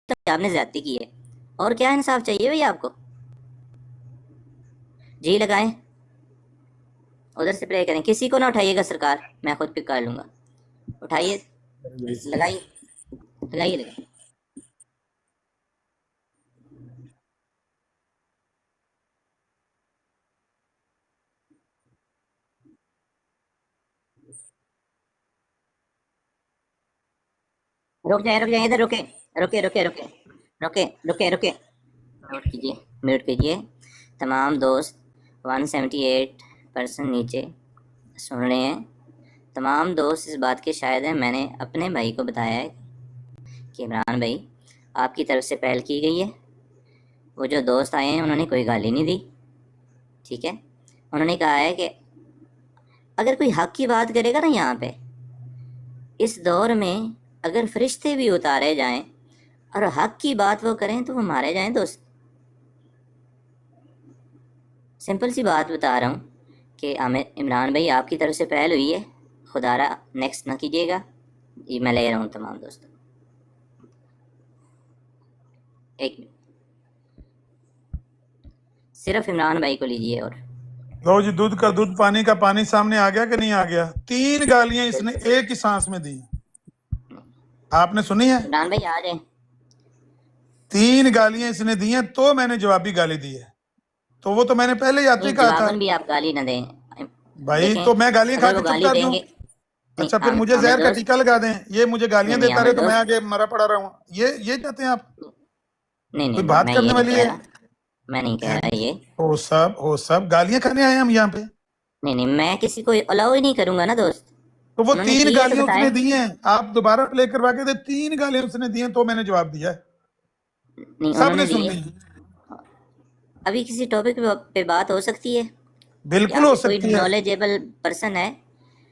آپ نے زیادتی کی ہے، اور کیا انصاف چاہیے بھائی آپ کو؟ جی لگائیں، ادھر سے پلے کریں، کسی کو نہ اٹھائیے گا سرکار، میں خود پک کر لوں گا، اٹھائیے، لگائیے لگائیے لگائیے۔ رک جائیں ادھر، رکے رکے رکے رکے رکے رکے رکے میوٹ کیجیے۔ تمام دوست 178% نیچے سن رہے ہیں، تمام دوست اس بات کے شاہد ہیں، میں نے اپنے بھائی کو بتایا ہے کہ عمران بھائی آپ کی طرف سے پہل کی گئی ہے، وہ جو دوست آئے ہیں انہوں نے کوئی گالی نہیں دی، ٹھیک ہے، انہوں نے کہا ہے کہ اگر کوئی حق کی بات کرے گا نا یہاں پہ اس دور میں، اگر فرشتے بھی اتارے جائیں اور حق کی بات وہ کریں تو وہ مارے جائیں دوست۔ سمپل سی بات بتا رہا ہوں کہ عمران بھائی آپ کی طرف سے پہل ہوئی ہے، خدا را نیکسٹ نہ کیجیے گا، یہ میں لے رہا ہوں تمام دوستوں۔ ایک منٹ، صرف عمران بھائی کو لیجیے، اور لو جی، دودھ کا دودھ پانی کا پانی سامنے آ گیا کہ نہیں آ گیا؟ 3 گالیاں اس نے ایک ہی سانس میں دی، آپ نے سنی ہے؟ عمران بھائی آ جائیں۔ 3 گالیاں اس نے دی ہیں تو میں نے جوابی گالی دی ہے، تو وہ تو میں نے پہلے ہی آپ ہی کہا تھا جواباً بھی آپ گالی نہ دیں بھائی، دیکھیں، تو میں گالیاں کھا اگر وہ کے چپ گالی کر دیں دوں؟ گے، نہیں اچھا پھر مجھے عامر زہر کا دوست، ٹیکا لگا دیں، یہ مجھے گالیاں نہیں دیتا عامر رہے تو میں دوست، آگے مرا پڑا رہا ہوں، یہ چاہتے ہیں آپ؟ نہیں کوئی بات میں یہ کرنے نہیں والی کہہ ہے؟ رہا، میں نہیں کہہ رہا یہ، ہو سب گالیاں کھانے آئے ہیں ہم یہاں پہ؟ نہیں میں کسی کو الاؤ ہی نہیں کروں گا نا دوست، تو وہ انہوں نے 3 کی ہے تو گالیاں اس بتائیں۔ نے دی ہیں، آپ دوبارہ پلے کروا کے دے، 3 گالیاں اس نے دی ہیں تو میں نے جواب دیا ہے، نہیں سب انہوں نے نے دی سن ہے، لی، ابھی کسی ٹاپک پہ بات ہو سکتی ہے؟ بالکل یہاں ہو پہ کوئی سکتی ہے، نالجیبل پرسن ہے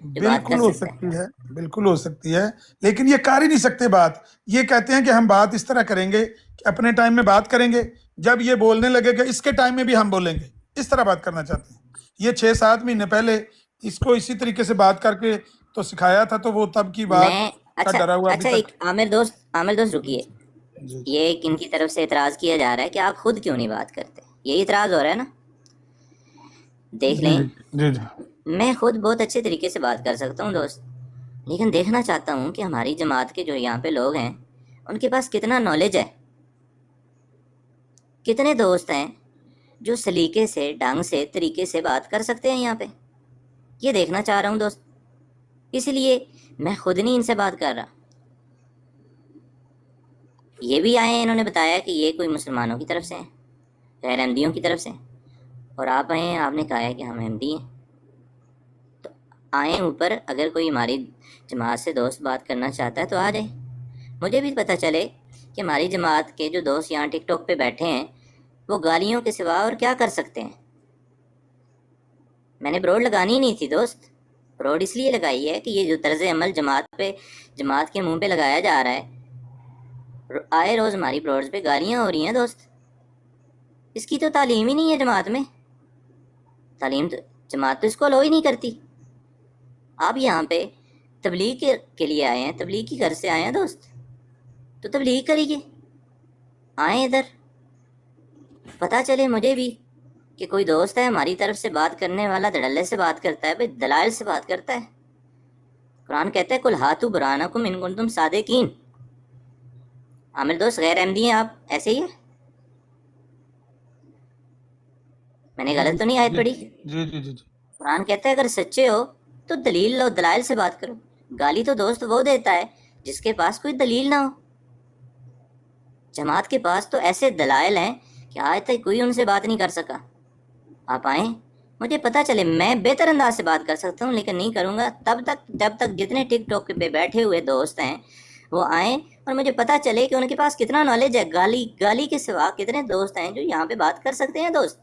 جو بات کر بالکل ہو سکتا ہے؟ سکتی ہے، بالکل ہو سکتی ہے، لیکن یہ کر ہی نہیں سکتے بات، یہ کہتے ہیں کہ ہم بات اس طرح کریں گے کہ اپنے ٹائم میں بات کریں گے، جب یہ بولنے لگے گا اس کے ٹائم میں بھی ہم بولیں گے، اس طرح بات کرنا چاہتے ہیں۔ یہ 6-7 مہینے پہلے اس کو اسی طریقے سے بات کر کے تو سکھایا تھا، تو وہ تب کی بات میں کا ڈرا ہوا ابھی اچھا تک۔ ایک عامر دوست رکیے، جی یہ ایک ان کی طرف سے اعتراض کیا جا رہا ہے کہ آپ خود کیوں نہیں بات کرتے، یہ اعتراض ہو رہا ہے نا، دیکھ جی لیں، جی جی میں خود بہت اچھے طریقے سے بات کر سکتا ہوں دوست، لیکن دیکھنا چاہتا ہوں کہ ہماری جماعت کے جو یہاں پہ لوگ ہیں ان کے پاس کتنا نالج ہے، کتنے دوست ہیں جو سلیقے سے، ڈھنگ سے، طریقے سے بات کر سکتے ہیں یہاں پہ، یہ دیکھنا چاہ رہا ہوں دوست، اس لیے میں خود نہیں ان سے بات کر رہا۔ یہ بھی آئے ہیں، انہوں نے بتایا کہ یہ کوئی مسلمانوں کی طرف سے ہیں، غیر احمدیوں کی طرف سے، اور آپ آئے ہیں، آپ نے کہا ہے کہ ہم احمدی ہیں، تو آئیں اوپر، اگر کوئی ہماری جماعت سے دوست بات کرنا چاہتا ہے تو آ جائیں، مجھے بھی پتہ چلے کہ ہماری جماعت کے جو دوست یہاں ٹک ٹاک پہ بیٹھے ہیں وہ گالیوں کے سوا اور کیا کر سکتے ہیں۔ میں نے بروڈ لگانی ہی نہیں تھی دوست، بروڈ اس لیے لگائی ہے کہ یہ جو طرز عمل جماعت کے منہ پہ لگایا جا رہا ہے، آئے روز ہماری بروڈز پہ گالیاں ہو رہی ہیں دوست، اس کی تو تعلیم ہی نہیں ہے جماعت میں، تعلیم تو جماعت تو اس کو الاؤ ہی نہیں کرتی۔ آپ یہاں پہ تبلیغ کے لیے آئے ہیں، تبلیغ کی گھر سے آئے ہیں دوست، تو تبلیغ کریے، آئیں ادھر، پتہ چلے مجھے بھی کہ کوئی دوست ہے ہماری طرف سے بات کرنے والا دھڑلے سے بات کرتا ہے، بھئی دلائل سے بات کرتا ہے۔ قرآن کہتا ہے کل ہاتھو برہانکم ان کنتم صادقین۔ عامر دوست غیر احمدی ہیں آپ، ایسے ہی ہے؟ میں نے غلط تو نہیں آیت پڑھی؟ جی جی جی قرآن کہتا ہے اگر سچے ہو تو دلیل لو، دلائل سے بات کرو، گالی تو دوست وہ دیتا ہے جس کے پاس کوئی دلیل نہ ہو۔ جماعت کے پاس تو ایسے دلائل ہیں کہ آج تک کوئی ان سے بات نہیں کر سکا۔ آپ آئیں، مجھے پتہ چلے، میں بہتر انداز سے بات کر سکتا ہوں لیکن نہیں کروں گا جب تک جتنے ٹک ٹاک پہ بیٹھے ہوئے دوست ہیں وہ آئیں اور مجھے پتہ چلے کہ ان کے پاس کتنا نالج ہے، گالی کے سوا کتنے دوست ہیں جو یہاں پہ بات کر سکتے ہیں دوست۔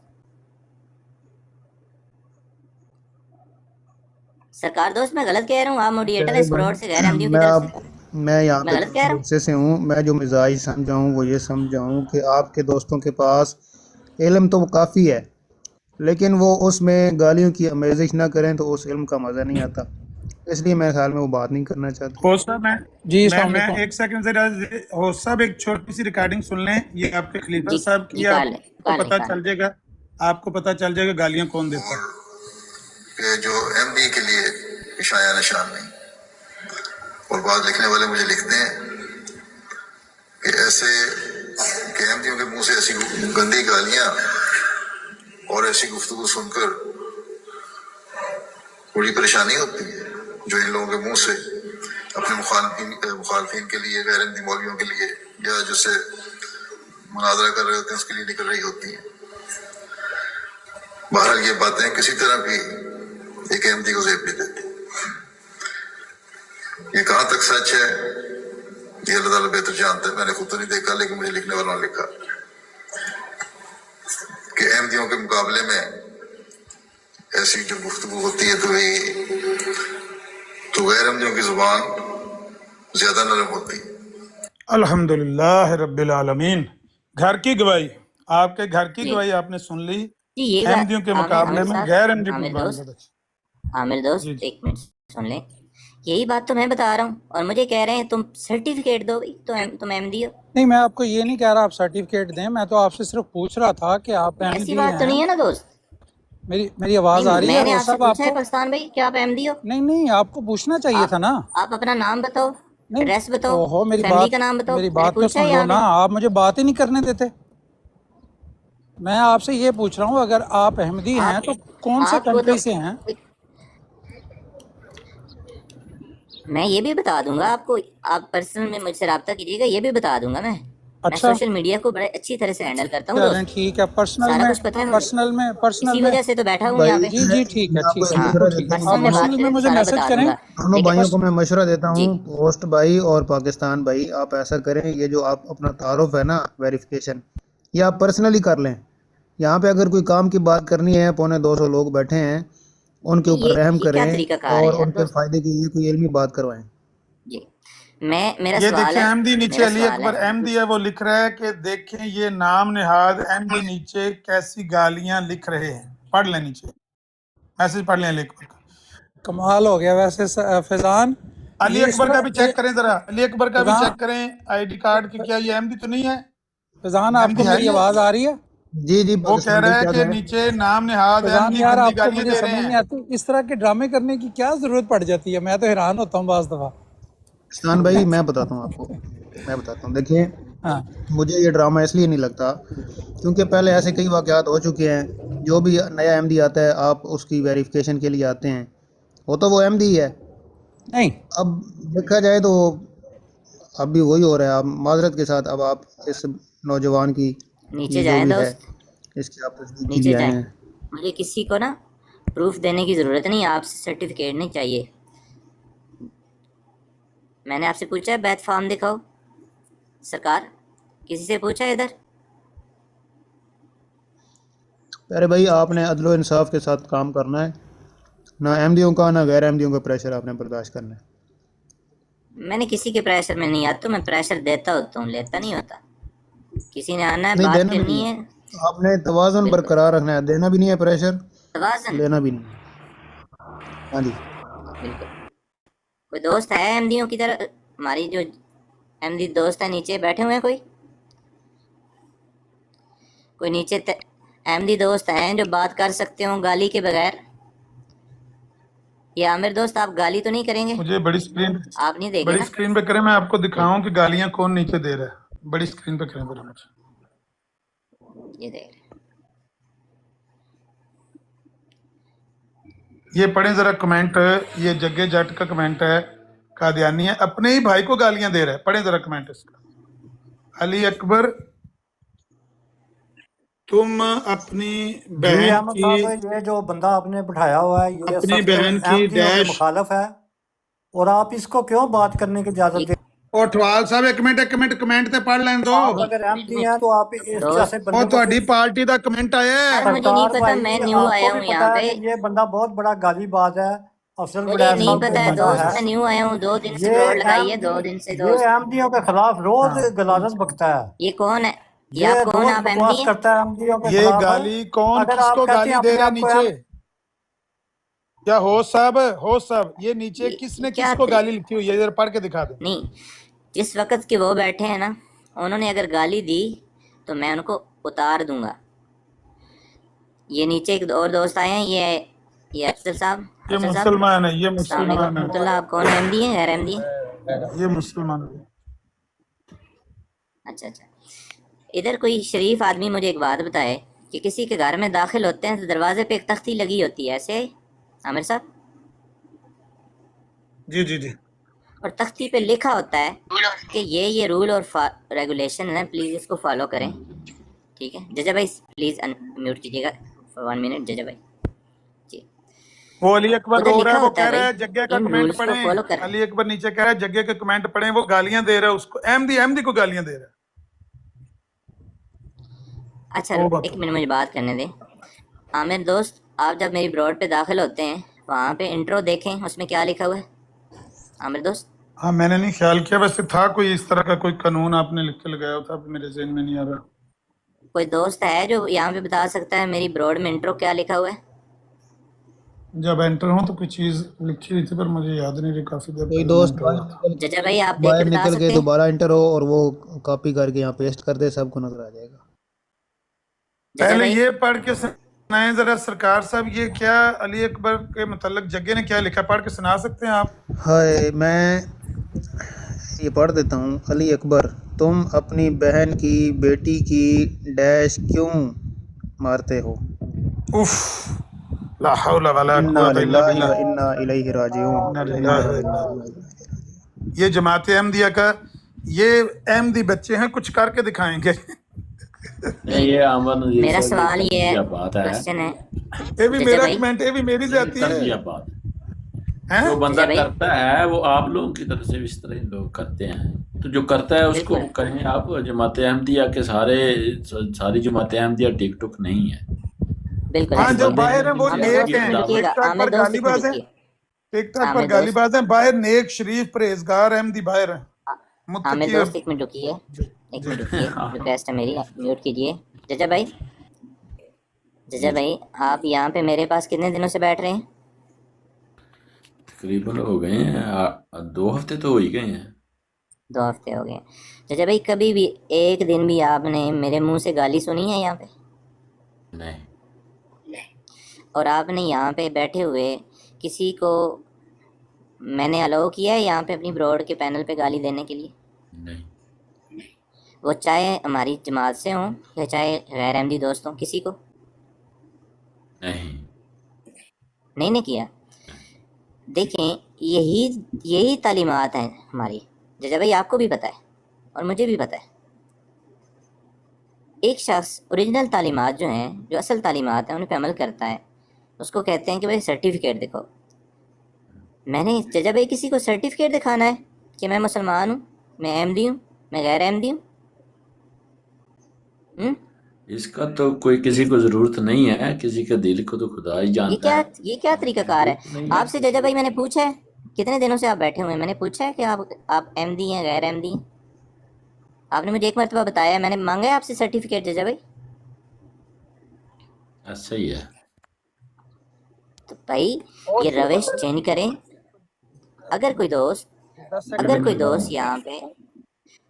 سرکار دوست میں غلط کہہ رہا ہوں، آپ موڈیٹر ہیں اس پروڈ سے، غیر احمدیوں کی طرف سے، میں یہاں میں پہ غلط کہہ رہا ہوں؟ غصے سے ہوں، میں جو مزاج سمجھاؤں وہ یہ سمجھاؤں کہ آپ کے دوستوں کے پاس علم تو کافی ہے، لیکن وہ اس میں گالیوں کی آمیزش نہ کریں تو اس علم کا مزہ نہیں آتا۔ اس لیے میرے خیال میں وہ بات نہیں کرنا چاہتے. ہوسٹ صاحب جی السلام میں علیکم. ایک سیکنڈ سے ہوسٹ صاحب ایک چھوٹی سی ریکارڈنگ سن لیں. یہ آپ کے خلیفہ جی صاحب کی نکال لیں آپ کو نکال پتہ لیں چل جائے گا. آپ کو پتہ چل جائے گا گالیاں کون دیتا ہے. کہ جو ایم ڈی کے لیے شایع نشان نہیں. اور بعض لکھنے والے مجھے لکھتے ہیں کہ ایسے کہ ایم ڈیوں کے منہ سے ایسی گندی گالیاں اور ایسی گفتگو سن کر بڑی پریشانی ہوتی ہے جو ان لوگوں کے منہ سے اپنے مخالفین کے لیے، غیر احمدی مولویوں کے لیے، یا جس سے مناظرہ کر رہے ہوتے ہیں اس کے لیے نکل رہی ہوتی ہیں. بہرحال یہ باتیں کسی طرح بھی ایک احمدی کو زیب نہیں دیتی. یہ کہاں تک سچ ہے یہ اللہ تعالیٰ بہتر جانتا ہے. میں نے خود تو نہیں دیکھا، لیکن مجھے لکھنے والوں نے لکھا کہ احمدیوں کے مقابلے میں ایسی جو گفتگو ہوتی ہے تو غیر احمدیوں کی زبان زیادہ نرم ہوتی ہے. الحمدللہ رب العالمین. گھر کی گواہی، آپ کے گھر کی جی گواہی آپ نے سن لی. جی یہ احمدیوں کے مقابلے میں غیر احمدی کی زبان زیادہ. عامر دوست جی جی ایک منٹ سن لیں. یہی بات تو میں بتا رہا ہوں اور مجھے کہہ رہے ہیں تم سرٹیفکیٹ دو بھائی تو تم احمدی ہو. نہیں میں آپ کو یہ نہیں کہہ رہا آپ سرٹیفکیٹ دیں، میں تو آپ سے صرف پوچھ رہا تھا کہ آپ ایسی احمدی بات تو ہیں. نہیں ہے نا دوست. میری آواز آ رہی ہے میں نے آپ سے صاحب آپ پوچھا ہے کو؟ پاکستان بھائی کیا آپ احمدی ہو؟ نہیں آپ کو پوچھنا چاہیے تھا نا. آپ اپنا نام بتاؤ، نہیں ایڈریس بتاؤ، اوہو میری فیملی کا نام بتاؤ. میری میں نے بات تو پوچھا ہے سن لو یہاں نا. پہ. آپ مجھے بات ہی نہیں کرنے دیتے. میں آپ سے یہ پوچھ رہا ہوں اگر آپ احمدی ہیں تو کون سے آپ کو کنٹری تو سے ہیں؟ میں یہ بھی بتا دوں گا آپ کو. آپ پرسنل میں مجھ سے رابطہ کیجیے گا، یہ بھی بتا دوں گا. میں اچھا سوشل میڈیا کو بڑے اچھی طرح سے ہینڈل کرتا ہوں چلیں دوست. ٹھیک ہے. پرسنل سارا میں کچھ پتہ ہے مجھے، پرسنل اسی میں وجہ سے تو بیٹھا ہوں یہاں بھائی پہ. جی ٹھیک ہے میں آپ کو ٹھیک ایک ہے ہاں مشورہ ٹھیک دیتا ہے. ہوں. پرسنل آپ میں بات پرسنل میں کریں تو مجھے سارا میسج بتا کریں. دوں گا. دونوں لیکن بھائیوں کو میں مشورہ دیتا جی ہوں، ہوسٹ بھائی اور پاکستان بھائی. آپ ایسا کریں، یہ جو آپ اپنا تعارف ہے نا ویریفیکیشن، یہ آپ پرسنلی کر لیں. یہاں پہ اگر کوئی کام کی بات کرنی ہے، 250 لوگ بیٹھے ہیں، ان کے اوپر رحم یہ کیا کریں طریقہ کار ہے اور یار ان کے دوست. فائدے کے لیے کوئی علمی بات کروائیں. جی میرا یہ سوال دیکھیں ہے، احمدی نیچے میرا علی سوال ہے. اکبر احمدی ہے، وہ لکھ رہا ہے کہ دیکھیں یہ نام نہاد احمدی نیچے کیسی گالیاں لکھ رہے ہیں. پڑھ لیں نیچے میسج پڑھ لیں علی اکبر کا. کمال ہو گیا ویسے فیضان. علی یہ اس اکبر کا طرح بھی چیک کریں ذرا. علی اکبر کا بھی فیضان چیک کریں آئی ڈی کارڈ کی. کیا یہ احمدی تو نہیں ہے؟ فیضان آپ کو احمدی ہے میری یہ. آواز آ رہی ہے؟ جی وہ کہہ پاکستان بھائی رہا ہے کیا کہ کہیں؟ نیچے نام نہاد فیضان احمدی یار گندی آپ کو گالیاں مجھے دے سمجھ رہے نہیں ہیں. آتی اس طرح کے ڈرامے کرنے کی کیا ضرورت پڑ جاتی ہے. میں تو حیران ہوتا ہوں بعض دفعہ. پاکستان بھائی میں بتاتا ہوں آپ کو. دیکھیں ہاں مجھے یہ ڈرامہ اس لیے نہیں لگتا کیونکہ پہلے ایسے کئی واقعات ہو چکے ہیں. جو بھی نیا احمدی آتا ہے آپ اس کی ویریفیکیشن کے لیے آتے ہیں، وہ تو وہ احمدی ہے. نہیں اب دیکھا جائے تو اب بھی وہی ہو رہا ہے. آپ معذرت کے ساتھ اب آپ اس نوجوان کی نیچے یہ جو جائیں بھی ہے دوست، اس کی آپ تصدیق کے نیچے لیے آئے جائیں. ہیں. مجھے کسی کو نا پروف دینے کی ضرورت نہیں، آپ سے سرٹیفکیٹ نہیں چاہیے. میں نے آپ سے پوچھا ہے بیت فارم دکھاؤ سرکار، کسی سے پوچھا ہے ادھر؟ ارے بھائی آپ نے عدل و انصاف کے ساتھ کام کرنا ہے. نہ احمدیوں کا نہ غیر احمدیوں کا پریشر آپ نے برداشت کرنا ہے. میں نے کسی کے پریشر میں نہیں آتا. میں پریشر دیتا ہوتا ہوں، لیتا نہیں ہوتا. کسی نے آنا ہے نہیں بات دینا بھی نہیں کرنی ہے. ہے. آپ نے توازن بالکل برقرار رکھنا ہے. دینا بھی نہیں ہے پریشر، توازن. لینا بھی نہیں ہے. ہاں جی بالکل. کوئی دوست ہے احمدیوں کی طرح؟ ہماری جو احمدی دوست ہیں نیچے بیٹھے ہوئے ہیں، کوئی نیچے احمدی دوست ہیں جو بات کر سکتے ہوں گالی کے بغیر؟ یہ عامر دوست آپ گالی تو نہیں کریں گے؟ مجھے بڑی اسکرین آپ نہیں دیں گے نا؟ اسکرین پہ کریں، میں آپ کو دکھاؤں کہ گالیاں کون نیچے دے رہا ہے. بڑی اسکرین پہ کریں ذرا مجھے. یہ دیکھ رہے. یہ پڑھیں ذرا کمنٹ. یہ جگے جٹ کا کمنٹ ہے، قادیانی ہے، اپنے ہی بھائی کو گالیاں دے رہا ہے. پڑھیں ذرا کمنٹ اس کا. علی اکبر تم اپنی جی بہن احمد کی صاحب، یہ جو بندہ آپ نے بٹھایا ہوا ہے یہ اپنی سخت بہن کی احمدیوں کے ڈیش. مخالف ہے، اور آپ اس کو کیوں بات کرنے کی اجازت دیں؟ اور ٹھوال صاحب ایک منٹ کمنٹ تے پڑھ لیں دو. آپ اگر احمدی ہیں تو آپ اس دوست جیسے اور بندے کو تہاڈی پارٹی دا کمنٹ آیا یار ہے. مجھے نہیں سرکار پتا، میں بھائی نیو آپ آیا کو بھی ہوں یہاں پتا ہے پہ. کہ یہ بندہ بہت بڑا گالی باز ہے. افضل مجھے وڈیر نہیں صاحب پتا کو ہے پتا دوست، ہے. میں نیو آیا ہوں 2 دن سے یہ روڈ لگائی ہے، احمدی 2 دن سے یہ دوست. احمدیوں کے خلاف روز ہاں غلاظت بکتا ہے. یہ کون ہے؟ یہ یہ آپ کون؟ روز آپ احمدی بکواس ہیں؟ کرتا ہے، احمدیوں کے یہ خلاف ہے. گالی کون اگر کس آپ کو کہتے گالی ہیں دے اپنے رہا ہے آپ کو نیچے؟ क्या होस्ट साहब ये नीचे किसने क्या किसको गाली लिखी हुई है, जरा पढ़ के दिखा दे। नहीं, जिस वक्त के वो बैठे हैं ना, उन्होंने अगर गाली दी तो मैं उनको उतार दूंगा। ये नीचे एक और दोस्त आए हैं, ये अफजल साहब। ये अफजल साहब, मुसलमान है, ये अस्सलाम वालेकुम मुसलमान है, रहमतुल्लाह। आप कौन, अहमदी हैं, गैर अहमदी हैं? ये मुसलमान है। अच्छा, इधर कोई शरीफ आदमी मुझे एक बात बताए कि किसी के घर में दाखिल होते हैं तो दरवाजे पे एक तख्ती लगी होती है, ऐसे है आमिर साहब? जी। और तख्ती पे लिखा होता है कि ये रूल और रेगुलेशन है, प्लीज़ इसको फॉलो करें, ठीक है? जजा भाई प्लीज़ म्यूट कीजिएगा फॉर 1 मिनट, जजा भाई जी। वो अली अकबर उधर रो रहा लिखा है, वो होता कह है रहा है भाई, जग्गे का इन कमेंट रूल्स को फॉलो पढ़ें। करें। अली अकबर नीचे कह रहा है जग्गे के कमेंट पढ़ें, वो गालियां दे रहा है उसको, अहमदी को गालियां दे रहा है। अच्छा वो बात एक मिनट मुझे बात करने दें। आमिर दोस्त, आप जब मेरी ब्रॉड पे दाखिल होते हैं वहाँ पे इंट्रो देखें, उसमें क्या लिखा हुआ है आमिर दोस्त? हाँ, मैंने नहीं ख्याल किया, वैसे था कोई इस तरह का कोई कानून आपने लिख के लगाया था, मेरे ज़हन में नहीं आ रहा। कोई दोस्त है जो यहाँ पे बता सकता है मेरी ब्रॉड में इंट्रो क्या लिखा हुआ है? जब एंटर हो तो कोई चीज लिखी हुई थी, पर मुझे याद नहीं रही, काफी देर कोई पहले दोस्त मैं enter हुआ था। जजा भाई आप देख बाहर के बता निकल सकते के हैं? दोबारा एंटर हो और वो कॉपी करके यहाँ पेस्ट कर दे, सबको नजर आ जाएगा। जजा पहले भाई ये पढ़ के सुनाएं जरा सरकार साहब, ये क्या अली अकबर के मतलब जग्गे ने क्या लिखा, पढ़ के सुना सकते हैं आप? हाय, मैं ये पढ़ देता हूँ। अली अकबर, तुम अपनी बहन की बेटी की डैश क्यों मारते हो? उफ, ला हौला वला इन्ना कुव्वता इल्ला लिल्लाहि बिल्लाह। व इन्ना इलैहि राजिऊन। इन्ना इन्ना लिल्लाहि व लिल्लाहि इन्ना व इलैहि इन्ना राजिऊन। ये जमात अहमदिया का, ये अहमदी बच्चे हैं, कुछ करके दिखाएंगे। नहीं, ये अमर नजीर मेरा साहब सवाल ये है, क्या बात है, क्वेश्चन है ये भी जजा मेरा भाई, कमेंट, ये भी मेरी जाती है, तर्बिया बात हैं? जो बंदा जजा भाई करता है वो आप लोगों की तरफ से भी इस तरह लोग करते हैं, तो जो करता है उसको बिल्कुल कहें आप। जमात अहमदिया के सारी जमात अहमदिया टिकटॉक नहीं है। बिल्कुल हाँ, ऐसे जो बोल रहे बाहर है वो हैं। आमिर नेक दोस्त एक हैं, मिनट रुकिएगा, टिकटॉक आमिर पर दोस्त एक मिनट गालीबाज हैं, रुकिए, टिकटॉक पर आमिर दोस्त गालीबाज हैं, बाहर नेक शरीफ परहेजगार अहमदी बाहर हैं, आमिर मुत्तकी दोस्त और एक मिनट रुकिए, एक मिनट रुकिए, रिक्वेस्ट है मेरी, म्यूट कीजिए। जजा भाई, जजा भाई आप यहाँ पे मेरे पास कितने दिनों से बैठ रहे हैं? तकरीबन हो गए हैं 2 हफ्ते तो हो ही गए हैं। 2 हफ्ते हो गए। जजा भाई कभी भी एक दिन भी आपने मेरे मुंह से गाली सुनी है यहाँ पे? नहीं, और आपने यहाँ पे बैठे हुए किसी को मैंने अलाउ किया है यहाँ पे अपनी ब्रॉड के पैनल पे गाली देने के लिए? नहीं, वो चाहे हमारी जमात से हों या चाहे गैर अहमदी दोस्त हों, किसी को नहीं किया। देखें, यही तालीमात हैं हमारी। जजा भाई आपको भी पता है और मुझे भी पता है, एक शख्स ओरिजिनल तालीमात जो हैं, जो असल तालीमात हैं, उन पर अमल करता है, उसको कहते हैं कि भाई सर्टिफिकेट दिखाओ। मैंने जजा भाई किसी को सर्टिफिकेट दिखाना है कि मैं मुसलमान हूँ, मैं अहमदी हूँ, मैं गैर अहमदी हूँ? इसका तो कोई किसी को जरूरत नहीं है, किसी के दिल को तो खुदा ही जानता है। ये क्या तरीकाकार है? आपसे जजा भाई मैंने पूछा है, कितने दिनों से आप बैठे हुए हैं, मैंने पूछा है कि आप अहमदी हैं, गैर अहमदी हैं? आपने मुझे एक मरतबा बताया, मैंने मांगा है आपसे सर्टिफिकेट जजा भाई? ऐसा ही है। तो भाई ये रविश चेंज करें। अगर कोई दोस्त यहाँ पे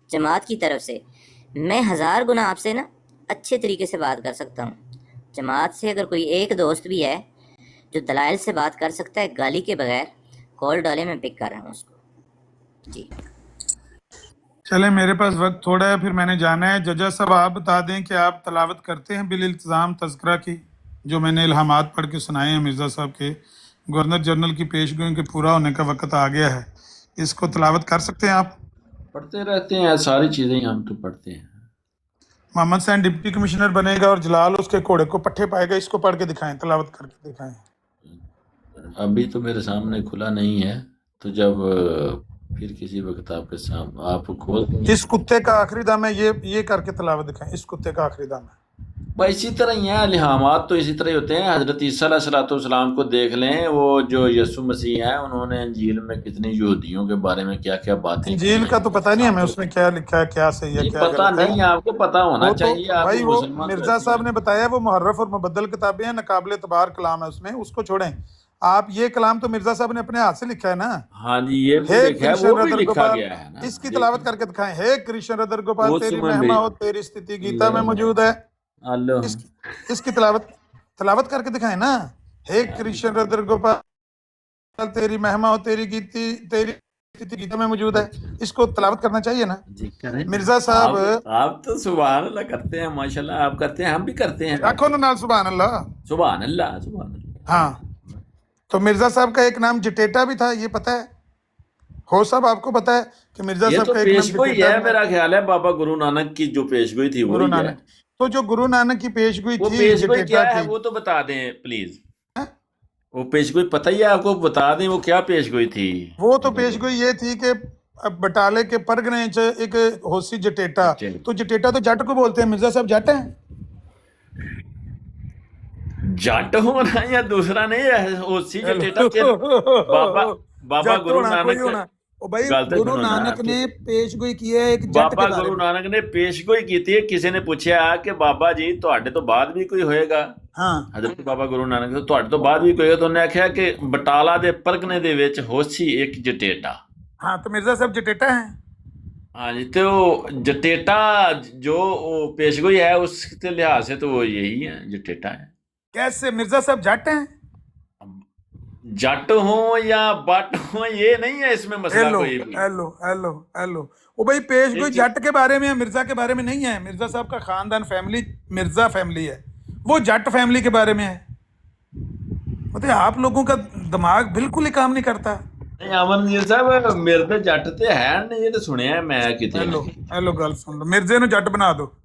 जमात की तरफ से, मैं 1000 गुना आपसे ना अच्छे तरीके से बात कर सकता हूँ। जमात से अगर कोई एक दोस्त भी है जो दलाइल से बात कर सकता है गाली के बगैर, कॉल डाले, मैं पिक कर रहा हूँ उसको जी। चले, मेरे पास वक्त थोड़ा है, फिर मैंने जाना है। जजा साहब आप बता दें कि आप तलावत करते हैं बिल इल्तिज़ाम तज़किरा की, जो मैंने इल्हामात पढ़ के सुनाए हैं मिर्ज़ा साहब के, गवर्नर जनरल की पेशगोई के पूरा होने का वक्त आ गया है, इसको तलावत कर सकते हैं आप? पढ़ते रहते हैं सारी चीजें, हम तो पढ़ते हैं। मोहम्मद सैन डिप्टी कमिश्नर बनेगा और जलाल उसके घोड़े को पट्टे पाएगा, इसको पढ़ के दिखाएं, तलावत करके दिखाएं। अभी तो मेरे सामने खुला नहीं है, तो जब फिर किसी वक्त आपके सामने आप खोल इस कुत्ते का आखिरी दाम है, ये करके तलावत दिखाएं, इस कुत्ते का आखिरी दाम है। भाई इसी तरह ही है, इल्हामात तो इसी तरह ही होते हैं। हजरत ईसा अलैहिस्सलाम को देख लें, वो जो यसु मसीह है, उन्होंने इंजील में कितनी यहूदियों के बारे में क्या क्या बातें, इंजील का तो पता नहीं हमें उसमें क्या लिखा है, क्या सही है क्या पता गलत है, नहीं, आपको पता होना वो तो चाहिए। आप भाई वो मुसलमान मिर्जा साहब ने बताया वो मुहर्रफ और मुबद्दल किताबें हैं, नाकाबिल एतबार कलाम है उसमें, उसको छोड़ें। आप ये कलाम तो मिर्जा साहब ने अपने हाथ से लिखा है ना। हाँ जी, ये भी हे लिखा है, कृष्ण वो भी रदर लिखा गोपाल, गया है ना। इसकी तिलावत करके दिखाएं। हे कृष्ण रदर गोपाल उस तेरी समय महिमा भी- हो, तेरी स्थिति गीता में मौजूद है। अल्लाह इसकी तिलावत करके दिखाएं ना। हे कृष्ण रदर गोपाल तेरी महिमा हो, तेरी स्थिति गीता में मौजूद है। इसको तिलावत करना चाहिए ना। जी करें। मिर्जा साहब आप तो सुभान अल्लाह करते हैं, माशाल्लाह आप करते हैं, हम भी करते हैं। रखो ना नाल सुभान अल्लाह। सुभान अल्लाह, सुभान अल्लाह। हाँ, तो मिर्जा साहब का एक नाम जटेटा भी था, ये पता है? हो साहब आपको पता है कि मिर्जा ये साहब तो का एक नाम पेशगोई जटेटा है, भी मेरा ख्याल है बाबा गुरु नानक की जो पेशगोई थी गुरु वही है। नानक। तो जो गुरु नानक की पेशगोई वो थी पेशगोई क्या जटेटा है की, वो तो बता दें प्लीज। हैं? वो पेशगोई पता ही है आपको, बता दें वो क्या पेशगोई थी। वो तो पेशगोई ये थी कि बटाले के परगने च एक होसी जटेटा, तो जटेटा तो जट को बोलते हैं। मिर्जा साहब जट हैं? जट होना या दूसरा नहीं है, उसी जटेटा के बाबा जट गुरु होना कोई नानक होना। ओ भाई गलत गुरु सुनो ना, नानक ने पेशगोई की है एक जट के ਬਾਬਾ बारे ਗੁਰੂ में। ਨਾਨਕ ਨੇ ਪੇਸ਼ਗੋਈ ਕੀਤੀ ਹੈ। ਕਿਸੇ ਨੇ ਪੁੱਛਿਆ ਕਿ ਬਾਬਾ ਜੀ ਤੁਹਾਡੇ ਤੋਂ ਬਾਅਦ ਵੀ ਕੋਈ ਹੋਏਗਾ। हाँ ਹਜ਼ਰਤ ਬਾਬਾ ਗੁਰੂ ਨਾਨਕ ਤੋਂ ਤੁਹਾਡੇ ਤੋਂ ਬਾਅਦ ਵੀ ਕੋਈ ਹੋਏਗਾ। ਤਾਂ ਉਹਨੇ ਆਖਿਆ ਕਿ ਬਟਾਲਾ ਦੇ ਪਰਗਨੇ ਦੇ ਵਿੱਚ ਹੋਸੀ ਇੱਕ ਜਟੇਟਾ। हाँ, तो मिर्जा साहब जटेटा हैं। ਹਾਂਜੀ, ਤੇ ਉਹ ਜਟੇਟਾ ਜੋ ਉਹ पेशगोई है उसके लिहाज से तो वो यही है, जटेटा है। कैसे मिर्जा साहब जट हैं? जट हो या बट हो ये नहीं है इसमें मसला हेलो कोई भी। Hello hello hello. ओ भाई पेशगोई जट के बारे में है, मिर्जा के बारे में नहीं है। मिर्जा साहब का खानदान फैमिली मिर्जा फैमिली है, वो जट फैमिली के बारे में है। मतलब आप लोगों का दिमाग बिल्कुल ही काम नहीं करता। नहीं अमनजीत साहब मेरे तो जट ते है नहीं, ये तो सुनिया है मैं कितने। हेलो हेलो, गल सुन लो, मिर्जे नु जट बना दो।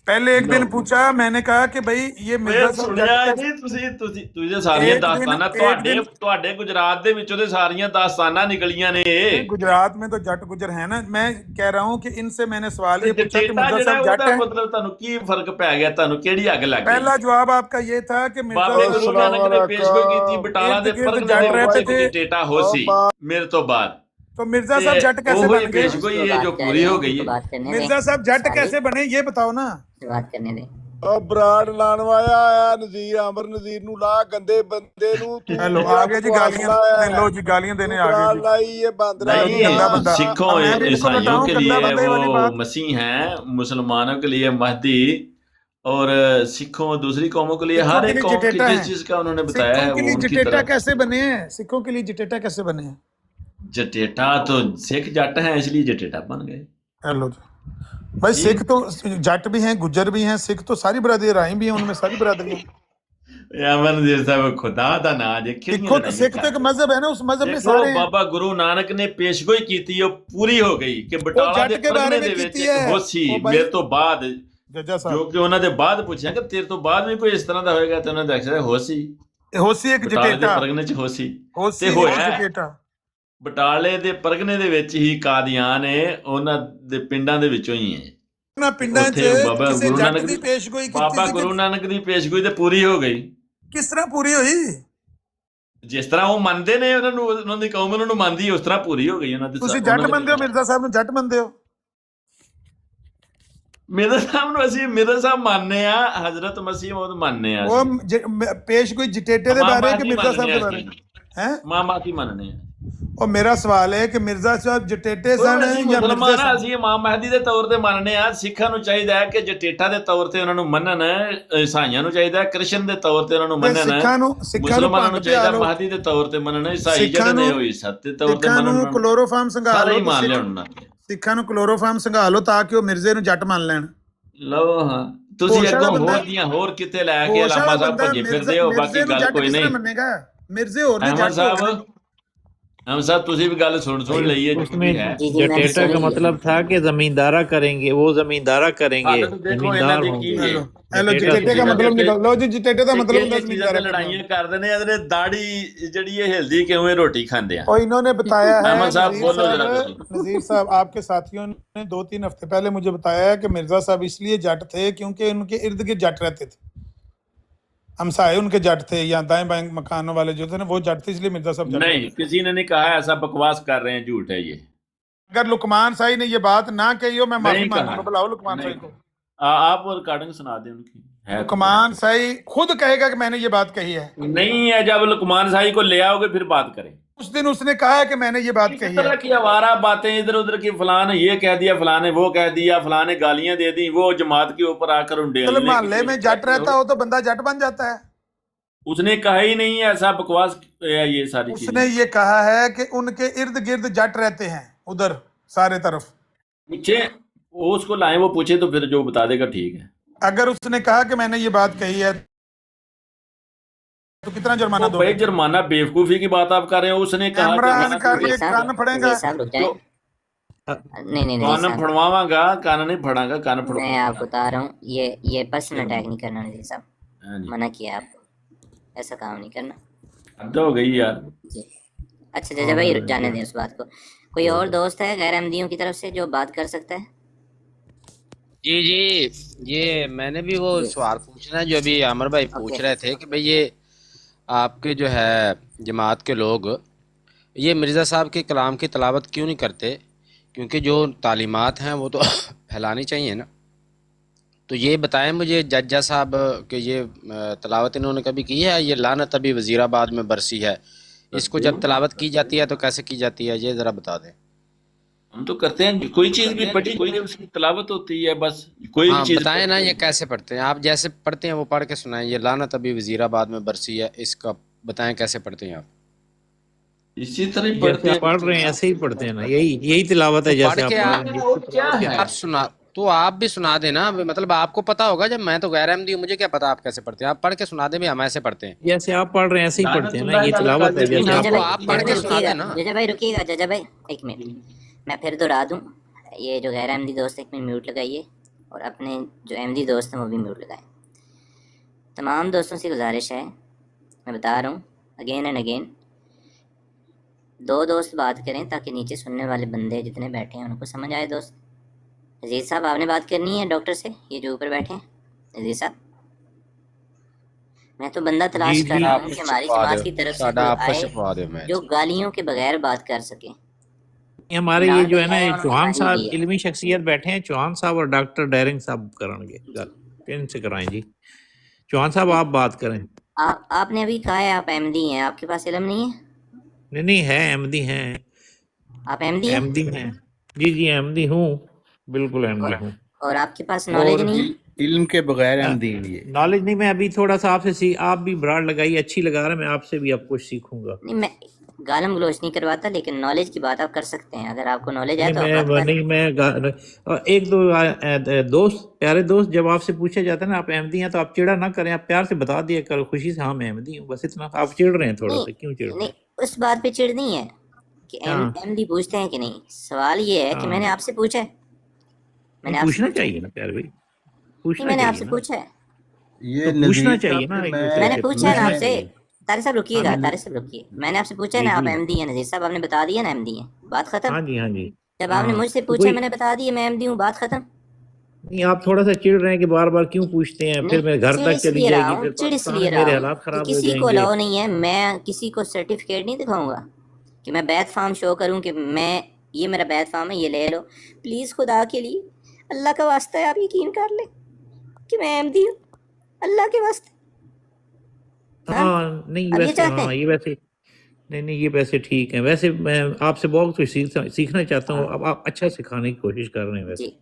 पहले एक दिन पूछा, मैंने कहा कि भाई ये मिर्जा साहब ਸੁਣਿਆ जट ਨਹੀਂ ਤੁਸੀਂ ਸਾਰੀਆਂ एक दिन- ਦਾਸਤਾਨਾਂ एक दिन- ਤੁਹਾਡੇ ਗੁਜਰਾਤ ਦੇ ਵਿੱਚੋਂ ਤੇ सारियां दास्ताना निकलियां ने। गुजरात में तो जट गुजर है ना। मैं कह रहा हूँ कि इनसे मैंने सवाल ये पूछा कि ਜਟੇਟਾ मिर्जा ਜਿਹੜਾ साहब जट ਉਹਦਾ हैं। ਮਤਲਬ ਤੁਹਾਨੂੰ ਕੀ ਫਰਕ ਪੈ ਗਿਆ, ਤੁਹਾਨੂੰ ਕਿਹੜੀ ਅੱਗ ਲੱਗ ਗਈ। पहला जवाब आपका ये था कि मिर्जा ਬਾਬੇ साहब ਗੁਰੂ ਨਾਨਕ ਨੇ ਪੇਸ਼ਗੋਈ ਕੀਤੀ ਬਟਾਲਾ ਦੇ इर्द गिर्द ਪਰਗਨੇ जट ਦੇ रहते ਵਿੱਚ थे। ਜਟੇਟਾ ਹੋਸੀ ਮੇਰੇ ਤੋਂ ਬਾਅਦ। तो मिर्जा साहब जट कैसे वही बन गए? पेशगोई ये जो पूरी हो गई है। बात करने दें। मिर्जा साहब जट सारी कैसे बने ये बताओ ना। बात करने दें। ਬਰਾੜ ਲਾਣ ਵਾਇਆ ਆਇਆ ਨਜ਼ੀਰ ਅਮਰ ਨਜ਼ੀਰ ਨੂੰ ਲਾ ਗੰਦੇ ਬੰਦੇ ਨੂੰ ਤੂੰ हेलो आ गए जी गालियां। लो जी गालियां देने आ ਬਰਾੜ गए जी। ਲਾਈ ਇਹ ਬਾਂਦਰਾ नहीं, गंदा बंदा। सिखों अब मैं भी इनको ईसाइयों बताऊं के गंदा लिए बंदे वाली वो बात। मसीह हैं, मुसलमानों के लिए महदी, और सिखों दूसरी कौमों के लिए सिखों हर के एक लिए कौम की जटेटा जिस है। चीज का उन्होंने बताया है सिखों के वो लिए उनकी जटेटा तरफ। कैसे बने हैं? सिखों के लिए जटेटा कैसे बने हैं? जटेटा तो सिख जट हैं इसलिए जटेटा बन गए। हेलो जी भाई, सिख तो जट भी हैं, गुज्जर भी हैं, सिख तो सारी बरादरी राही भी हैं, उनमें सारी बरादरी हैं। अमन जैसा वो खुदा दा ना देखिए सिखों सिख तो एक मजहब है ना, उस मजहब में सारे हैं। बाबा गुरु नानक ने पेशगोई की थी, वो पूरी हो गई कि ਬਟਾਲਾ ਜੱਟ ਦੇ ਕੇ ਬਾਰੇ ਪਰਗਨੇ ਵਿੱਚ ਦੇ ਵਿੱਚ ਕੀਤੀ ਇੱਕ ਹੈ। ਹੋਸੀ ਉਹ ਬਾਈ- ਮੇਰੇ ਤੋਂ ਬਾਅਦ, जजा ਜੋ साहब ਕਿ ਉਹਨਾਂ ਦੇ ਬਾਅਦ ਪੁੱਛਿਆ ਕਿ ਤੇਰੇ ਤੋਂ ਬਾਅਦ ਵੀ ਕੋਈ ਇਸ ਤਰ੍ਹਾਂ ਦਾ ਹੋਏਗਾ, ਤੇ ਉਹਨਾਂ ਨੇ ਆਖਿਆ ਹੋਸੀ होसी एक ਬਟਾਲੇ ਦੇ जटेटा, ਪਰਗਨੇ ਚ ਹੋਸੀ। होसी ਤੇ एक ਹੋਇਆ जटेटा। ਬਟਾਲੇ ਦੇ ਪਰਗਨੇ ਦੇ ਵਿੱਚ ਹੀ ਕਾਦੀਆਨ ਨੇ, ਉਹਨਾਂ ਦੇ ਪਿੰਡਾਂ ਦੇ ਵਿੱਚੋਂ ਹੀ ਹੈ। ਨਾ ਪਿੰਡਾਂ 'ਚ ਉੱਥੇ ਬਾਬਾ ਕਿਸੇ ਗੁਰੂ ਜੱਟ ਨਾਨਕ ਦੀ ਪੇਸ਼ਗੋਈ ਕੀਤੀ ਬਾਬਾ ਸੀ ਗੁਰੂ ਕਿ ਨਾਨਕ ਦੀ ਪੇਸ਼ਗੋਈ ਤੇ ਪੂਰੀ ਹੋ ਗਈ। ਕਿਸ ਤਰ੍ਹਾਂ ਪੂਰੀ ਹੋਈ? ਜਿਸ ਤਰ੍ਹਾਂ ਉਹ ਮੰਨਦੇ ਨੇ, ਉਹਨਾਂ ਨੂੰ ਉਹਨਾਂ ਦੀ ਕੌਮ ਉਹਨਾਂ ਨੂੰ ਮੰਨਦੀ ਹੈ, ਉਸ ਤਰ੍ਹਾਂ ਪੂਰੀ ਹੋ ਗਈ ਉਹਨਾਂ ਦੀ। ਤੁਸੀਂ ਜੱਟ ਮੰਨਦੇ ਹੋ? ਮਿਰਜ਼ਾ ਸਾਹਿਬ ਨੂੰ ਜੱਟ ਮੰਨਦੇ ਹੋ? ਮਿਰਜ਼ਾ ਸਾਹਿਬ ਨੂੰ ਅਸੀਂ ਮਿਰਜ਼ਾ ਸਾਹਿਬ ਮੰਨਦੇ ਆ, ਹਜ਼ਰਤ ਮਸੀਹ ਮੌਦ ਮੰਨਦੇ ਆ। ਉਹ ਪੇਸ਼ਗੋਈ ਜਟੇਟੇ ਦੇ ਬਾਰੇ ਕਿ ਮਿਰਜ਼ਾ ਸਾਹਿਬ ਦੇ ਬਾਰੇ ਹੈ? ਮਾਮਾਤੀ ਮੰਨਦੇ ਆ। ਉਹ ਮੇਰਾ ਸਵਾਲ ਹੈ ਕਿ ਮਿਰਜ਼ਾ ਸਾਹਿਬ ਜਟੇਟੇ ਸਨ ਅਸੀਂ ਜਾਂ ਮੁਸਲਮਾਨ ਮਿਰਜ਼ਾ ਆ, ਸਾਹਿਬ? ਅਸੀਂ ਇਮਾਮ ਮਹਿਦੀ ਦੇ ਤੌਰ ਤੇ ਮੰਨਦੇ ਆ। ਸਿੱਖਾਂ ਨੂੰ ਚਾਹੀਦਾ ਹੈ ਕਿ ਜਟੇਟਾ ਦੇ ਤੌਰ ਤੇ ਉਹਨਾਂ ਨੂੰ ਮੰਨਣ, ਈਸਾਈਆਂ ਨੂੰ ਚਾਹੀਦਾ ਹੈ ਕ੍ਰਿਸ਼ਨ ਦੇ ਤੌਰ ਤੇ ਉਹਨਾਂ ਨੂੰ ਮੰਨਣ, ਸਿੱਖਾਂ ਨੂੰ ਮੁਸਲਮਾਨਾਂ ਨੂੰ ਭੰਗ ਚਾਹੀਦਾ ਪਿਆ ਲਓ। ਮਹਿਦੀ ਦੇ ਤੌਰ ਤੇ ਮੰਨਣ, ਈਸਾਈ ਸਿੱਖਾਂ ਜਿਹੜੇ ਨੇ ਨੂੰ- ਉਹ ਈਸਾ ਦੇ ਤੌਰ ਤੇ ਸਿੱਖਾਂ ਨੂੰ ਮੰਨਣ। ਕਲੋਰੋਫਾਰਮ ਸੰਘਾ ਸਾਰੇ ਹੀ ਲਓ, ਮੰਨ ਸਿੱਖ- ਲੈਣ ਉਹਨਾਂ ਦੇ। ਸਿੱਖਾਂ ਨੂੰ ਕਲੋਰੋਫਾਰਮ ਸੰਘਾ ਲਓ ਤਾਂ ਕਿ ਉਹ ਮਿਰਜ਼ੇ ਨੂੰ ਜੱਟ ਮੰਨ ਲੈਣ। ਲਓ ਹਾਂ, ਤੁਸੀਂ ਹੋਸ਼ ਵਾਲਾ ਅੱਗੋਂ ਬੰਦਾ- ਹੋਰ ਦੀਆਂ ਹੋਰ ਕਿਤੇ ਲੈ ਕੇ ਹੋਸ਼ ਵਾਲਾ ਲਾਮਾ ਸਾਹਿਬ ਬੰਦਾ ਭੱਜੇ ਫਿਰਦੇ ਹੋ, ਬਾਕੀ ਮਿਰਜ਼ੇ ਨੂੰ ਗੱਲ ਜੱਟ ਕੋਈ ਕਿਸ ਤਰ੍ਹਾਂ ਨਹੀਂ। ਮੰਨੇਗਾ? ਮਿਰਜ਼ੇ ਹੋਰ ਨੇ ਅਹਿਮਦ ਜੱਟ ਹੋਰ ਸਾਹਿਬ, ਨੇ। अहमद साहब तुझे भी गल सुन ली है जो उसमें भी है। जी जी मैंने जटेटा सुनी का है। मतलब था कि जमींदारा करेंगे, वो जमींदारा करेंगे, हालत देखो जमींदार इन्हां दी होंगे। की है। हेलो हेलो, जटेटा जटेटे का मतलब निकाल लो जी। जटेटे ਦਾ ਮਤਲਬ ਹੁੰਦਾ ਚੀਜ਼ਾਂ ਤੇ ਲੜਾਈਆਂ ਕਰਦੇ ਨੇ, ਇਹਦੇ ਦਾੜੀ ਜਿਹੜੀ ਇਹ ਹਿਲਦੀ ਕਿਵੇਂ ਰੋਟੀ ਖਾਂਦੇ ਆ। और इन्होंने बताया है, अहमद साहब नज़ीर बोलो जरा साहब- कुछ। नज़ीर साहब आपके साथियों ने 2-3 हफ्ते पहले मुझे बताया है कि मिर्जा साहब इसलिए जट थे क्योंकि उनके इर्द गिर्द जट रहते थे, हमसाए उनके जट थे, या दाएं बाएं मकानों वाले जो थे ना वो जट थे, इसलिए मिर्जा साहब जट नहीं, किसी ने नहीं कहा, ऐसा बकवास कर रहे हैं, झूठ है ये। अगर लुकमान साई ने ये बात ना कही हो, मैं माफी नहीं मांगूंगा। कहा। बुलाओ लुकमान नहीं। साई को। आप वो रिकॉर्डिंग सुना दें उनकी। है तो लुकमान साई खुद कहेगा कि मैंने ये बात कही है। नहीं है। जब लुकमान साई को ले आओगे फिर बात करें। उस दिन उसने कहा है कि मैंने ये बात इस कही तरह है। की आवारा बातें इधर उधर की, फलां ने ये कह दिया, फलां ने वो कह दिया, फलां ने गालियां दे दी, वो जमात के ऊपर आकर चलो उंडेलने की मोहल्ले में कोशिश जट करते हो। रहता हो तो बंदा जट बन जाता है। उसने कहा ही नहीं है, ऐसा बकवास है ये सारी उसने चीजें। ये कहा है कि उनके इर्द गिर्द जट रहते हैं उधर सारे तरफ। पूछे, वो उसको लाए, वो पूछे तो फिर जो बता देगा ठीक है। अगर उसने कहा कि मैंने ये बात कही है तो कितना जुर्माना तो भाई दोगे? जुर्माना बेवकूफी की बात आप कर रहे हो। उसने कहा कैमरा कि ऑन मैं करके जी साहब, कान फड़ेगा। जी साहब रुक जाएं। तो नहीं नहीं नहीं कान साहब, फड़वावांगा, कान नहीं फड़ांगा, कान मैं फड़वाऊंगा। आपको बता रहा हूँ, ये पर्सनल अटैक नहीं करना नजीर साहब, हाँ जी, मना किया आपको, ऐसा काम नहीं करना हद हो गई यार। जी। अच्छा जजा भाई जाने दें उस बात को। कोई और दोस्त है गैर अहमदियों की तरफ से जो बात कर सकता है? जी जी, ये मैंने भी वो जी सवाल पूछना है जो अभी आमर भाई पूछ ओके। रहे थे कि भाई ये आपके जो है जमात के लोग ये मिर्ज़ा साहब के कलाम की तलावत क्यों नहीं करते? क्योंकि जो तालीमात हैं वो तो फैलानी चाहिए ना। तो ये बताएं मुझे जज्जा साहब कि ये तलावत इन्होंने कभी की है? ये लानत अभी वज़ीराबाद में बरसी है, इसको जब तलावत की जाती है तो कैसे की जाती है, ये ज़रा बता दें। हम तो करते हैं, कोई चीज भी पढ़ी कोई उसकी तलावत होती है, बस कोई भी हाँ चीज बताएं ना पढ़ते ये हैं। कैसे पढ़ते हैं, आप जैसे पढ़ते हैं वो पढ़ के सुनाएं। ये लानत अभी वज़ीराबाद में बरसी है, इसका बताएं कैसे पढ़ते हैं आप। इसी तरह ही जैसे पढ़ते आप हैं। पढ़ रहे हैं ऐसे ही पढ़ते हैं ना, यही तिलावत है तो पढ़ जैसे आप के पढ़ आप रहे हैं। और क्या है? आप सुना तो आप भी सुना देना, मतलब आपको पता होगा। जब मैं तो गैर अहमदी हूँ, मुझे क्या पता आप कैसे पढ़ते हैं। आप पढ़ के सुना दे भी, हम ऐसे पढ़ते हैं। जैसे आप पढ़ रहे हैं ऐसे ही पढ़ते हैं ना, ये तिलावत है नहीं जैसे ना, आप तो आप पढ़ के सुना रुकिएगा देना। जजा भाई, रुकिएगा जजा भाई, एक मिनट मैं फिर दोहरा दूँ। ये जो गैर अहमदी दोस्त एक मिनट म्यूट लगाइए और अपने जो अहमदी दोस्त हैं वो भी म्यूट लगाएं। तमाम दोस्तों से गुजारिश है, मैं बता रहा हूँ अगेन एंड अगेन, दो दोस्त बात करें ताकि नीचे सुनने वाले बंदे जितने बैठे हैं उनको समझ आए। दोस्त अजीज साहब आपने बात करनी है डॉक्टर से, ये जो ऊपर बैठे हैं अजीज साहब। मैं तो बंदा तलाश जी कर जी रहा आप हूँ कि कुछ हमारी छुपा जमात दो, की तरफ से साडा कोई आपको आए छुपा दो मैं। जो गालियों के बगैर बात कर सके। ये हमारे ये जो है ना, है, ये उन्होंने चौहान गाली साहब दी है। इल्मी शख्सियत बैठे हैं, चौहान साहब और डॉक्टर डेरिंग साहब करेंगे गल, इनसे कराएं जी। चौहान साहब आप बात करें। आपने अभी कहा है आप अहमदी हैं, आपके पास इल्म नहीं है? नहीं है, अहमदी हैं, आप अहमदी हैं अहमदी हैं जी जी, अहमदी हूँ, बिल्कुल अहमदी हूँ। और आपके पास नॉलेज और नहीं है? इल्म के बगैर अहमदी नहीं है। नॉलेज नहीं, मैं अभी थोड़ा सा आपसे आप भी ब्राड लगाइए, अच्छी लगा रहे, मैं आपसे भी अब कुछ सीखूंगा। नहीं, मैं गालम गलोच नहीं करवाता, लेकिन नॉलेज की बात आप कर सकते हैं। अगर आपको नॉलेज है नहीं तो आप बात करें। नहीं मैं एक दो दोस्त, प्यारे दोस्त, जब आपसे पूछा जाता है ना आप अहमदी हैं तो आप चिढ़ा ना करें, आप प्यार से बता दिया करो खुशी से, हाँ मैं अहमदी हूँ, बस इतना। आप चिढ़ रहे हैं थोड़ा नहीं सा, क्यों चिढ़ रहे नहीं, हैं? उस बात पे चिढ़ नहीं है कि हाँ अहमदी पूछते हैं कि नहीं। सवाल ये है कि हाँ, मैंने आपसे पूछा है, मैंने नहीं आपसे पूछना पूछा चाहिए ना प्यारे भाई, नहीं, पूछना मैंने चाहिए आपसे ना, पूछा है, ये तो पूछना नज़ीर चाहिए साहब ना से एक मैं दूसरे मैंने से, पूछा है ना पूछना आपसे। चाहिए। तारिक साहब हाँ रुकिएगा, तारिक साहब रुकिए, मैंने आपसे पूछा है जी ना आप जी अहमदी हैं नजीर साहब, आपने बता दिया ना अहमदी हैं, बात खत्म। हाँ जी हाँ जी जब आपने हाँ। मुझसे तो पूछा कोई मैंने बता दिया मैं अहमदी हूँ, बात खत्म। नहीं, आप थोड़ा सा चिढ़ रहे हैं कि बार बार क्यों पूछते हैं, फिर नहीं, मेरे घर चिढ़ तक चली इसलिए रहा जाएगी, हूँ, फिर चिढ़ पाकिस्तान इसलिए में रहा मेरे हूँ हालात कि खराब हो किसी को जाएंगे। अलाउ नहीं है, मैं किसी को सर्टिफिकेट नहीं दिखाऊंगा कि मैं बैत फार्म शो करूँ कि मैं ये मेरा बैत फार्म है, ये ले लो। प्लीज़ खुदा के लिए, अल्लाह का वास्ता है, आप यकीन कर लें कि मैं अहमदी हूँ, अल्लाह के वास्ते। हाँ हाँ नहीं अब ये वैसे, चाहते हाँ हैं। ये वैसे, नहीं ये वैसे ठीक है। वैसे मैं आपसे बहुत कुछ सीखना चाहता हूँ, हाँ अब आप अच्छा सिखाने की कोशिश कर रहे हैं वैसे। जी,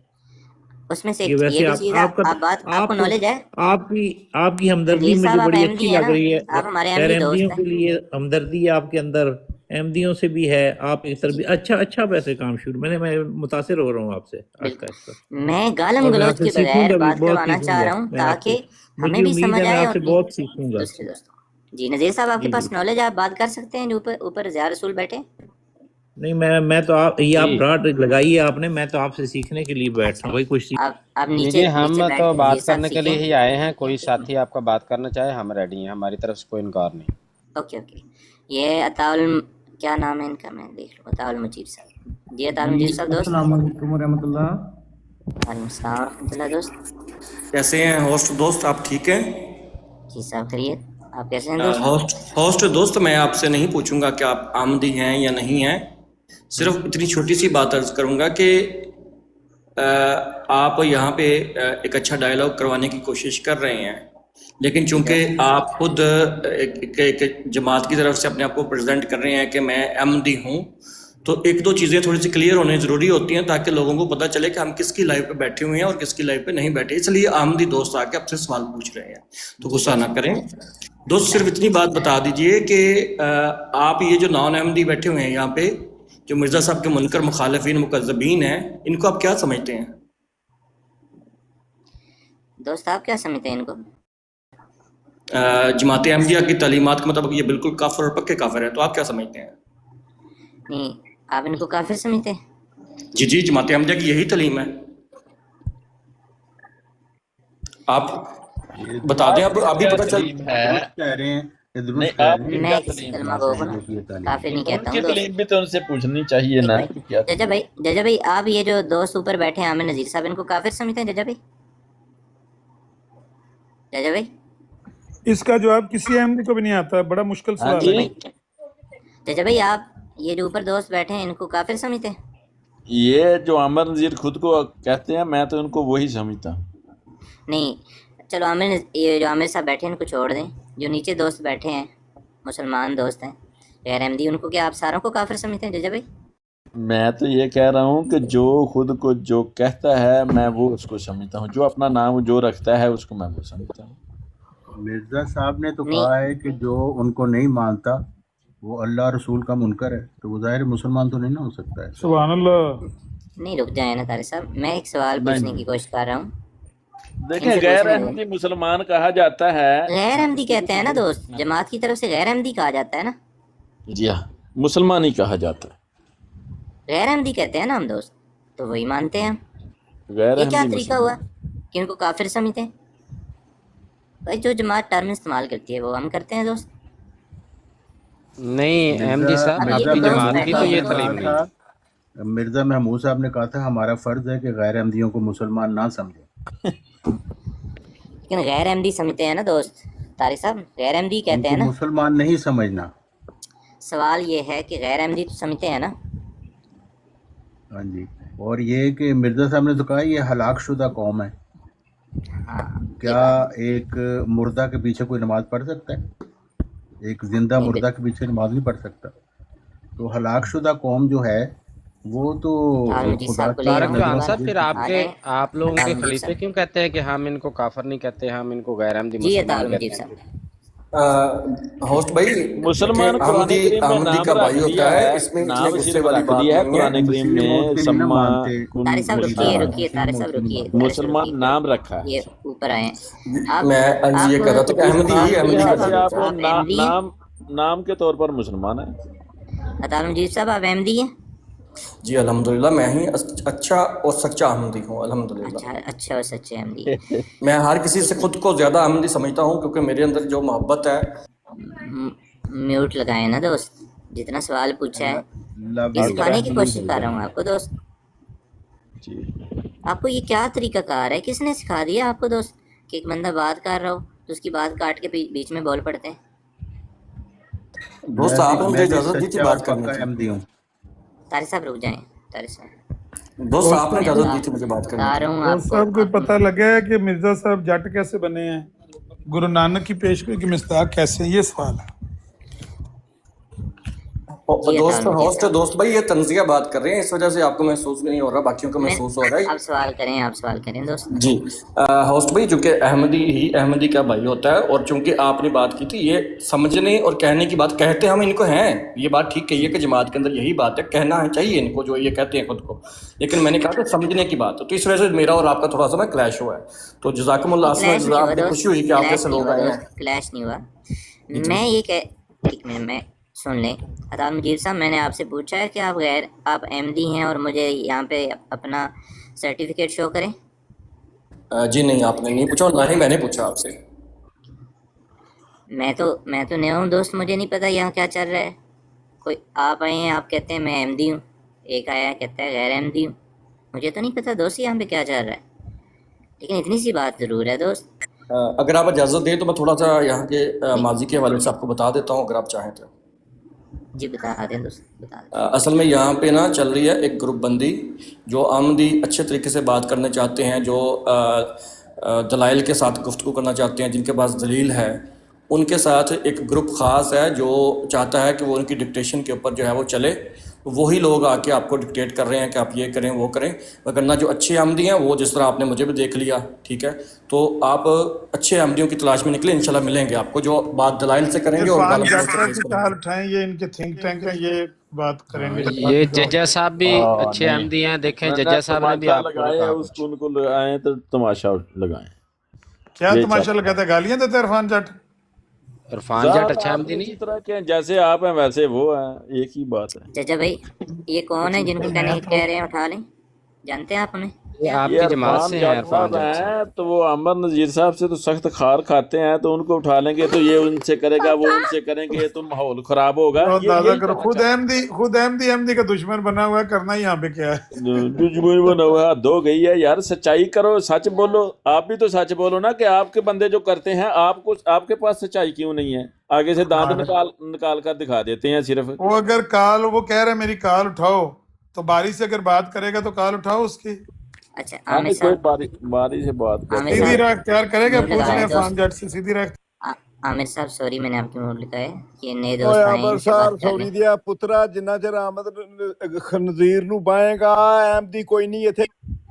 उसमें से ये ये वैसे भी आप चीज़ है, आपका आप बात, आपको आपको नॉलेज है। आपकी हमदर्दी नजीर मुझे साहब आप बड़ी अहमदी अच्छी है लग ना, रही है। आप हमारे गैर अहमदी दोस्त अहमदियों हैं। के लिए हमदर्दी है आपके अंदर, अहमदियों से भी है। आप एक तरफ अच्छा वैसे काम शुरू, मैं मुतासिर हो रहा हूँ आपसे आहिस्ता बिल्कुल, आहिस्ता, मैं गालम और मैं गलोच आपसे के बगैर सीखूंगा भी, बात बहुत करवाना चाह सीखूंगा रहा हूँ मैं आपसे, ताकि हमें मुझे भी उम्मीद समझ है मैं आए आपसे और बहुत सीखूंगा। दूसरे दोस्तों को। जी नजीर साहब आपके जी पास जी नॉलेज है, आप बात कर सकते हैं। जो ऊपर ज़िया रसूल बैठे हैं। नहीं मैं तो आप ये आप जी ब्राड लगाइए आपने, मैं तो आपसे सीखने के लिए बैठ रहा अच्छा हूँ भाई, कुछ आप जी नीचे जी, नीचे हम बैठ तो के नजीर बात साहब करने के लिए सीखें। ही आए हैं। कोई साथी आपका बात करना चाहे हम रेडी हैं, हमारी तरफ से कोई इनकार नहीं। ओके ओके, ये अताउल, क्या नाम है इनका, मैं देख लूँ, अताउल मुजीब साहब। जी अताउल मुजीब साहब दोस्त। अस्सलाम वालेकुम रहमतुल्लाह। वालेकुम सलाम रहमतुल्लाह दोस्त। कैसे हैं होस्ट दोस्त, आप ठीक हैं? जी साहब खैरियत, आप कैसे हैं दोस्त? होस्ट दोस्त, मैं आपसे नहीं पूछूंगा कि आप आमदी हैं या नहीं हैं, सिर्फ इतनी छोटी सी बात अर्ज करूंगा कि आप यहाँ पे एक अच्छा डायलॉग करवाने की कोशिश कर रहे हैं, लेकिन चूंकि आप खुद एक जमात की तरफ से अपने आप को प्रेजेंट कर रहे हैं कि मैं अहमदी हूँ, तो एक दो चीज़ें थोड़ी सी क्लियर होनी ज़रूरी होती हैं ताकि लोगों को पता चले कि हम किसकी लाइफ पे बैठे हुए हैं और किसकी लाइफ पे नहीं बैठे। इसलिए अहमदी दोस्त आके आपसे सवाल पूछ रहे हैं, तो गुस्सा ना करें दोस्त। सिर्फ इतनी बात बता दीजिए कि आप ये जो नॉन अहमदी बैठे हुए हैं यहाँ पे, जो मिर्ज़ा साहब के मुनकर मुखालफिन मुकज़्ज़बीन हैं, इनको आप क्या समझते हैं? दोस्त आप क्या समझते हैं इनको? जमात अहमदिया की तालीमात के मुताबिक ये बिल्कुल काफिर और पक्के काफिर है, तो आप क्या समझते हैं? नहीं, आप इनको काफिर समझते हैं? जी जी, जमात अहमदिया की यही तालीम है। आप बता दें, अब अभी पता चल कह रहे हैं नहीं, आपकी मैं क्या किसी तालीम कलमा है? को ना काफिर नहीं कहता उनकी हूँ दोस्त। तालीम भी तो उनसे पूछनी चाहिए ना कि क्या। जजा भाई आप ये जो दोस्त ऊपर बैठे हैं आमिर नजीर साहब, इनको काफिर समझते हैं जजा भाई? जजा भाई इसका जवाब किसी अहमदी को भी नहीं आता, बड़ा मुश्किल हाँ सवाल है। जी, जजा भाई आप ये जो ऊपर दोस्त बैठे हैं इनको काफिर समझते हैं? ये जो अमर नज़ीर खुद को कहते हैं, मैं तो उनको वही समझता हूँ। नहीं, चलो ये जो आमिर साहब बैठे हैं इनको छोड़ दें। जो नीचे दोस्त बैठे हैं मुसलमान दोस्त हैं गैर अहमदी, उनको क्या आप सारों को काफिर समझते हैं जजा भाई? मैं तो ये कह रहा हूँ कि जो खुद को जो कहता है मैं वो उसको समझता हूँ, जो अपना नाम जो रखता है उसको मैं वो समझता हूँ। मिर्जा साहब ने तो नहीं। कहा है कि जो उनको नहीं मानता वो अल्लाह रसूल का मुनकर है, तो वो ज़ाहिर मुसलमान तो नहीं ना हो सकता है। सुभान अल्लाह। नहीं, रुक जाए ना तारिक साहब, मैं एक सवाल पूछने की कोशिश कर रहा हूँ। देखें, इनसे गैर पूछना अहमदी मुसलमान कहा जाता है। गैर अहमदी कहते हैं ना दोस्त, जमात की तरफ से गैर अहमदी कहा जाता है ना? जी हाँ, मुसलमान ही कहा जाता है। गैर अहमदी कहते हैं ना हम दोस्त, तो वही मानते हैं हम। गैर ये क्या अहमदी तरीका हुआ कि इनको काफिर समझते हैं? भाई जो जमात टर्म इस्तेमाल करती है वो हम करते हैं दोस्त। नहीं अहमदी साहब, अब ये आपकी दोस्त जमात की तो बैठे ये हैं। तालीम नहीं है। मिर्जा महमूद साहब ने कहा था हमारा फ़र्ज़ है कि गैर अहमदियों को मुसलमान ना समझें। लेकिन गैर अहमदी समझते हैं ना दोस्त तारिक साहब, गैर अहमदी कहते हैं उनको ना। मुसलमान नहीं समझना। सवाल ये है कि गैर अहमदी तो समझते हैं ना? हाँ जी, और ये कि मिर्जा साहब ने तो कहा ये हलाक शुदा कौम है। हाँ, क्या एक मुर्दा के पीछे कोई नमाज पढ़ सकता है? एक जिंदा नहीं, मुर्दा के पीछे नमाज नहीं पढ़ सकता। तो हलाक शुदा कौम जो है वो तो तारक खुदा साहब को की ले तारक आऊं, जवान नजरों साहब, से फिर आ आपके जाए। आप लोगों के तारक खलीफे साहब। क्यों कहते हैं कि हम इनको काफिर नहीं कहते, हम इनको गैर अहमदी जी है मुसलमान तारक कहते मुजीब हैं? साहब। होस्ट भाई, मुसलमान कुरान अहमदी करीम में अहमदी नाम का रख भाई होता दिया है, है, इसमें इतने नाम गुस्से सिर्फ वाली रख बात दिया है नहीं है। कुरान करीम मुस्लिम में, उसके नहीं ना सम्मा मानते। कुन तारिक साहब रुकिए मुस्लिम। रुकिए, तारिक साहब रुकिए, तारिक साहब मुसलमान रुकिए। नाम रखा है। ये ऊपर आए आप। मैं ये कह रहा था कि इस अहमदी नाम ही के अहमदी लिहाज का से नाम आप है। आप अहमदी हैं? नाम के तौर पर मुसलमान है। तारक मुजीब साहब आप अहमदी हैं? जी अल्हम्दुलिल्लाह, मैं ही अच्छा और सच्चा अहमदी हूँ अल्हम्दुलिल्लाह। अच्छा और सच्चे अहमदी। मैं हर किसी से खुद को ज़्यादा अहमदी समझता हूँ, क्योंकि मेरे अंदर जो मोहब्बत है। म्यूट लगाए ना दोस्त, जितना सवाल पूछा है लव ये यू। सिखाने की कोशिश कर रहा हूँ आपको दोस्त। जी, आपको ये क्या तरीका कार है, किसने सिखा दिया आपको दोस्त कि एक बंदा बात कर रहा हो तो उसकी बात काट के बीच में बोल पड़ते हैं? दोस्त आपने मुझे मैं भी इजाज़त दी थी सच्चा और बात करने पक्का की। अहमदी हूँ। तारिक साहब रुक जाएं, तारिक साहब दोस्त आपने इजाज़त दी थी मुझे बात बता करने रहा हूँ दोस्त आपको। साहब को पता लगा है कि मिर्जा साहब जट कैसे बने हैं, गुरु नानक की पेशवे की मिस्दाक कैसे है, ये सवाल है। की। दोस्त भाई, ये तंजिया बात कर रहे हैं, इस वजह से आपको महसूस नहीं हो रहा, बाकियों को महसूस हो रहा है। आप सवाल करें दोस्त। जी होस्ट भाई, चूंकि अहमदी ही अहमदी का भाई होता है, और चूंकि आपने बात की थी ये समझने और कहने की बात, कहते हम इनको हैं, ये बात ठीक कही है कि जमात के अंदर यही बात है, कहना है चाहिए इनको जो ये कहते हैं खुद को, लेकिन मैंने कहा कि समझने की बात है, तो इस वजह से मेरा और आपका थोड़ा सा ना क्लैश हुआ है। तो जज़ाकुमुल्लाह, आपने खुशी हुई कि आप जैसे लोग आए हैं। क्लैश नहीं हुआ। मैं ये एक मिनट में सुन लें। तारक मुजीब साहब, मैंने आपसे पूछा है कि आप अहमदी हैं और मुझे यहाँ पे अपना सर्टिफिकेट शो करें। जी नहीं, आपने नहीं पूछा और ना ही मैंने पूछा आपसे। मैं तो नया हूँ दोस्त, मुझे नहीं पता यहाँ क्या चल रहा है। कोई आप आए हैं, आप कहते हैं मैं अहमदी हूँ, एक आया कहता है गैर अहमदी हूँ, मुझे तो नहीं पता दोस्त यहाँ पे क्या चल रहा है। लेकिन इतनी सी बात ज़रूर है दोस्त, अगर आप इजाज़त दें तो मैं थोड़ा सा यहाँ के माजी के हवाले से आपको बता देता हूँ, अगर आप चाहें तो। جی بتا دیں دوست، بتا دیں۔ اصل میں یہاں پہ نا چل رہی ہے ایک گروپ بندی، جو احمدی اچھے طریقے سے بات کرنا چاہتے ہیں، جو دلائل کے ساتھ گفتگو کرنا چاہتے ہیں، جن کے پاس دلیل ہے، ان کے ساتھ ایک گروپ خاص ہے جو چاہتا ہے کہ وہ ان کی ڈکٹیشن کے اوپر جو ہے وہ چلے۔ وہی لوگ آ کے آپ کو ڈکٹیٹ کر رہے ہیں کہ آپ یہ کریں وہ کریں، وگرنہ جو اچھے احمدی ہیں وہ جس طرح آپ نے مجھے بھی دیکھ لیا، ٹھیک ہے، تو آپ اچھے احمدیوں کی تلاش میں نکلیں، انشاءاللہ ملیں گے آپ کو، جو بات دلائل سے کریں گے اور عرفان غالب جٹ سے کال اٹھائیں، یہ ان کے تھنک ٹینک ہے، یہ بات کریں گے۔ یہ ججا صاحب بھی اچھے احمدی ہیں، دیکھیں ججا صاحب نے بھی آپ کو لگائے کہا اس کو، ان کو لگائیں تو تماشا لگائیں۔ کیا تماشا لگاتا ہے؟ گالیاں دیتا ہے عرفان جٹ؟ عرفان جٹ اچھا احمدی اسی نہیں؟ طرح کے جیسے آپ ہیں ویسے وہ ہیں، ایک ہی بات ہے۔ چچا بھائی یہ کون ہے جن کو کہہ رہے ہیں اٹھا لیں؟ جانتے ہیں آپ انہیں؟ یہ آپ یہ کی جماعت عرفان سے ہیں، جٹ عرفان صاحب جٹ سے۔ ہیں تو وہ عمر نذیر صاحب سے تو سخت خار کھاتے ہیں، تو ان کو اٹھا لیں گے تو یہ ان سے کرے گا، وہ ان سے کریں گے تو ماحول خراب ہوگا۔ بہت یہ اندازہ یہی کرو، کرنا خود احمدی کا دشمن بنا ہوا ہے، کرنا یہاں پہ کیا ہے؟ دشمن بنا ہوا ہے، حد ہو گئی ہے یار، سچائی کرو، سچ بولو، آپ بھی تو سچ بولو نا، کہ آپ کے بندے جو کرتے ہیں، آپ کے پاس سچائی کیوں نہیں ہے؟ آگے سے دانت نکال کر دکھا دیتے ہیں صرف۔ وہ اگر وہ کہہ رہے میری کال اٹھاؤ، تو باری سے اگر بات کرے گا تو کال اٹھاؤ اس کی، اچھا ہاں عامر نہیں، کوئی صاحب، باری سے بات عامر کرتے سیدھی ہیں۔ صاحب راہ اختیار کرے گا، میوٹ پوچھ لگا لیں رہے عرفان دوست۔ جٹ سے، سیدھی راہ۔ عامر صاحب سوری، میں نے آپ کی میوٹ لگایا، یہ نئے اوے دوست آئے ہیں، عامر ان سے صاحب بات کر سوری لیں۔ دیا پترا، جنہ چر آمد خنزیر نو بائیں گا احمدی کوئی نہیں اتھے۔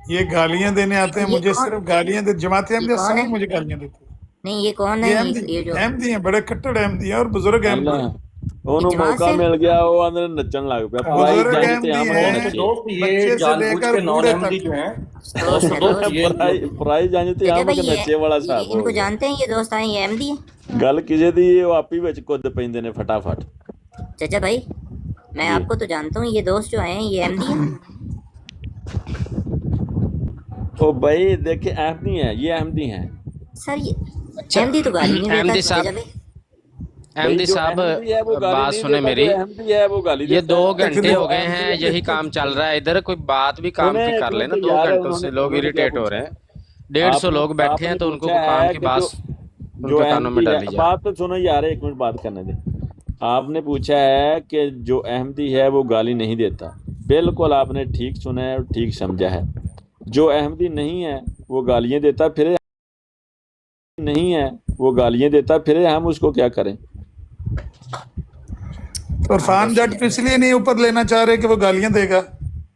یہ گالیاں دینے آتے ہیں یہ مجھے، کون صرف گالیاں دے، جماعت یہ احمدیہ کون سارے ہے؟ مجھے گالیاں دیتے ہیں۔ نہیں یہ کون ہے؟ یہ احمدی یہ جو احمدی ہیں، بڑے کٹڑ احمدی ہیں اور بزرگ احمدی اللہ ہیں، انہوں جماعت موقع سے؟ مل گیا، وہ اندر نچن لگ پیا، پرائی بزرگ جنج تے احمدی ہم ہیں، نچے، دوست یہ بچے سے جان لے بوجھ کر کے نان بوڑھے احمدی تک۔ جو ہیں، دوست ہے دوست۔ پرائی جنج تے چچا ہم بھائی نچے والا صاحب ان ہو کو گیا۔ جانتے ہیں یہ دوست آئے ہیں، یہ احمدی ہیں؟ گل کسے دی وہ آپ ہی وچ کد پیندے نے فٹافٹ۔ چچا بھائی میں جی آپ کو تو جانتا ہوں، یہ دوست جو آئے ہیں یہ احمدی ہیں؟ او بھائی دیکھیں، احمدی ہیں، یہ احمدی ہیں سر یہ اچھا احمدی تو گالی نہیں احمدی دیتا صاحب، چچا بھائی۔ بھائی احمدی جو صاحب احمدی ہے وہ گالی بات نہیں سنیں دیتا، جو میری، احمدی ہے وہ گالی یہ دیتا 2 ہے۔ گھنٹے جو ہو گئے احمدی ہیں ہے یہی کام چل رہا ہے ادھر، کوئی بات بھی کام سنیں کی ایک کر منٹ لینا، 2 یار، گھنٹوں سے لوگ انہوں نے کیا اریٹیٹ ہو پوچھا؟ رہے ہیں، 150 لوگ بیٹھے آپ ہیں نے تو ان کو پوچھا کام ہے کی کہ بات ان جو کے کانوں میں احمدی ڈالی ہے، جائے۔ بات تو سنو یار، ایک منٹ بات کرنے دیں۔ آپ نے پوچھا ہے کہ جو احمدی ہے وہ گالی نہیں دیتا، بالکل آپ نے ٹھیک سنا ہے اور ٹھیک سمجھا ہے۔ جو احمدی نہیں ہے وہ گالیاں دیتا پھرے، نہیں ہے وہ گالیاں دیتا پھرے، ہم اس کو کیا کریں؟ عرفان جٹ تو اس لیے نہیں اوپر لینا چاہ رہے کہ وہ گالیاں دے گا۔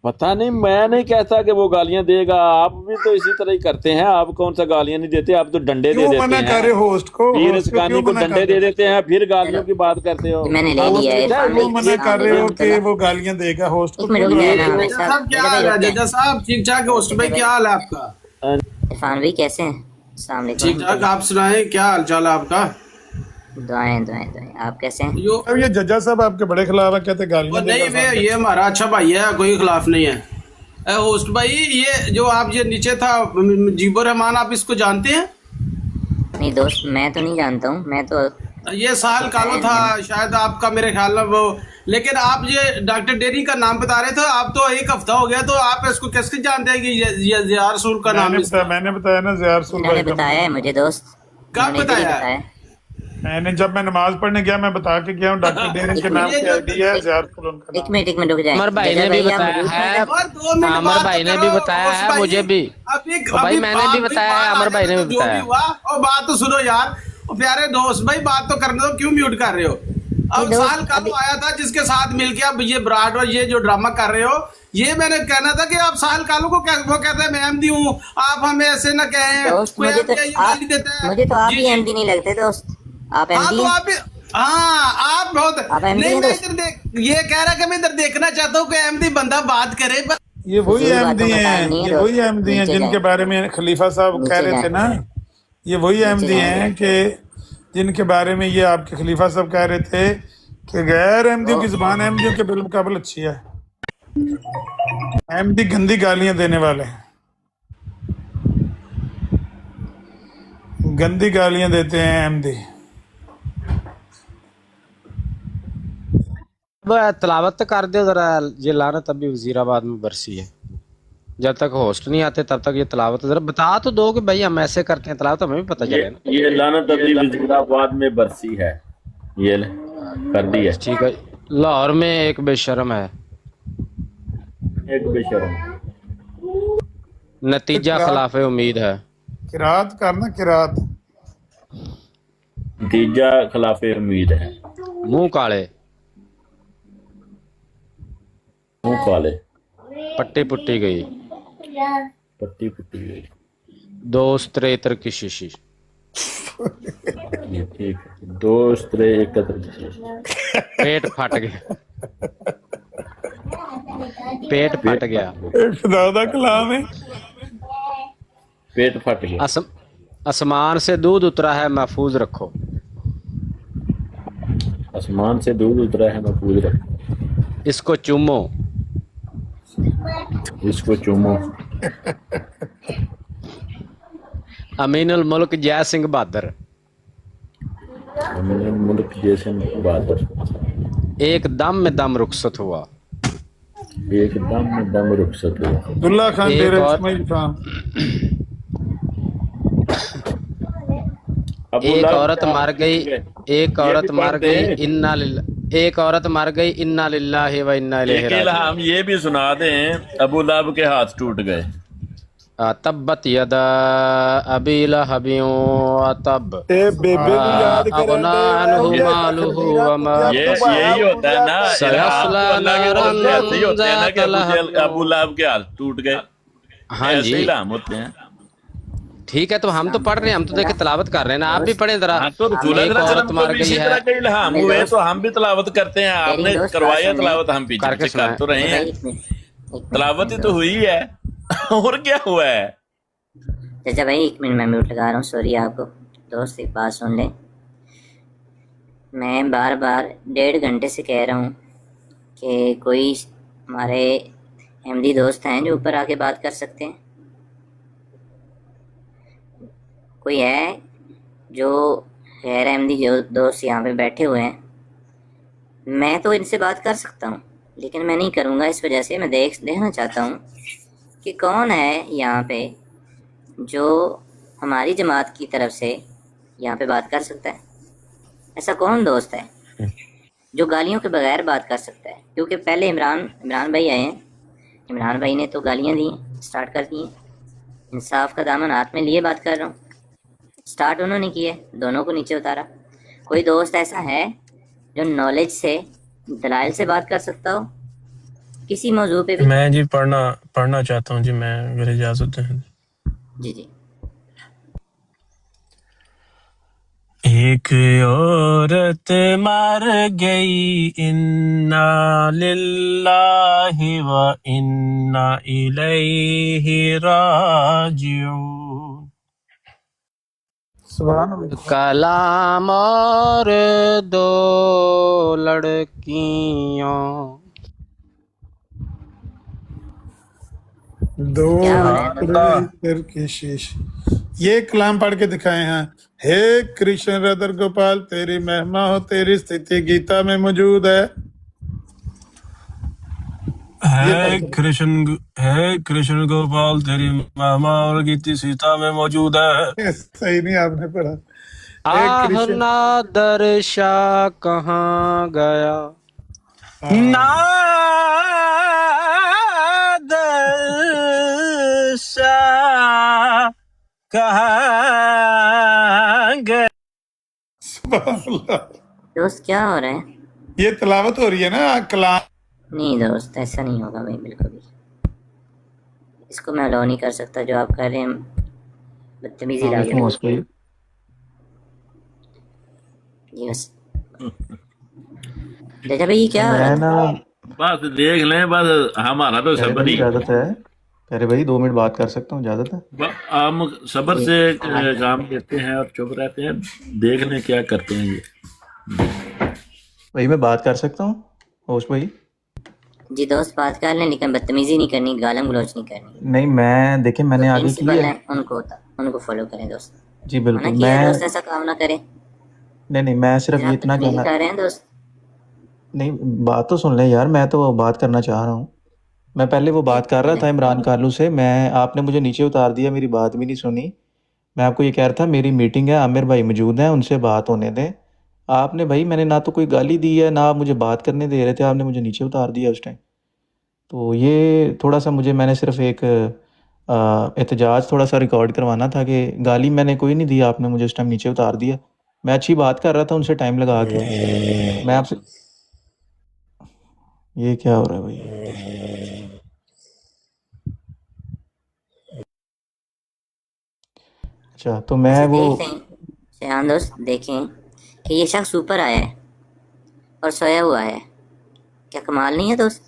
پتہ نہیں، میں نہیں کہتا کہ وہ گالیاں دے گا، آپ بھی تو اسی طرح ہی کرتے ہیں، آپ کون سا گالیاں نہیں دیتے، آپ تو ڈنڈے دے کیوں دیتے منع کر ہیں، رہے ہوسٹ کو؟ پیر ہوسٹ کو اسکانی کیوں کو منع ڈنڈے کر دے رہے دیتے ہیں، پھر چلو گالیوں کی بات کرتے ہو۔ یہ میں نے لے ہوسٹ لیا ہے کو عرفان کیوں بھائی، منع السلام کر رہے ہو علیکم کہ ورحمۃ وہ گالیاں دے گا؟ ہوسٹ کو ایک منٹ کیوں رک منع جائے کر نا رہے عامر ہو؟ صاحب، کیا چچا بھائی حال ہے رکتے ججا ہیں۔ صاحب؟ ٹھیک ٹھاک ہے ہوسٹ بھائی، کیا حال ہے آپ کا؟ عرفان بھائی کیسے ہیں؟ السلام علیکم ٹھیک ورحمۃ ٹھاک، اللہ۔ آپ سنائیں کیا حال چال ہے آپ کا؟ دعائیں دعائیں دعائیں، آپ کیسے ہیں؟ جو اب یہ ججا صاحب آپ کے بڑے خلاف ہیں، کہتے وہ گالیاں دے گا نہیں، عرفان یہ جٹ۔ ہمارا اچھا بھائی ہے، کوئی خلاف نہیں ہے۔ ہوسٹ بھائی یہ جو آپ یہ نیچے تھا مجیب الرحمان، آپ اس کو جانتے ہیں؟ نہیں دوست میں تو نہیں جانتا ہوں، میں تو یہ سال کالو تھا شاید آپ کا، میرے خیال میں وہ، لیکن آپ یہ ڈاکٹر ڈیری کا نام بتا رہے تھے، آپ تو 1 ہفتہ ہو گیا، تو آپ اس کو کیسے جانتے ہیں کہ یہ ضیاء رسول کا نام اس کا؟ میں نے بتایا نا، ضیاء رسول انہوں نے بھائی کا بتایا ہے مجھے دوست، انہوں کب نے ادھر ہی بتایا؟ بتایا۔ میں نے جب میں نماز پڑھنے گیا میں بتا کے گیا ہوں، ڈاکٹر ڈیرن کے نام کی آئی ڈی ہے، ضیاء رسول ان کا ایک نام۔ منٹ رک جائیں، عمر بھائی ججا نے بھی بھائی آپ بتایا موجود ہیں ہے، اب؟ اور 2 منٹ عامر بات بھائی تو نے کرو بھی بتایا ہوسٹ ہے، بھائی۔ مجھے بھی، ابھی اور بھائی میں نے بھی آپ بتایا ہے، بات عمر آ بھائی جانے نے تو بھی جو بھی بتایا۔ ہوا، اور بات تو سنو یار، اور پیارے دوست بھائی بات تو کرنے دو، کیوں میوٹ کر رہے ہو؟ نہیں اب دوست سال کالو ابھی آیا تھا جس کے ساتھ مل کے اب یہ براڈ اور یہ جو ڈرامہ کر رہے ہو، یہ میں نے کہنا تھا کہ آپ سال کالو کو وہ کہتا ہے میں احمدی ہوں، آپ ہمیں ایسے نہ کہیں، دوست کوئی مجھے تو احمدی یہ گالی دیتا ہے۔ مجھے تو آپ جی بھی جی، احمدی نہیں لگتے دوست، آپ ہاں احمدی تو ہیں؟ آپ آپ بہت آپ احمدی نہیں، ہیں میں دوست؟ ادھر یہ کہہ رہا کہ میں ادھر دیکھنا چاہتا ہوں کہ احمدی بندہ بات کرے، پر یہ وہی فضول باتوں احمدی کا ٹائم ہیں، نہیں ہے یہ دوست، وہی احمدی ہیں نیچے جن جائیں، کے بارے میں خلیفہ صاحب کہہ نیچے رہے تھے جائیں، نا، یہ وہی نیچے احمدی جائیں ہیں ذرا۔ کہ جن کے بارے میں یہ آپ کے خلیفہ صاحب کہہ رہے تھے کہ غیر احمدیوں کی زبان احمدیوں کے بالمقابل اچھی ہے، احمدی گندی گالیاں دینے والے ہیں، گندی گالیاں دیتے ہیں احمدی۔ تلاوت تو کر دو ذرا، یہ لعنت ابھی وزیر آباد میں برسی ہے، جب تک ہوسٹ نہیں آتے تب تک یہ تلاوت ذرا بتا تو دو کہ بھائی ہم ایسے کرتے ہیں، تلاوت ہمیں بھی پتہ چلے نا۔ یہ لعنت ابھی وزیر آباد میں برسی ہے، یہ کر دی ہے۔ ٹھیک ہے، लाहौर में एक बेशरम है, एक बेशरम नतीजा किरात खिलाफ उम्मीद है। किरात करना किरात नतीजा खिलाफ उम्मीद है। मुंह काले, मुंह काले, पट्टी पुट्टी गई, पट्टी पुट्टी गई। दोस्त रेतर की शीशी। ये ठीक है। दोस्त रे एकत्र विशेष। पेट फट गया, पेट फट गया। दादा कलाम है। पेट फट गया। आसमान से दूध उतरा है, महफूज रखो। आसमान से दूध उतरा है, महफूज रखो। इसको चूमो, इसको चूमो। अमीनुल मुल्क जय सिंह बहादुर, अमीनुल मुल्क जय सिंह बहादुर। एक दम में दम रुखसत हुआ, एक दम में दम रुखसत हुआ। अब्दुल्ला खान एक तेरे और- इस्माइल खान। एक औरत मर गई, एक औरत मर गई, एक औरत मर गई, इन्ना लिल्लाहि व इन्ना इलैहि राजिऊन। हम ये भी सुना दें, अबू लहब के हाथ टूट गए। तब्बत यदा अबी लहबी व तब अगना अन्हु मालुहु व मा ये यही होता है ना, सयस्ला नारन ऐसे ही होते हैं ना कि ज़ात अबू लहब के हाथ टूट गए। हाँ ऐसे जी, ही लाम होते हैं। ठीक है। तो हम तो पढ़ रहे हैं, हम तो देखे तलावत कर रहे हैं ना, आप भी पढ़े जरा। हाँ, तो रसूल एक औरत मर गई इसी है, तरह के इल्हाम हुए तो हम भी तलावत करते हैं। आपने दोस्त करवाया बात सुनिए। तलावत, हम पीछे करके पीछे कर तो रहे हैं। एक मिनट तलावत ही तो हुई है। और क्या हुआ है? चाचा भाई, एक मिनट मैं म्यूट लगा रहा हूँ, सॉरी आपको। दोस्त एक बात सुन ले, मैं बार बार 1.5 घंटे से कह रहा हूँ कि कोई हमारे अहमदी दोस्त हैं जो ऊपर आके बात कर सकते हैं। कोई है जो गैर अहमदी जो दोस्त यहाँ पे बैठे हुए हैं? मैं तो इनसे बात कर सकता हूँ, लेकिन मैं नहीं करूँगा। इस वजह से मैं देखना चाहता हूँ कि कौन है यहाँ पे जो हमारी जमात की तरफ से यहाँ पे बात कर सकता है। ऐसा कौन दोस्त है जो गालियों के बगैर बात कर सकता है? क्योंकि पहले इमरान भाई आए हैं, इमरान भाई ने तो गालियाँ दी, स्टार्ट कर दी। इंसाफ का दामन हाथ में लिए बात कर रहा हूँ। स्टार्ट उन्होंने किए, दोनों को नीचे उतारा। कोई दोस्त ऐसा है जो नॉलेज से, दलाइल से बात कर सकता हो किसी मौजू पे भी? मैं जी पढ़ना चाहता हूँ जी, मैं अगर इजाजत है। जी जी। एक औरत मर गई, इन्ना लिल्लाहि व इन्ना इलैहि राजिऊन। सुभान अल्लाह। कलाम और दो लड़कियों। दो क्या हो रहा है? फिर की शीश। ये कलाम पढ़ के दिखाए हैं। हे कृष्ण रदर गोपाल, तेरी महिमा हो, तेरी स्थिति गीता में मौजूद है। है कृष्ण गोपाल, तेरी महिमा और गीति सीता में मौजूद है। सही नहीं आपने पढ़ा। हे आह कृष्ण नादर शाह कहाँ गया, नादर शाह कहाँ गए। सुभान अल्लाह। दोस्त क्या हो रहा है? ये तिलावत हो रही है ना कलाम। नहीं दोस्त, ऐसा नहीं होगा भाई, बिल्कुल भी। इसको मैं अलाउ नहीं कर सकता जो आप कर रहे हैं, बदतमीजी लग रही है। जी बस। चाचा भाई ये क्या हो रहा है? बस देख लें, बस हमारा तो सब्र ही। इजाजत है अरे भाई 2 मिनट बात कर सकता हूँ, इजाजत है? हम सब्र से काम लेते हैं और चुप रहते हैं। देख लें क्या करते हैं ये। भाई मैं बात कर सकता हूँ होस्ट भाई? जी दोस्त बात कर लें, लेकिन बदतमीजी नहीं करनी, गालम गलौज नहीं करनी। नहीं मैं देखिए मैंने आगे की प्रिंसिपल है। है, उनको फॉलो करें दोस्त। जी मना बिल्कुल। किया है मैं दोस्त, ऐसा काम ना करें। नहीं मैं सिर्फ ये आप इतना बदतमीजी कहना, कर रहे हैं दोस्त। नहीं बात तो सुन लें यार, मैं तो बात करना चाह रहा हूँ। मैं पहले वो बात कर रहा था इमरान कालू से, मैं आपने मुझे नीचे उतार दिया, मेरी बात भी नहीं सुनी। मैं आपको ये कह रहा था मेरी मीटिंग है, आमिर भाई मौजूद हैं, उनसे बात होने दें। آپ نے بھائی، میں نے نہ تو کوئی گالی دی ہے، نہ آپ مجھے بات کرنے دے رہے تھے، آپ نے مجھے نیچے اتار دیا اس ٹائم. تو یہ تھوڑا سا میں نے صرف ایک احتجاج تھوڑا سا ریکارڈ کروانا تھا کہ گالی میں نے کوئی نہیں دی، آپ نے مجھے اس ٹائم نیچے اتار دیا. میں اچھی بات کر رہا تھا ان سے ٹائم لگا کے. میں آپ سے یہ کیا ہو رہا ہے بھائی؟ اچھا تو میں ایسے وہ دیکھ لیں شیان دوست، دیکھیں کہ یہ شخص اوپر آیا ہے اور سویا ہوا ہے. کیا کمال نہیں ہے دوست؟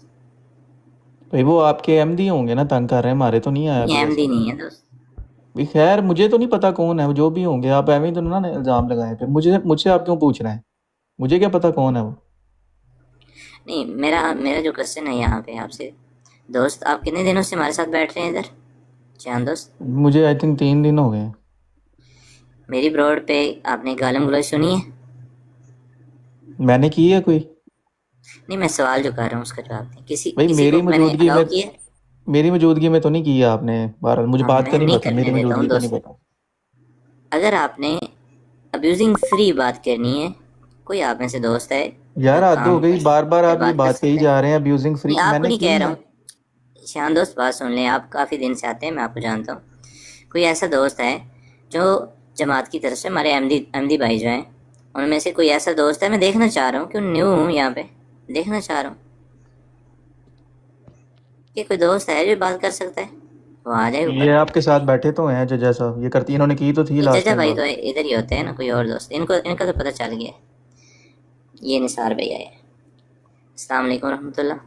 بھائی وہ آپ کے ایم ڈی ہوں گے نا، تنگ کر رہے ہیں، ہمارے تو نہیں آیا یہ کوئی احمدی ایسا. نہیں ہے دوست. بھائی خیر مجھے تو نہیں پتا کون ہے، وہ جو بھی ہوں گے، آپ ایویں تو نہ الزام لگائیں. پھر مجھ سے آپ کیوں پوچھ رہے ہیں؟ مجھے کیا پتا کون ہے وہ. نہیں، میرا جو کوشچن ہے یہاں پہ آپ سے دوست، آپ کتنے دنوں سے ہمارے ساتھ بیٹھ رہے ہیں ادھر شیان دوست؟ مجھے آئی تھنک 3 دن ہو گئے ہیں. میری بروڈ پہ آپ نے گالم گلوچ سنی ہے؟ میں نے کی ہے کوئی؟ نہیں، میں سوال جو کر رہا ہوں اس کا جواب دیں. بھائی کسی کو میں نے الاؤ کیا؟ میری موجودگی میں تو نہیں کیا آپ نے. بہرحال مجھے ہاں، بات کا میں نہیں نہیں پتا، کرنے میری دیتا ہوں موجودگی کا دوست. نہیں پتا. اگر آپ نے ابیوزنگ فری بات کرنی ہے، کوئی آپ میں سے دوست ہے یار جو حد کام ہو گئی، بار بار پہ آپ یہ کر بات کہی سکتا ہے؟ جا رہے ہیں ابیوزنگ فری. نہیں، آپ میں کو نے نہیں کی کہہ رہا ہے. ہوں. شیان دوست بات سن لیں، آپ کافی دن سے آتے ہیں، میں آپ کو جانتا ہوں. کوئی ایسا دوست ہے جو جماعت کی طرف سے ہمارے احمدی بھائی جو ہیں ان میں سے کوئی ایسا دوست ہے؟ میں دیکھنا چاہ رہا ہوں کہ نیو ہوں یہاں پہ، دیکھنا چاہ رہا ہوں کہ کوئی دوست ہے جو بات کر سکتا ہے، وہ آ جائے اوپر. یہ آپ کے ساتھ بیٹھے تو ہیں ججا صاحب، یہ کرتی انہوں نے کی تو تھی یہ لاسٹ ججا ٹائم بھائی بات. تو ادھر ہی ہوتے ہیں نا، کوئی اور دوست ان کا تو پتہ چل گیا. یہ نثار بھائی آئے. السلام علیکم ورحمۃ اللہ.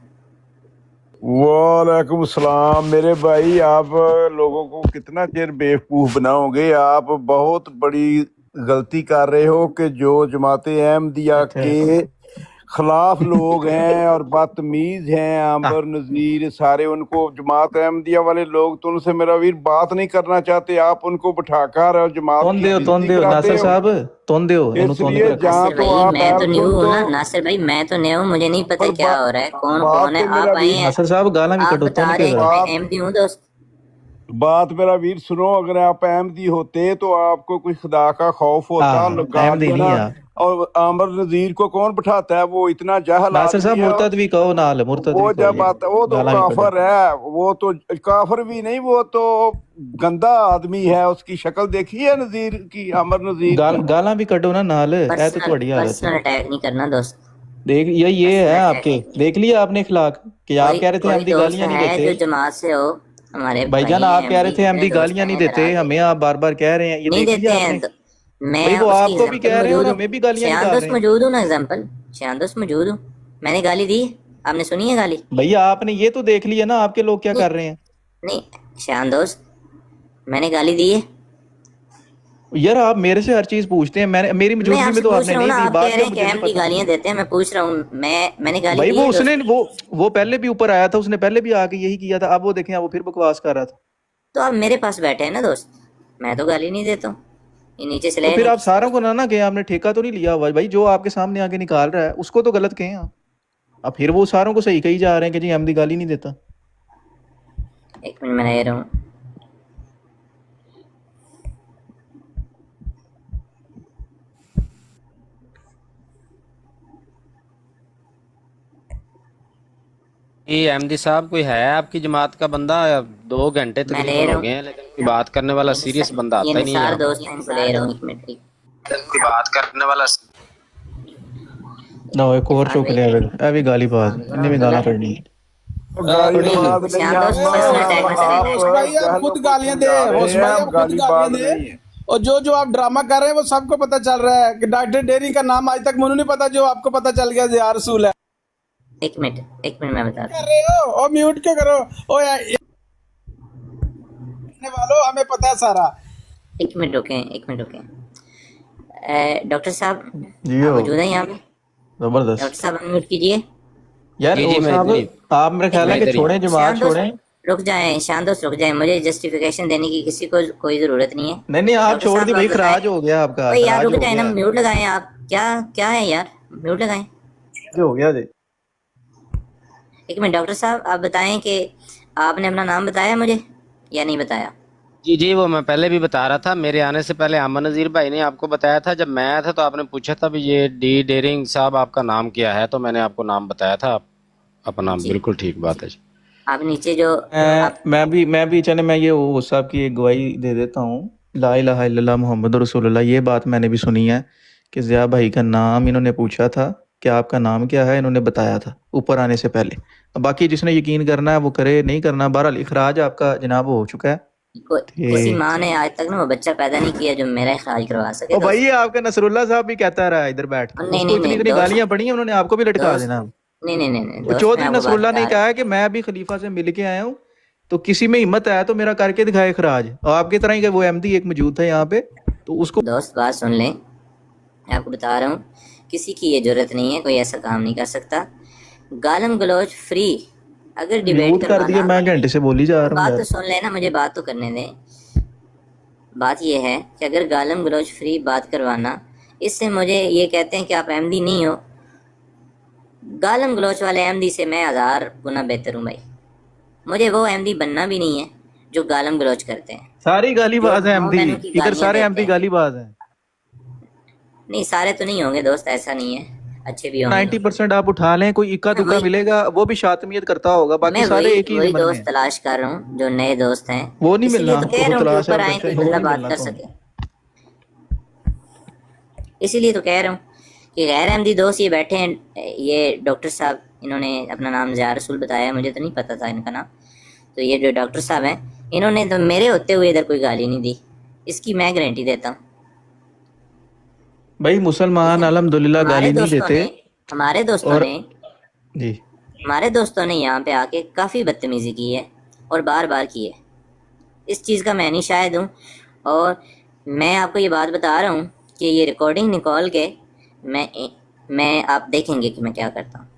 وعلیکم السلام میرے بھائی. آپ لوگوں کو کتنا چیر بیوقوف بناؤ گے؟ آپ بہت بڑی غلطی کر رہے ہو کہ جو جماعت احمدیہ کے خلاف لوگ ہیں اور بدتمیز ہیں، عامر نذیر سارے، ان کو جماعت احمدیہ والے لوگ تو ان سے میرا ویر بات نہیں کرنا چاہتے. آپ ان کو بٹھا کر جماعت کی تون بےزتی دیو کراتے ناصر ہو. صاحب، تون دیو انہوں اس تون لیے کے رکھو. جہاں ناصر تو بھائی آپ میں تو ایب نیو سن ہوں دو. نا، ناصر بھائی میں تو نیو ہوں، مجھے نہیں پتا پر کیا ہو رہا ہے، کون بات ہے. تو میرا آپ آئے ویر، ہیں، ناصر صاحب گالاں بھی آپ کٹو، بتا تون رہے کے ہیں کہ میں بات احمدی ہوں دوست. بات میرا ویر سنو. اگر آپ احمدی ہوتے تو آپ کو کوئی خدا کا خوف ہوتا. احمدی گالیاں نہیں نا. ہے آپ. اور عامر نذیر کو کون بٹھاتا ہے؟ وہ اتنا جاہل ناصر صاحب آدمی ہے. مرتد بھی کہو، نال مرتد وہ بھی کہو، جب یہ آتا وہ تو گالاں بھی کٹو. کافر ہے. وہ تو کافر بھی نہیں، وہ تو گندا آدمی ہے. اس کی شکل دیکھی ہے نذیر کی، عامر نذیر کی؟ گالاں بھی کٹو نا نال. اے تو تہاڈی حالت ہے. پرسنل اٹیک نہیں کرنا دوست. دیکھ یہ ہے پرسنل آپ اٹیک کے، نہیں کرنا. دیکھ لیا آپ نے اخلاق کہ آپ کہہ رہے تھے کوئی احمدی دوست گالیاں نہیں ہے دیتے. جو جماعت سے ہو، ہمارے بھائی بھائی جان ہیں آپ کہہ رہے احمدی، تھے کتنے احمدی دوست گالیاں ہیں نہیں ادھر آ دیتے، کے ہمیں آپ بار بار کہہ رہے ہیں. یہ نہیں دیکھ لیا دیتے آپ ہیں. نے؟ میں بھائی وہ اس کی آپ کو بھی ایگزامپل کہہ رہے ہیں موجود اور ہوں. ہمیں بھی گالیاں شیان نکال دوست رہے ہیں. موجود ہوں نا، ایگزامپل شیان دوست موجود ہوں. میں نے گالی دی؟ آپ نے سنی ہے گالی؟ بھیا آپ نے یہ تو دیکھ لیا نا آپ کے لوگ کیا نہیں کر رہے ہیں. نہیں شیان دوست، میں نے گالی دی ہے؟ یار آپ میرے سے ہر چیز پوچھتے ہیں، میری میں موجودگی آپ میں سے تو آپ پوچھ نے رہا ہوں نہیں نا، دی. آپ کہہ بعد رہے میں ہیں کہ مجھے نہیں احمدی پتا. گالیاں دیتے ہیں. میں پوچھ رہا ہوں، میں نے گالی بھائی دی وہ ہے اس نے دوست؟ وہ پہلے بھی اوپر آیا تھا، اس نے پہلے بھی آ کے یہی کیا تھا. اب وہ دیکھیں وہ پھر بکواس کر رہا تھا. تو آپ میرے پاس بیٹھے ہیں نا دوست، میں تو گالی نہیں دیتا ہوں. یہ نیچے سے تو لے پھر لیں آپ کسی ساروں دوست. کو نہ کہ آپ نے ٹھیکہ تو نہیں لیا ہوا. بھائی جو آپ کے سامنے آ کے نکال رہا ہے اس کو تو غلط کہیں آپ. اب پھر وہ ساروں کو صحیح کہی جا رہے ہیں کہ جی احمدی گالی نہیں دیتا. ایک منٹ میں لے رہا ہوں. احمدی صاحب کوئی ہے آپ کی جماعت کا بندہ؟ 2 گھنٹے میں لے تقریباً رہا ہو ہوں. گئے ہیں لیکن کوئی بات کرنے والا سیریس بندہ یہ آتا ہی نہیں ہے نثار یہاں پہ. دوست ہیں، ان کو لے رہا ہوں. ایک منٹ. کوئی بات کرنے والا نہ ایک اور نثار چوک بھائی لیا اے بھی گالی باز، السلام علیکم انہیں بھی ورحمۃ گالاں اللہ. کھڑنی. گالی نہیں باز نہیں. شیان دوست، آپ پرسنل اٹیک نہ کریں. ہوش بھائی آپ جہلوں خود کو گالیاں دے، سمجھا رہے ہوش ہیں. بھائی ہم آپ خود گالی گالیاں باز دے. نہیں ہیں. اور جو آپ ڈرامہ کر رہے ہیں وہ سب کو پتہ چل رہا ہے کہ ڈاکٹر ڈیری کا نام آج تک منو نہیں پتا، جو آپ کو پتہ چل گیا یا رسول ہے. ایک منٹ میں بتاتا کر ہوں. رہے ہو اور میوٹ کیوں کرو؟ او والو ہمیں پتہ ہے سارا. ایک منٹ رکیں. ڈاکٹر صاحب جی آپ ہو موجود ہیں یہاں پہ؟ زبردست. ڈاکٹر صاحب انمیوٹ کیجئے. یار جی او میں صاحب ادھر ہی آپ میرا ایک خیال ہے کہ منٹ چھوڑیں جماعت شیان دوست چھوڑیں. رک جائیں. شیان دوست رک جائیں، مجھے جسٹیفیکیشن دینے کی کسی کو کوئی ضرورت نہیں ہے. نہیں آپ ڈاکٹر چھوڑ دی صاحب بھائی، آپ بتائیں. خراج ہو گیا آپ کا، اوے یار خراج رک ہو جائیں نا، گیا. میوٹ لگائیں آپ. کیا ہے یار، میوٹ لگائیں. جو ہو گیا جی. ایک منٹ ڈاکٹر صاحب آپ بتائیں کہ آپ نے اپنا نام بتایا مجھے یا نہیں بتایا؟ जी जी, वो मैं पहले भी बता रहा था, मेरे आने से पहले अमन नज़ीर भाई ने आपको बताया था। जब मैं आया था तो आपने पूछा था भी ये डी डेरिंग साहब आपका नाम क्या है, तो मैंने आपको नाम बताया था। आप अपना जी बिल्कुल ठीक बात है जी। आप नीचे जो आप मैं भी चले मैं ये वो साहब की एक गवाही दे देता हूँ। ला इलाहा इल्लल्लाह मोहम्मद रसूलुल्लाह, ये बात मैंने भी सुनी है कि ज़िया भाई का नाम इन्होंने पूछा था कि आपका नाम क्या है, इन्होंने बताया था ऊपर आने से पहले। अब बाकी जिसने यकीन करना है वो करे, नहीं करना बहरहाल इखराज आपका जनाब हो चुका है। किसी माँ ने आज तक ना वो बच्चा पैदा नहीं किया जो मेरा इखराज करवा सके ओ भाई दोस्त। ये आपका नसरुल्ला साहब भी कहता रहा है इधर बैठ के, नहीं उसको नहीं इतनी नहीं इतनी दोस्त, गालियां पड़ी हैं, उन्होंने आपको भी लटका दोस्त देना। नहीं नहीं नहीं नहीं वो दोस्त, मैं चौधरी आपको बात नसरुल्ला ने बता रहा कहा हूँ। है कि मैं भी खलीफा से मिल के आया हूँ, तो किसी में हिम्मत है तो मेरा करके दिखाए खराज। और आपकी तरह ही वो एमडी एक मौजूद था यहाँ पे, तो उसको दोस्त बात सुन लें, मैं आपको बता रहा हूँ, किसी की ये जरूरत नहीं है, कोई ऐसा काम नहीं कर सकता। गालम गलौज फ्री अगर डिबेट म्यूट कर दिया, करवाना, मैं घंटे से बोली जा रहा हूँ बात यार। तो सुन लेना, मुझे बात तो करने दें। बात ये है कि अगर गालम गलौज फ्री बात करवाना, इससे मुझे ये कहते हैं कि आप एमडी नहीं हो। गालम गलौज वाले एमडी से मैं 1000 गुना बेहतर हूँ भाई। मुझे वो एमडी बनना भी नहीं है जो गालम गलौज करते हैं, सारी जो गालीबाज है माँ एमडी, बहनों की इधर गालियाँ सारे देते एमडी हैं। गालीबाज हैं। नहीं सारे तो नहीं होंगे दोस्त, ऐसा नहीं है, अच्छे भी होंगे। 90% आप उठा लें, कोई इक्का मैं दुक्का वही मिलेगा वो भी शातमियत करता होगा, बाकी मैं सारे वही एक ही वही जमन में दोस्त हैं। तलाश कर रहा हूँ जो नए दोस्त हैं, वो नहीं इसीलिए मिलना तो आपको, कह वो रहा हूँ कि तलाश है ऊपर आप आए करते कोई हैं, वो बंदा नहीं बात मिलना कर तो। सके। इसीलिए तो कह रहा हूँ कि गैर अहमदी दोस्त ये बैठे हैं, ये डॉक्टर साहब, इन्होंने अपना नाम ज़िया रसूल बताया, मुझे तो नहीं पता था इनका नाम। तो ये जो डॉक्टर साहब हैं, इन्होंने तो मेरे होते हुए इधर कोई गाली नहीं दी, इसकी मैं गारंटी देता हूँ। भाई मुसलमान अल्हम्दुलिल्लाह गाली नहीं देते। हमारे दोस्तों और ने जी हमारे दोस्तों ने यहाँ पे आके काफ़ी बदतमीज़ी की है और बार बार की है। इस चीज़ का मैं नहीं शायद हूँ, और मैं आपको ये बात बता रहा हूँ कि ये रिकॉर्डिंग निकाल के मैं आप देखेंगे कि मैं क्या करता हूँ।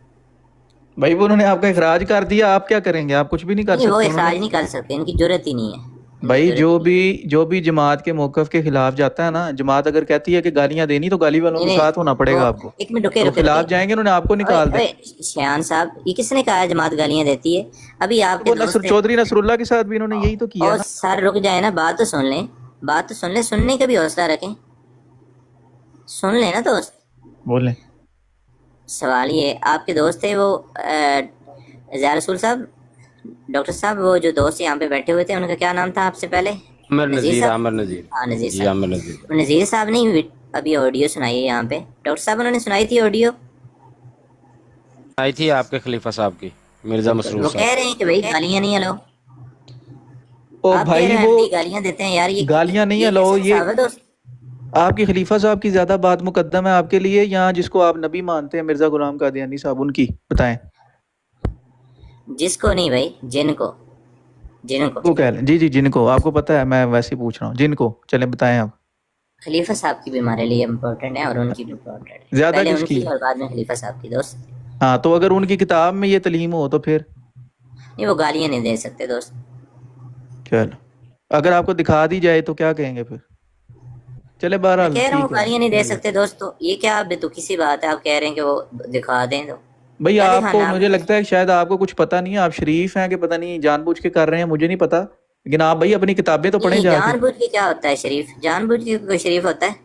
भाई वो उन्होंने आपका इखराज कर दिया, आप क्या करेंगे? आप कुछ भी नहीं कर नहीं वो सकते। इखराज उन्होंने नहीं कर सकते, इनकी जरूरत ही नहीं है। भाई जो भी जमात के मौकफ के खिलाफ जाता है ना, जमात अगर कहती है कि गालियां देनी तो गाली वालों नहीं के नहीं साथ होना वो पड़ेगा आपको। एक मिनट रुके तो रुके खिलाफ रुके जाएंगे, उन्होंने आपको ओए निकाल दे। ओए शयान साहब, ये किसने कहा है जमात गालियां देती है? अभी आपके वो दोस्त थे। चौधरी नसरुल्ला के साथ भी इन्होंने यही तो किया और ना। सर रुक जाए ना, बात तो सुन लें, बात तो सुन लें, सुनने का भी हौसला रखें, सुन लेना दोस्त। बोले सवाल ये, आपके दोस्त थे वो ज़िया रसूल साहब, डॉक्टर साहब, वो जो दोस्त यहाँ पे बैठे हुए थे उनका क्या नाम था आपसे पहले? आमिर नज़ीर नज़ीर, साहब। आमिर नज़ीर। हाँ नज़ीर जी साहब। आमिर नज़ीर। तो नज़ीर साहब ने अभी ऑडियो सुनाई है यहाँ पे, डॉक्टर साहब उन्होंने सुनाई थी ऑडियो। आई थी आपके खलीफा साहब की, मिर्ज़ा मसरूर वो साहब। कह रहे हैं कि भाई गालियाँ नहीं अलाउ। ओ आप कह भाई रहे हैं वो एमडी गालियाँ देते हैं यार, गालियां नहीं ये अलाओ, कैसा ये हिसाब है दोस्त? आपके खलीफा साहब की ज्यादा बात मुकद्दम है आपके लिए, या जिसको आप नबी मानते हैं मिर्जा गुलाम कादियानी साहब, उनकी बताएं। जिसको नहीं भाई, जिनको जिनको वो कह लें, जी जी जिनको, आपको पता है, मैं वैसे ही पूछ रहा हूँ जिनको, चलें बताएं आप। खलीफा साहब की भी हमारे लिए इम्पोर्टेंट है और उनकी भी इम्पोर्टेंट है, ज्यादा पहले किसकी? उनकी और बाद में खलीफा साहब की दोस्त। हाँ तो अगर उनकी किताब में ये तलीम हो तो फिर नहीं वो गालियाँ नहीं दे सकते दोस्त। चलो, अगर आपको दिखा दी जाए तो क्या कहेंगे फिर? चले मैं बहरहाल कह रहा हूँ ठीक है। गालियाँ नहीं दे सकते दोस्त, तो ये क्या बेतुकी सी बात है? आप कह रहे हैं कि वो दिखा दें, तो भाई क्या आपको, दिखाना मुझे लगता है शायद आपको कुछ पता नहीं है, आप शरीफ हैं कि पता नहीं जानबूझ के कर रहे हैं, मुझे नहीं पता, लेकिन आप भाई अपनी किताबें तो पढ़ें नहीं जाके। जानबूझ के क्या होता है शरीफ? जानबूझ के कोई शरीफ होता है?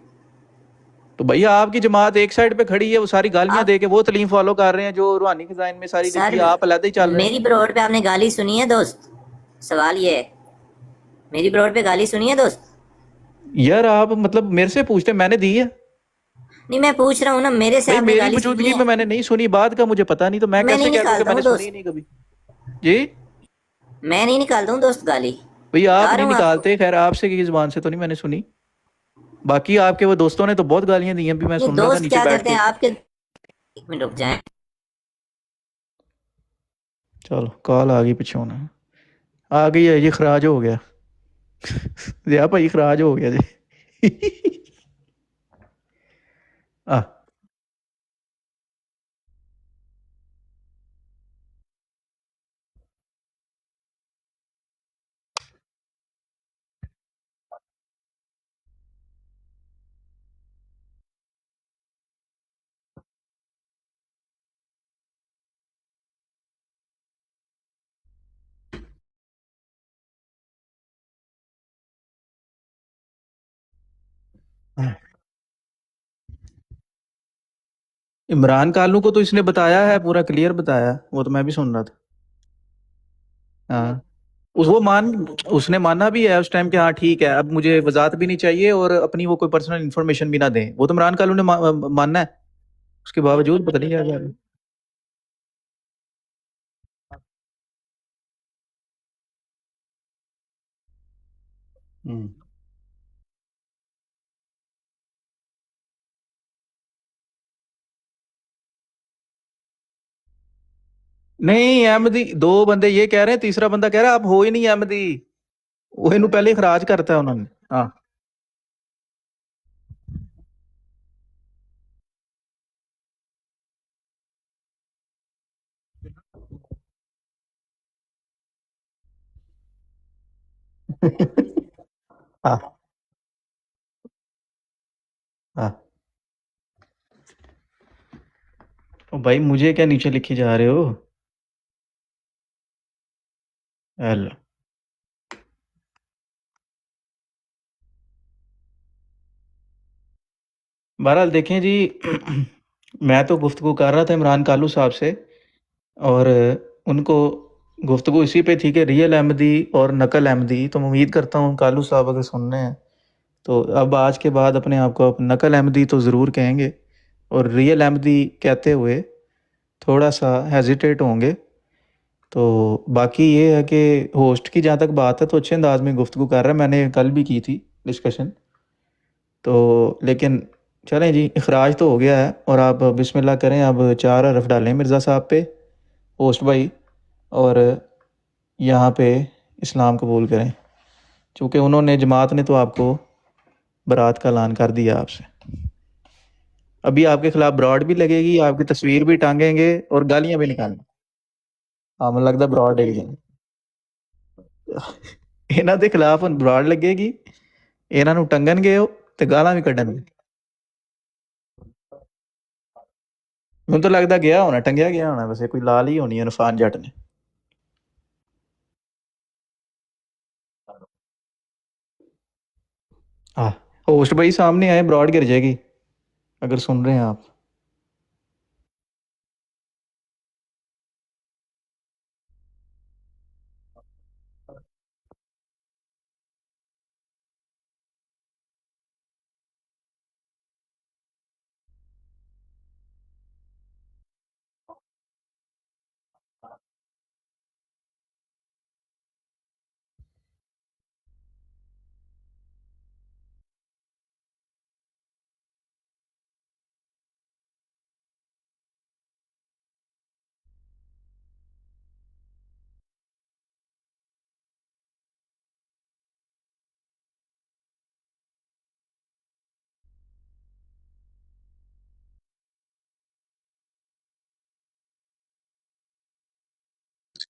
तो भैया आपकी जमात एक साइड पे खड़ी है, वो सारी गालियां दे के वो तलीम फॉलो कर रहे हैं जो रूहानी खजाइन में सारी लिखी है, आप अलग ही चल रहे हैं। मेरी ब्रोड पे आपने गाली सुनी है दोस्त? सवाल ये है, मेरी ब्रोड पे गाली सुनी है दोस्त? यार आप मतलब मेरे से पूछते, मैंने दी है? नहीं मैं पूछ रहा हूँ ना, मेरे से भाई आपने मेरी गाली सुनी मौजूदगी है? में मैंने नहीं सुनी, बात का मुझे पता नहीं, तो मैं मैं कैसे नहीं कह दूं कि निकालता मैंने हूँ सुनी दोस्त, नहीं कभी? जी मैं नहीं निकालता हूँ दोस्त गाली, भैया आप बता नहीं रहा हूँ आपको। निकालते, खैर आपसे की जुबान से तो नहीं मैंने सुनी, बाकी आपके वो दोस्तों ने तो बहुत गालियां दी हैं, अभी मैं नहीं सुन रहा था दोस्त नीचे क्या बैठ करते हैं के। आपके, एक मिनट रुक जाए। चलो कॉल आ गई पिछों ना, आ गई है जी, खराज हो गया या भाई खराज हो गया जी आ عمران کالو کو تو اس نے بتایا ہے، پورا کلیئر بتایا، وہ تو میں بھی سن رہا تھا. ہاں اس نے مانا بھی ہے اس ٹائم کہ ہاں ٹھیک ہے، اب مجھے وضاحت بھی نہیں چاہیے اور اپنی وہ کوئی پرسنل انفارمیشن بھی نہ دیں. وہ تو عمران کالو نے ماننا ہے، اس کے باوجود پتہ نہیں کیا جا رہا ہے. ہوں. نہیں احمدی، دو بندے یہ کہہ رہے ہیں، تیسرا بندہ کہہ رہا ہے آپ ہو ہی نہیں احمدی. وہ انہوں پہلے اخراج کرتا ہے انہوں نے. ہاں ہاں ہاں. او بھائی مجھے کیا نیچے لکھی جا رہے ہو؟ اللہ. بہرحال دیکھیں جی، میں تو گفتگو کر رہا تھا عمران کالو صاحب سے، اور ان کو گفتگو اسی پہ تھی کہ ریئل احمدی اور نقل احمدی. تو میں امید کرتا ہوں کالو صاحب اگر سن رہے ہیں تو اب آج کے بعد اپنے آپ کو نقل احمدی تو ضرور کہیں گے، اور ریئل احمدی کہتے ہوئے تھوڑا سا ہیزیٹیٹ ہوں گے. تو باقی یہ ہے کہ ہوسٹ کی جہاں تک بات ہے تو اچھے انداز میں گفتگو کر رہا ہے، میں نے کل بھی کی تھی ڈسکشن. تو لیکن چلیں جی، اخراج تو ہو گیا ہے، اور آپ بسم اللہ کریں. اب 4 حرف ڈالیں مرزا صاحب پہ، ہوسٹ بھائی، اور یہاں پہ اسلام قبول کریں، چونکہ انہوں نے، جماعت نے تو آپ کو برات کا اعلان کر دیا آپ سے. ابھی آپ کے خلاف براڈ بھی لگے گی، آپ کی تصویر بھی ٹانگیں گے اور گالیاں بھی نکالیں گے. ہاں مجھے لگتا براڈ ہے. ਇਹਨਾਂ ਦੇ ਖਿਲਾਫ ਹੁਣ ਬਰਾੜ ਲੱਗੇਗੀ, ਇਹਨਾਂ ਨੂੰ ਟੰਗਣਗੇ ਉਹ ਤੇ ਗਾਲਾਂ ਵੀ ਕੱਢਣਗੇ. ਮੈਨੂੰ ਤਾਂ ਲੱਗਦਾ ਗਿਆ ਹੋਣਾ, ਟੰਗਿਆ ਗਿਆ ਹੋਣਾ, ਵੈਸੇ ਕੋਈ ਲਾਲ ਹੀ ਹੋਣੀ ਇਰਫਾਨ ਜੱਟ ਨੇ. ہاں ہوسٹ بھائی سامنے آئے، براڈ گر جائے گی اگر سن رہے ہیں آپ.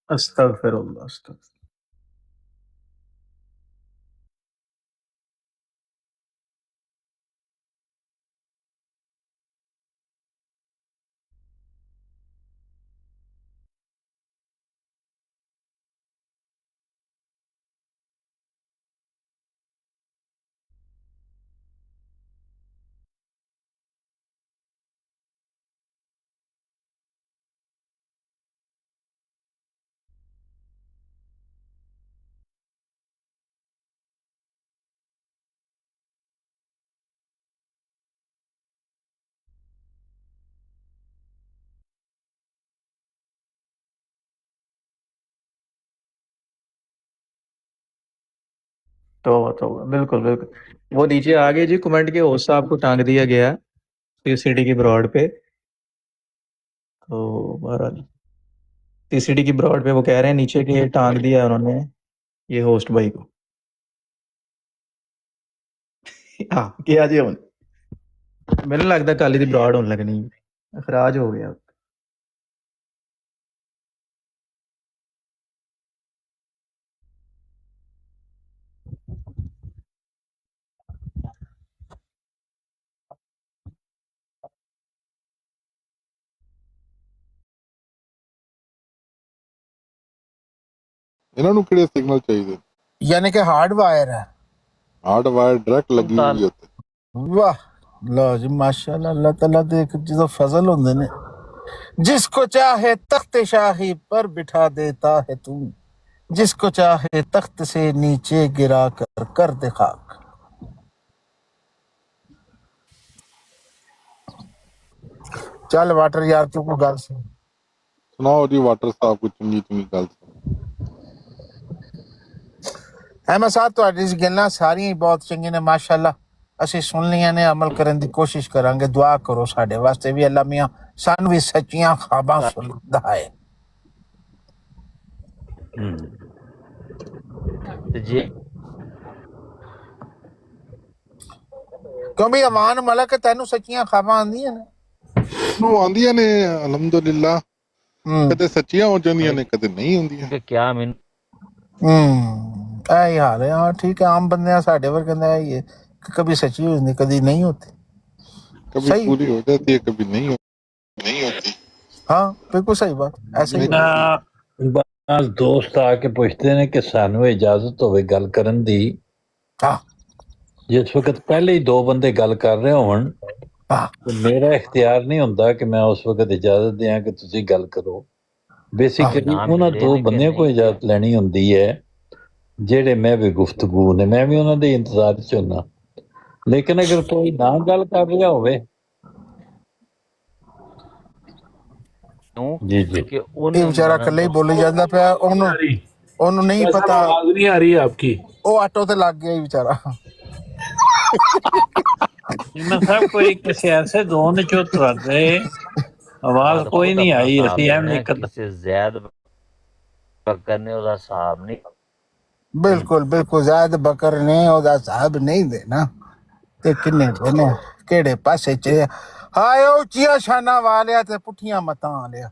استغفر اللہ، استغفر. تو بالکل بالکل. وہ نیچے آگے جی کمنٹ کے ہوسٹ صاحب کو ٹانگ دیا گیا سی سی ڈی کی براڈ پہ. تو بہرحال سی سی ڈی کی براڈ پہ وہ کہہ رہے ہیں نیچے کہ ٹانگ دیا انہوں نے یہ ہوسٹ بھائی کو. ہاں کیا جی ہوں. میرے لگتا کل دی براڈ ہونے لگنی، اخراج ہو گیا. ਇਹਨਾਂ ਨੂੰ ਕਿਹੜੇ ਸਿਗਨਲ ਚਾਹੀਦੇ? یعنی کہ ہارڈ وائر ہے. ਹਾਰਡ ਵਾਇਰ ਡਾਇਰੈਕਟ ਲੱਗੀ ਹੋਈ ਹੈ ਉੱਤੇ. वाह लो जी माशाल्लाह अल्लाह ताला दे एक जो फजल होंदे ने जिसको चाहे तख्त शाही पर बिठा देता है तू जिसको चाहे तख्त से नीचे गिरा कर दे खाक। चल वाटर यार तू को गल सुन ਸੁਣਾਓ ਜੀ ਵਾਟਰ ਸਾਹਿਬ ਕੋਈ ਚੰਗੀ ਚੰਗੀ ਗੱਲ अहमद साहब ਤੁਹਾਡੀ ਗੱਲਾਂ ਸਾਰੀਆਂ ਹੀ ਬਹੁਤ ਚੰਗੀਆਂ ਨੇ ਮਾਸ਼ਾਅੱਲਾ ਅਸੀਂ ਸੁਣ ਲਈਆਂ ਨੇ ਅਮਲ ਕਰਨ ਦੀ ਕੋਸ਼ਿਸ਼ ਕਰਾਂਗੇ ਦੁਆ ਕਰੋ ਸਾਡੇ ਵਾਸਤੇ ਵੀ ਅੱਲਾ ਮੀਆਂ ਸਾਨੂੰ ਵੀ ਸੱਚੀਆਂ ख्वाबां ਸੁਣਦਾ ਹੈ जी ਕਿਉਂ ਵੀ ਅਮਾਨ ਮਲਕ ਤੈਨੂੰ ਸੱਚੀਆਂ ख्वाबां ਆਉਂਦੀਆਂ ਨੇ ਨੂੰ ਆਉਂਦੀਆਂ ਨੇ ਅਲਹਮਦੁਲਿਲਾ ਕਦੇ ਸੱਚੀਆਂ ਹੋ ਜਾਂਦੀਆਂ ਨੇ ਕਦੇ ਨਹੀਂ ਹੁੰਦੀਆਂ कि क्या मैं ऐ हाल है हाँ ठीक है आम बंदे साढ़े वर्ग ये कभी सच्ची हो जाती कभी नहीं होती कभी सही पूरी हो जाती है कभी नहीं होती हाँ बिल्कुल सही बात ऐसे ही बाज़ दोस्त आके पुछते ने कि सानू इजाजत होवे गल करन दी हाँ जिस वक्त पहले ही दो बंदे गल कर रहे होवन तो मेरा इख्तियार नहीं होंदा कि मैं उस वक्त इजाजत दियां कि तुसी गल करो बेसिकली उन्हां दो बंदियां को इजाजत लेनी हुंदी है ਜਿਹੜੇ ਮੈਂ ਵੀ ਗੁਫ਼ਤਗੂ ਨੇ ਮੈਂ ਵੀ ਉਹਨਾਂ ਦੇ ਇੰਤਜ਼ਾਰ 'ਚ ਹੁੰਨਾ ਲੇਕਿਨ ਅਗਰ ਕੋਈ ਨਾ ਗੱਲ ਕਰ ਰਿਹਾ ਹੋਵੇ ਜੀ ਜੀ ਇਹ ਵਿਚਾਰਾ ਇਕੱਲੇ ਹੀ ਬੋਲੀ ਜਾਂਦਾ ਪਿਆ ਉਹਨੂੰ ਨਹੀਂ ਪਤਾ ਆਵਾਜ਼ ਨਹੀਂ ਆ ਰਹੀ ਆਪਕੀ ਉਹ ਆਟੋ ਤੇ ਲੱਗ ਗਿਆ ਹੀ ਵਿਚਾਰਾ मैं साहब कोई किसी ऐसे जोन जो उतर रहे आवाज कोई नहीं आई ऐसी हम नहीं किसी ज़्यादा करने वाला साहब नहीं बिल्कुल बिल्कुल ज़ायद बकर ने ਉਹਦਾ ਸਾਹਬ ਨਹੀਂ ਦੇਣਾ ਤੇ ਕਿੰਨੇ ਦੇਣੇ ਕਿਹੜੇ ਪਾਸੇ ਚ ਹਾਏ ਉੱਚੀਆਂ ਸ਼ਾਨਾਂ ਵਾਲਿਆ ਤੇ ਪੁੱਠੀਆਂ ਮਤਾਂ ਵਾਲਿਆ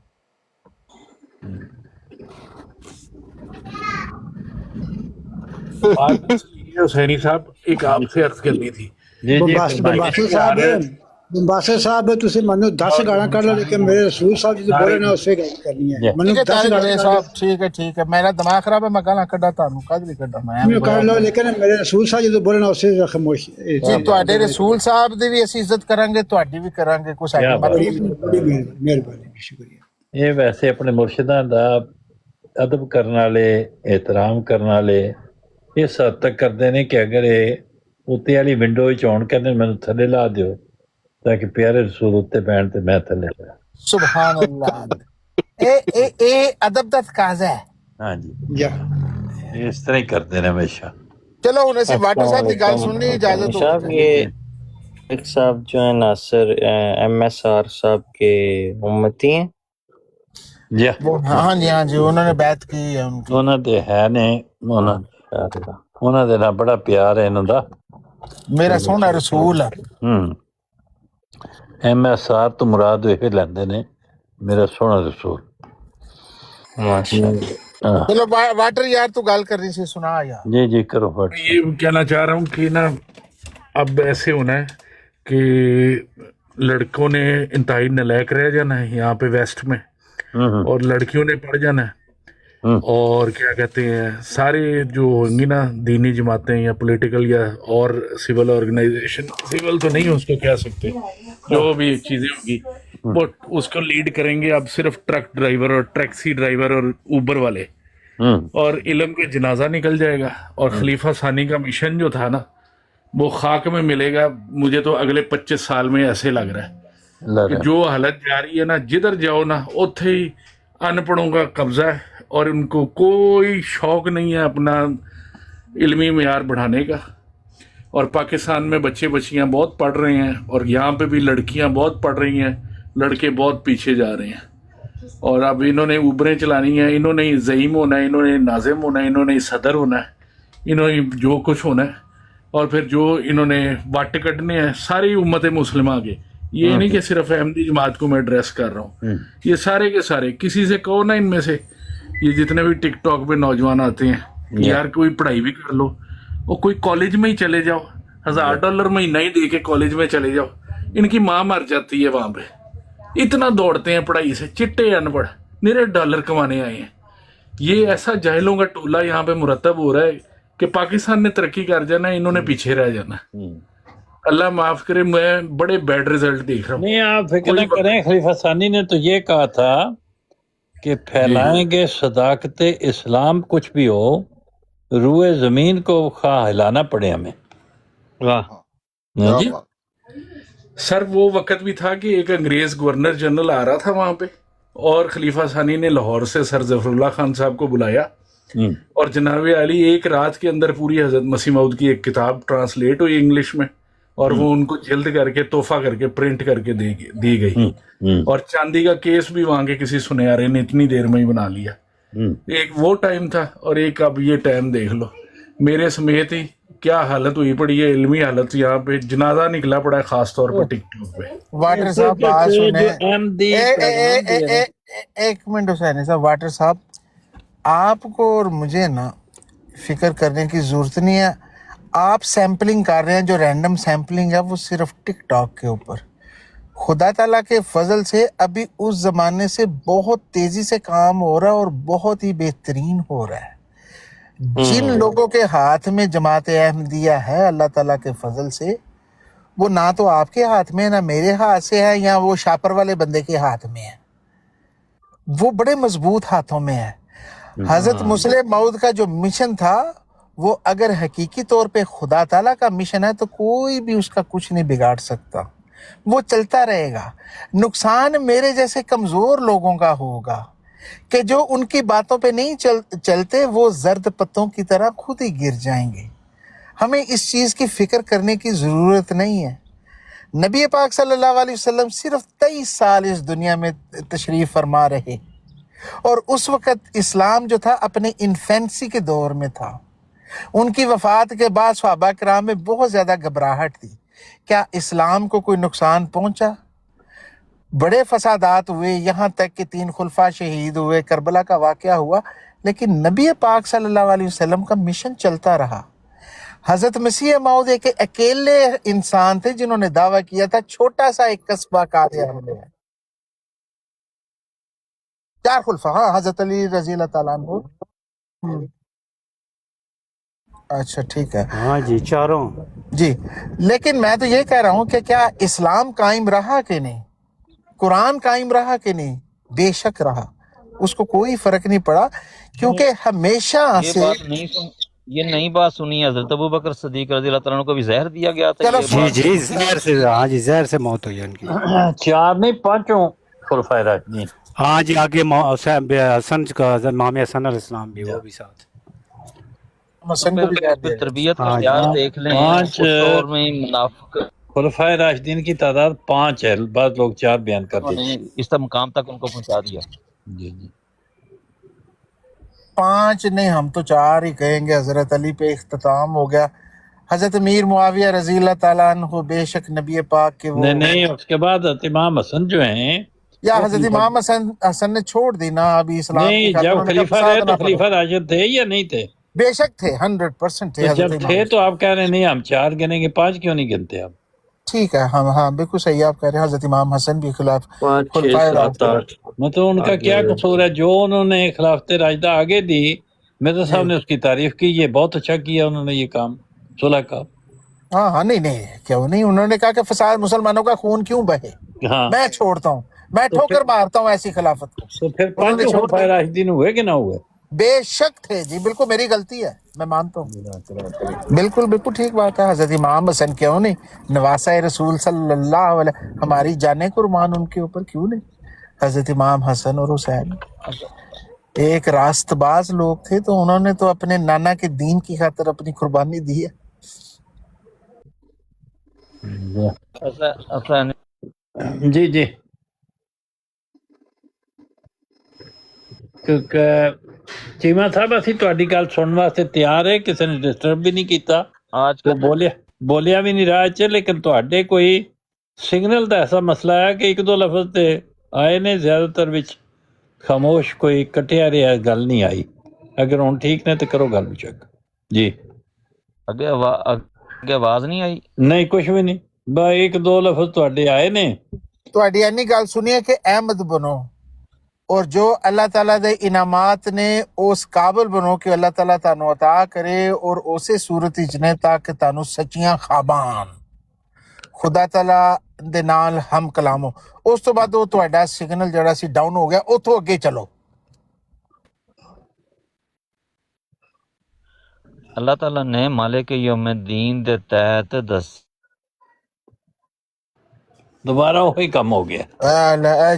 हुसैनी साहब एक आपसे अर्ज करनी थी ਬੰਬਾਸੇ ਸਾਹਿਬ ਤੁਸੀਂ ਮੈਨੂੰ 10 ਗਾਲਾਂ ਕੱਢ ਲਓ ਲੇਕਿਨ ਮੇਰੇ ਰਸੂਲ ਸਾਹਿਬ ਜੀ ਬੋਲੇ ਨਾ ਉਸੇ ਗੱਲ ਕਰਨੀ ਹੈ ਮੈਨੂੰ 10 ਗਾਲਾਂ ਸਾਹਿਬ ਠੀਕ ਹੈ ਮੇਰਾ ਦਿਮਾਗ ਖਰਾਬ ਹੈ ਮੈਂ ਗਾਲਾਂ ਕੱਢਾ ਤੁਹਾਨੂੰ ਕਦ ਵੀ ਕੱਢਾ ਮੈਂ ਕੱਢ ਲਓ ਲੇਕਿਨ ਮੇਰੇ ਰਸੂਲ ਸਾਹਿਬ ਜੀ ਬੋਲੇ ਨਾ ਉਸੇ ਖਾਮੋਸ਼ ਜੀ ਤੁਹਾਡੇ ਰਸੂਲ ਸਾਹਿਬ ਦੀ ਵੀ ਅਸੀਂ ਇੱਜ਼ਤ ਕਰਾਂਗੇ ਤੁਹਾਡੀ ਵੀ ਕਰਾਂਗੇ ਕੋਈ ਸਾਡੀ ਮਿਹਰਬਾਨੀ ਸ਼ੁਕਰੀਆ ਇਹ ਵੈਸੇ ਆਪਣੇ ਮੁਰਸ਼ਿਦਾਂ ਦਾ ਅਦਬ ਕਰਨ ਵਾਲੇ ਇਹਤਰਾਮ ਕਰਨ ਵਾਲੇ ਇਸ ਹੱਦ ਤੱਕ ਕਰਦੇ ਨੇ ਕਿ ਅਗਰ ਇਹ ਉੱਤੇ ਵਾਲੀ ਵਿੰਡੋ ਵਿੱਚ ਆਉਣ ਕਹਿੰਦੇ ਮੈਨੂੰ ਥੱਲੇ ਲਾ ਦਿਓ ताकि प्यारे रसूल उत्ते बैठ ते मैं थले सुभान अल्लाह ए अदब दा तकाजा है हां जी इस तरह ही करते हैं हमेशा चलो हुन ਅਸੀਂ ਵਾਟਰ ਸਾਹਿਬ ਦੀ ਗੱਲ ਸੁਣਨੀ इजाजत हो ये एक साहब जो है नासिर एमएसआर साहब के उम्मती हैं जी हाँ जी उन्होंने बैत की है उनकी ਉਹਨਾਂ ਦੇ ਹੈ ਨੇ ਉਹਨਾਂ ਦੇ ਨਾਲ ਬੜਾ ਪਿਆਰ ਹੈ ਇਹਨਾਂ ਦਾ ਮੇਰਾ ਸੋਹਣਾ ਰਸੂਲ MSR ਤੋਂ ਮੁਰਾਦ ਇਹ ਲੈਂਦੇ ਨੇ ਮੇਰਾ ਸੋਹਣਾ ਰਸੂਲ माशाल्लाह चलो वाटर यार तू गल करनी से सुना यार जी करो वाटर ये कहना चाह रहा हूँ कि ना अब ऐसे होना है कि लड़कों ने इंतहाई नलायक रह जाना है यहाँ पे वेस्ट में और लड़कियों ने पढ़ जाना है और क्या कहते हैं सारे जो होंगी ना दीनी जमातें या पॉलिटिकल या और सिविल ऑर्गेनाइजेशन सिविल तो नहीं उसको कह सकते जो भी चीज़ें होगी वो उसको लीड करेंगे अब सिर्फ ट्रक ड्राइवर और टैक्सी ड्राइवर और ऊबर वाले और इल्म के जनाजा निकल जाएगा और खलीफा सानी का मिशन जो था ना वो खाक में मिलेगा मुझे तो अगले 25 साल में ऐसे लग रहा है कि जो हालत जा रही है ना जिधर जाओ ना उत्थे ही अनपढ़ों का कब्जा है और उनको कोई शौक नहीं है अपना इल्मी मेयार बढ़ाने का और पाकिस्तान में बच्चे बच्चियां बहुत पढ़ रहे हैं और यहाँ पे भी लड़कियां बहुत पढ़ रही हैं लड़के बहुत पीछे जा रहे हैं और अब इन्होंने ऊबरें चलानी है इन्होंने ज़ईम होना है इन्होंने नाज़िम होना है इन्होंने सदर होना है इन्होंने जो कुछ होना है और फिर जो इन्होंने वट कटने हैं सारी उम्मत मुस्लिमा के ये नहीं कि सिर्फ अहमदी जमात को मैं एड्रेस कर रहा हूँ ये सारे के सारे किसी से कहो ना इनमें से ये जितने भी टिक टॉक पे नौजवान आते हैं कि यार कोई पढ़ाई भी कर लो और कोई कॉलेज में ही चले जाओ $1000 महीना ही दे के कॉलेज में चले जाओ इनकी माँ मर जाती है वहाँ पे इतना दौड़ते हैं पढ़ाई से चिट्टे अनपढ़ निरे डॉलर कमाने आए हैं ये ऐसा जाहिलों का टोला यहाँ पे मुरतब हो रहा है कि पाकिस्तान ने तरक्की कर जाना है इन्होंने पीछे रह जाना अल्लाह माफ करे, मैं बड़े बैड रिजल्ट देख रहा हूँ। नहीं, आप फिक्र न करें, खलीफा सानी ने तो ये कहा था कि फैलाएंगे सदाकत इस्लाम, कुछ भी हो रूए जमीन को खा हिलाना पड़े हमें। वाह जी। सर वो वक्त भी था कि एक अंग्रेज गवर्नर जनरल आ रहा था वहां पे, और खलीफा सानी ने लाहौर से सर जफरुल्लाह खान साहब को बुलाया, और जनाब अली एक रात के अंदर पूरी हजरत मसीह मौद की एक किताब ट्रांसलेट हुई इंग्लिश में, और वो उनको जल्द करके तोहफा करके प्रिंट करके दी गई, और चांदी का केस भी वहां के किसी सुनहरे ने इतनी देर में ही बना लिया। एक वो टाइम था, और एक अब ये टाइम देख लो, मेरे समेत ही क्या हालत हुई पड़ी है, इल्मी हालत। यहाँ पे जनाजा निकला पड़ा है खास तौर पर टिकटॉक पे। वाटर साहब बात सुने, एक मिनट हुसैन साहब, वाटर साहब आपको और मुझे ना फिक्र करने की जरूरत नहीं है। आप सैम्पलिंग कर रहे हैं, जो रैंडम सैम्पलिंग है वो सिर्फ टिकटॉक के ऊपर। खुदा ताला के फजल से अभी उस ज़माने से बहुत तेज़ी से काम हो रहा है और बहुत ही बेहतरीन हो रहा है। जिन लोगों के हाथ में जमात अहमदिया है अल्लाह ताला के फजल से, वो ना तो आपके हाथ में है ना मेरे हाथ से है, या वो शापर वाले बंदे के हाथ में है, वो बड़े मजबूत हाथों में है। हजरत मुस्लिम मौद का जो मिशन था वो अगर हकीकी तौर पे खुदा ताला का मिशन है तो कोई भी उसका कुछ नहीं बिगाड़ सकता, वो चलता रहेगा। नुकसान मेरे जैसे कमज़ोर लोगों का होगा कि जो उनकी बातों पे नहीं चलते वो जर्द पत्तों की तरह खुद ही गिर जाएंगे। हमें इस चीज़ की फ़िक्र करने की ज़रूरत नहीं है। नबी पाक सल्लल्लाहु अलैहि वसल्लम सिर्फ 23 साल इस दुनिया में तशरीफ़ फरमा रहे, और उस वक़्त इस्लाम जो था अपने इन्फेंसी के दौर में था। उनकी वफ़ात के बाद सहाबा किराम में बहुत ज़्यादा घबराहट थी, क्या इस्लाम को कोई नुकसान पहुंचा? बड़े फसादात हुए, यहाँ तक कि 3 खुलफा शहीद हुए, करबला का वाक़या हुआ, लेकिन नबी पाक सल्लल्लाहु अलैहि वसल्लम का मिशन चलता रहा। हज़रत मसीह मौद एक अकेले इंसान थे जिन्होंने दावा किया था छोटा सा एक कस्बा कादियान में है। 4 खुलफा, हाँ, हज़रत अली रज़ी अल्लाह ताला अन्हु। अच्छा ठीक है, हाँ जी, चारों जी। लेकिन मैं तो ये कह रहा हूँ कि क्या इस्लाम कायम रहा कि नहीं, कुरान कायम रहा कि नहीं? बेशक रहा, उसको कोई फर्क नहीं पड़ा, क्योंकि हमेशा से ये नई बात सुनी है, हजरत अबू बकर सिद्दीक रज़ी अल्लाह तआला को भी जहर दिया गया था। चलो जी जी, जहर से, हाँ जी, जहर से मौत हुई उनकी। 4 नहीं 5 खुलफाए राशिदीन। हाँ जी, आगे हसन का इमाम हसन अलैहिस्सलाम भी, वो भी साथ। तरबियत का प्यार देख लें, 5 दौर में मुनाफिक खुलफाए राशिदीन की तादाद 5 है, बाद लोग 4 बयान करते हैं। इस मकाम तक उनको पहुंचा दिया। जी जी, 5 नहीं, हम तो 4 ही कहेंगे। हजरत अली पे इख्तिताम हो गया। हजरत अमीर मुआविया रज़ी अल्लाह ताला अन्हु बेशक नबी पाक के वो नहीं, उसके बाद इमाम हसन जो हैं, या हजरत इमाम हसन ने छोड़ दी ना अभी इस्लाम नहीं, जब खलीफा रहे तो खलीफा राशिद थे या नहीं थे? बेशक थे, 100% थे। तो जब थे तो आप कह रहे हैं नहीं हम 4 गिनेंगे, 5 क्यों नहीं गिनते आप? ठीक है, हम, हाँ बिल्कुल सही आप कह रहे हैं। हजरत इमाम हसन भी खिलाफ 5 6 7 8, मतलब उनका क्या कसूर है? जो उन्होंने खिलाफत राशिदा आगे दी, मिर्जा साहब ने उसकी तारीफ की, ये बहुत अच्छा किया उन्होंने ये काम सुलह का। हाँ हाँ, नहीं क्यों नहीं, उन्होंने कहा कि फसाद मुसलमानों का खून क्यों बहे, हाँ, मैं छोड़ता हूँ, मैं ठोकर मारता हूँ ऐसी खिलाफत को। तो फिर 5 खुलफाए राशिदीन हुए कि ना हुए? बेशक थे जी, बिल्कुल मेरी गलती है, मैं मानता हूँ, बिल्कुल ठीक बात है। हजरत इमाम हसन क्यों नहीं, नवासा रसूल सल्लल्लाहु अलैहि, हमारी जाने कुर्बान उनके ऊपर, क्यों नहीं। हजरत इमाम हसन और हुसैन एक रास्तबाज लोग थे, तो उन्होंने तो अपने नाना के दीन की खातिर अपनी कुर्बानी दी है। जी जी, चीमा साहब ਅਸੀਂ ਤੁਹਾਡੀ ਗੱਲ ਸੁਣਨ ਵਾਸਤੇ ਤਿਆਰ ਹੈ, ਕਿਸੇ ਨੇ ਡਿਸਟਰਬ ਵੀ ਨਹੀਂ ਕੀਤਾ आज तो ਬੋਲਿਆ ਵੀ ਨਹੀਂ ਰਾਹ 'ਚ, ਲੇਕਿਨ ਤੁਹਾਡੇ ਕੋਈ ਸਿਗਨਲ ਦਾ ਐਸਾ ਮਸਲਾ ਹੈ ਕਿ 1-2 ਲਫ਼ਜ਼ ਤੇ ਆਏ ਨੇ, ਜ਼ਿਆਦਾਤਰ ਵਿੱਚ ਖਾਮੋਸ਼ ਕੋਈ ਕੱਟਿਆ ਰਿਹਾ, ਗੱਲ ਨਹੀਂ ਆਈ। ਅਗਰ ਹੁਣ ਠੀਕ ਨੇ ਤੇ ਕਰੋ ਗੱਲ ਚੈੱਕ ਜੀ। ਅੱਗੇ ਆਵਾਜ਼ ਨਹੀਂ ਆਈ? ਨਹੀਂ ਕੁਝ ਵੀ ਨਹੀਂ, ਬਸ 1-2 ਲਫ਼ਜ਼ ਤੁਹਾਡੇ ਆਏ ਨੇ। ਤੁਹਾਡੀ ਇੰਨੀ ਗੱਲ ਸੁਣੀਏ ਕਿ ਅਹਿਮਦ ਬਣੋ, और जो अल्लाह ताला दे इनामात ने उस काबिल बनो कि अल्लाह ताला तानू अता करे, और उसे सूरत इच ने ताकि तानू सच्चियां खाबान ਖੁਦਾ ਤਾਲਾ ਦੇ ਨਾਲ ਹਮ ਕਲਾਮ ਹੋ। ਉਸ ਤੋਂ ਬਾਅਦ ਉਹ ਤੁਹਾਡਾ ਸਿਗਨਲ ਜਿਹੜਾ ਸੀ ਡਾਊਨ ਹੋ ਗਿਆ, ਉੱਥੋਂ ਅੱਗੇ ਚਲੋ। اللہ تعالیٰ نے مالک یوم الدین دے تحت دس دوبارہ وہی کم ہو گیا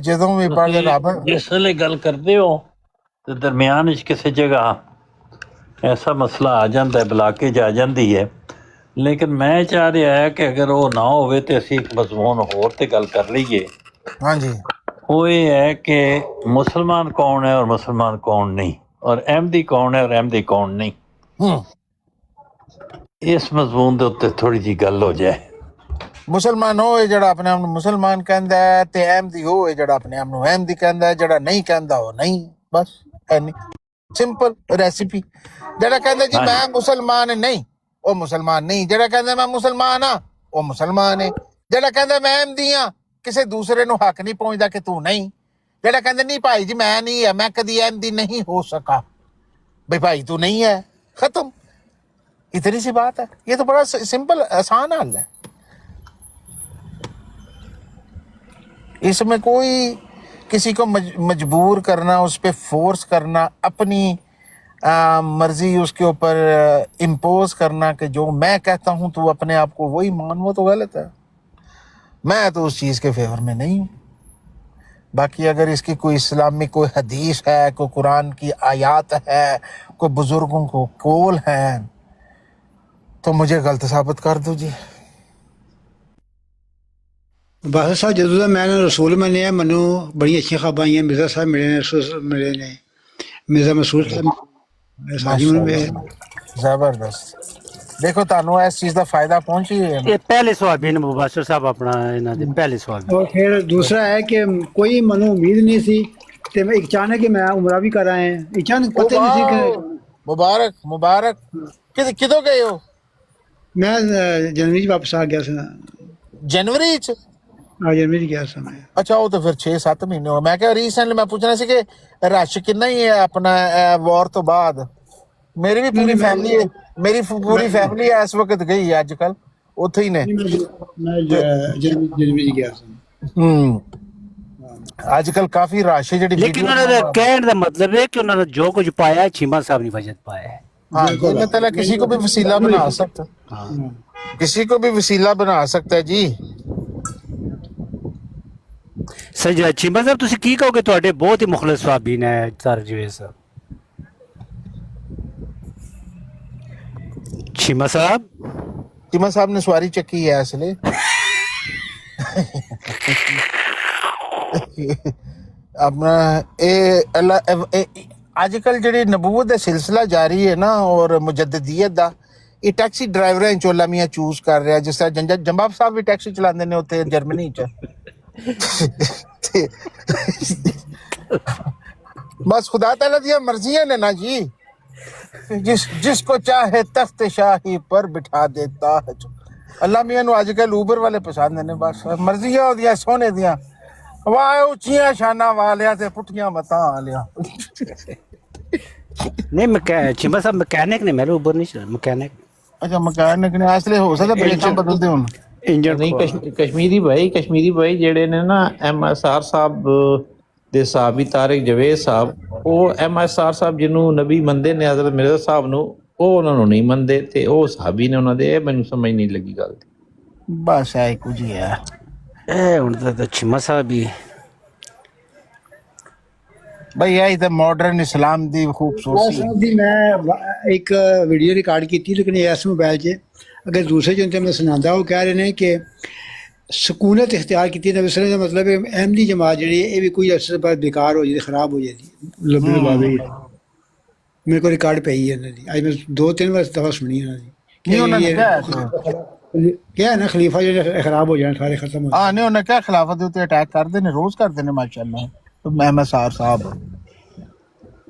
ਜਦੋਂ ਵੀ ਪੜ੍ਹਦੇ ਰੱਬ جس ویلے گل کردے ہو تے درمیان وچ کسی جگہ ایسا مسئلہ آ جاندہ ہے بلاکیج آ جاندی ہے لیکن میں چاہ رہا ہے کہ اگر وہ نہ ہوئے تے اسی ایک مضمون ہور تے گل کر لئیے ہاں جی وہ یہ ہے کہ مسلمان کون ہے اور مسلمان کون نہیں اور احمدی کون ہے اور احمدی کون نہیں اس مضمون دے اتنے تھوڑی جی گل ہو جائے ਮੁਸਲਮਾਨ ਹੋਏ ਜਿਹੜਾ ਆਪਣੇ ਆਪ ਨੂੰ ਮੁਸਲਮਾਨ ਕਹਿੰਦਾ ਹੈ ਤੇ ਅਹਿਮਦੀ ਹੋਏ ਜਿਹੜਾ ਆਪਣੇ ਆਪ ਨੂੰ ਅਹਿਮਦੀ ਕਹਿੰਦਾ ਹੈ, ਜਿਹੜਾ ਨਹੀਂ ਕਹਿੰਦਾ ਉਹ ਨਹੀਂ, ਬਸ ਐਨੀ ਸਿੰਪਲ ਰੈਸਿਪੀ। ਜਿਹੜਾ ਕਹਿੰਦਾ ਜੀ ਮੈਂ ਮੁਸਲਮਾਨ ਨਹੀਂ ਉਹ ਮੁਸਲਮਾਨ ਨਹੀਂ, ਜਿਹੜਾ ਕਹਿੰਦਾ ਮੈਂ ਮੁਸਲਮਾਨ ਆ ਉਹ ਮੁਸਲਮਾਨ ਹੈ, ਜਿਹੜਾ ਕਹਿੰਦਾ ਮੈਂ ਅਹਿਮਦੀ ਆ ਕਿਸੇ ਦੂਸਰੇ ਨੂੰ ਹੱਕ ਨਹੀਂ ਪਹੁੰਚਦਾ ਕਿ ਤੂੰ ਨਹੀਂ, ਜਿਹੜਾ ਕਹਿੰਦਾ ਨਹੀਂ ਭਾਈ ਜੀ ਮੈਂ ਨਹੀਂ ਹੈ ਮੈਂ ਕਦੀ ਅਹਿਮਦੀ ਨਹੀਂ ਹੋ ਸका ਬਈ ਭਾਈ तू नहीं है, खत्म। इतनी सी बात है, ये तो बड़ा सिंपल आसान हल है। इसमें कोई किसी को मजबूर करना, उस पर फोर्स करना, अपनी मर्जी उसके ऊपर इम्पोज करना कि जो मैं कहता हूँ तो अपने आप को वही मान, वो तो गलत है। मैं तो उस चीज़ के फेवर में नहीं हूँ। बाकी अगर इसकी कोई इस्लामी कोई हदीस है, कोई कुरान की आयात है, कोई बुजुर्गों को कौल है तो मुझे गलत साबित कर दो जी। ਬਾਦਲ ਸਾਹਿਬ ਜਦੋਂ ਦਾ ਮੈਂ ਰਸੂਲ ਮੰਨਿਆ ਮੈਨੂੰ ਬੜੀਆਂ ਅੱਛੀਆਂ ਖਬਰਾਂ ਆਈਆਂ। ਮਿਰਜ਼ਾ ਸਾਹਿਬ ਮਿਲੇ ਨੇ, ਰਸੂਲ ਮਿਲੇ ਨੇ, ਮਿਰਜ਼ਾ ਮਸੂਦ ਸਾਹਿਬ ਜ਼ਬਰਦਸਤ। ਦੇਖੋ ਤੁਹਾਨੂੰ ਇਸ ਚੀਜ਼ ਦਾ ਫਾਇਦਾ ਪਹੁੰਚੀ ਹੈ। ਇਹ ਪਹਿਲੇ ਸਵਾਬੀ ਨੇ ਮੁਬਾਸ਼ਰ ਸਾਹਿਬ ਆਪਣਾ ਇਹਨਾਂ ਦੇ ਪਹਿਲੇ ਸਵਾਬੀ। اور پھر دوسرا ہے کہ کوئی منو امید نہیں سی تے میں اچانک کہ میں عمرہ بھی کر آئے ہیں، اچانک پتہ نہیں سی کہ مبارک مبارک۔ کدوں گئے ہو؟ میں جنوری ਚ ਵਾਪਸ ਆ ਗਿਆ ਸੀ। ਜਨਵਰੀ ਚ? ਹਾਂ ਜਨਵਰੀ ਚ ਗਿਆ ਸੀ ਮੈਂ। ਅੱਛਾ ਉਹ ਤਾਂ ਫਿਰ 6-7 ਮਹੀਨੇ ਹੋ। ਮੈਂ ਕਿਹਾ ਰੀਸੈਂਟਲੀ ਮੈਂ ਪੁੱਛਣਾ ਸੀ ਕਿ ਰਸ਼ ਕਿੰਨਾ ਹੀ ਹੈ ਆਪਣਾ ਵਾਰ ਤੋਂ ਬਾਅਦ। ਮੇਰੀ ਵੀ ਪੂਰੀ ਫੈਮਿਲੀ ਹੈ, ਮੇਰੀ ਪੂਰੀ ਫੈਮਿਲੀ ਇਸ ਵਕਤ ਗਈ ਹੈ ਅੱਜ ਕੱਲ ਉੱਥੇ ਹੀ ਨੇ। ਮੈਂ ਜਨਵਰੀ ਚ ਗਿਆ ਸੀ। ਅੱਜ ਕੱਲ ਕਾਫੀ ਰਸ਼ ਹੈ ਜਿਹੜੀ। ਲੇਕਿਨ ਉਹਨਾਂ ਦਾ ਕਹਿਣ ਦਾ ਮਤਲਬ ਹੈ ਕਿ ਉਹਨਾਂ ਨੇ ਜੋ ਕੁਝ ਪਾਇਆ ਚੀਮਾ ਸਾਹਿਬ ਨੇ ਵਜਦ ਪਾਇਆ ਹੈ। हाँ अल्लाह ताला किसी को भी वसीला बना सकता, किसी को भी वसीला बना सकता है जी। ਸਰ ਚੀਮਾ ਸਾਹਿਬ ਤੁਸੀਂ ਕੀ ਕਹੋਗੇ? ਤੁਹਾਡੇ ਬਹੁਤ ਹੀ ਮੁਖਲਸ ਸਵਾਬੀ ਨੇ ਸਰ ਜਵੇਦ ਸਾਹਿਬ। ਚੀਮਾ ਸਾਹਿਬ ਨੇ ਸਵਾਰੀ ਚੱਕੀ ਹੈ ਇਸ ਲਈ ਆਪਣਾ ਇਹ ਅੱਲਾ ਅੱਜ ਕੱਲ ਜਿਹੜੀ ਨਬੂਵਤ ਦਾ ਸਿਲਸਿਲਾ ਜਾਰੀ ਹੈ ਨਾ ਔਰ ਮੁਜੱਦਦੀਅਤ ਦਾ, ਇਹ ਟੈਕਸੀ ਡਰਾਈਵਰਾਂ ਚੋਂ ਲਾਮੀਆਂ ਚੂਜ਼ ਕਰ ਰਿਹਾ। ਜਿਸ ਤਰ੍ਹਾਂ ਜੰਬਾਬ ਸਾਹਿਬ ਵੀ ਟੈਕਸੀ ਚਲਾਉਂਦੇ ਨੇ ਉੱਥੇ ਜਰਮਨੀ ਚ। ਬਸ ਖੁਦਾ ਤਾਲਾ ਦੀਆਂ ਮਰਜ਼ੀਆਂ ਨੇ ਨਾ ਜੀ, ਜਿਸਕੋ ਚਾਹੇ ਤਖਤ ਸ਼ਾਹੀ ਪਰ ਬਿਠਾ ਦੇਤਾ ਹੈ। ਅੱਲਾ ਮੀਆਂ ਨੂੰ ਅੱਜ ਕੱਲ ਊਬਰ ਵਾਲੇ ਪਸੰਦ ਨੇ, ਬਸ ਮਰਜ਼ੀਆਂ ਉਹਦੀਆਂ ਸੋਨੇ ਦੀਆਂ। ਵਾਹ ਉੱਚੀਆਂ ਸ਼ਾਨਾਂ ਵਾਲਿਆਂ ਤੇ ਪੁੱਠੀਆਂ ਮਤਾਂ ਵਾਲਿਆਂ। ਨਹੀਂ ਚੀਮਾ ਸਾਹਿਬ ਮਕੈਨਿਕ ਨੇ, ਮੇਰੇ ਊਬਰ ਨਹੀਂ ਚਲਾ ਮਕੈਨਿਕ। ਅੱਛਾ ਮਕੈਨਿਕ ਨੇ, ਇਸ ਲਈ ਹੋ ਸਕਦਾ ਬ੍ਰੇਕਾਂ ਬਦਲਦੇ ਹੋਣ। ਨਹੀਂ ਕਸ਼ਮੀਰੀ ਭਾਈ ਜਿਹੜੇ ਨੇ ਨਾ MSR ਸਾਹਿਬ ਦੇ ਸਾਹਬੀ ਤਾਰਿਕ ਜਵੇਦ ਸਾਹਿਬ, ਉਹ MSR ਸਾਹਿਬ ਜਿਹਨੂੰ ਨਬੀ ਮੰਨਦੇ ਨੇ ਹਜ਼ਰਤ ਮਿਰਜ਼ਾ ਸਾਹਿਬ ਨੂੰ, ਉਹ ਉਹਨਾਂ ਨੂੰ ਨਹੀਂ ਮੰਨਦੇ ਤੇ ਉਹ ਸਾਹਬੀ ਨੇ ਉਹਨਾਂ ਦੇ। ਇਹ ਮੈਨੂੰ ਸਮਝ ਨਹੀਂ ਲੱਗੀ ਗੱਲ ਦੀ। ਬਸ ਐ ਕੁਝ ਹੀ ਹੈ ਇਹ ਹੁਣ ਤਾਂ ਚੀਮਾ ਸਾਹਿਬ ਹੀ ਬਈ ਇਹ ਤਾਂ ਮਾਡਰਨ ਇਸਲਾਮ ਦੀ ਖੂਬਸੂਰਤੀ ਦੀ। ਮੈਂ ਇੱਕ ਵੀਡੀਓ ਰਿਕਾਰਡ ਕੀਤੀ ਲੇਕਿਨ ਇਸ ਮੋਬਾਈਲ 'ਚ ਅਗਰ ਦੂਸਰੇ ਜਨਤੇ ਮੈਂ ਸੁਣਾਉਂਦਾ, ਉਹ ਕਹਿ ਰਹੇ ਨੇ ਕਿ ਸਕੂਨਤ ਇਖਤਿਆਰ ਕੀਤੀ ਨਬੀ ਸੱਲੱਲਾਹੁ ਅਲੈहि ਵਸੱਲਮ ਦਾ ਮਤਲਬ ਅਹਿਮਦੀ ਜਮਾਤ ਜਿਹੜੀ ਇਹ ਵੀ ਕੋਈ ਅਰਸੇ ਬਾਅਦ ਬੇਕਾਰ ਹੋ ਜਾਂਦੀ, ਖਰਾਬ ਹੋ ਜਾਂਦੀ। ਮੇਰੇ ਕੋਲ ਰਿਕਾਰਡ ਪਈ ਹੈ ਇਹਨਾਂ ਦੀ, ਅੱਜ ਮੈਂ 2-3 ਵਾਰ ਦਫਾ ਸੁਣੀ ਇਹਨਾਂ ਦੀ। ਕਿਹਾ ਨਾ ਖਲੀਫਾ ਜਿਹੜੇ ਖਰਾਬ ਹੋ ਜਾਣ ਸਾਰੇ ਖਤਮ ਹੋ ਜਾਣ। ਹਾਂ ਨਹੀਂ ਉਹਨੇ ਕਿਹਾ ਖਿਲਾਫਤ ਦੇ ਉੱਤੇ ਅਟੈਕ ਕਰਦੇ ਨੇ, ਰੋਜ਼ ਕਰਦੇ ਨੇ ਮਾਸ਼ਾਅੱਲਾ। MSR ਸਾਹਿਬ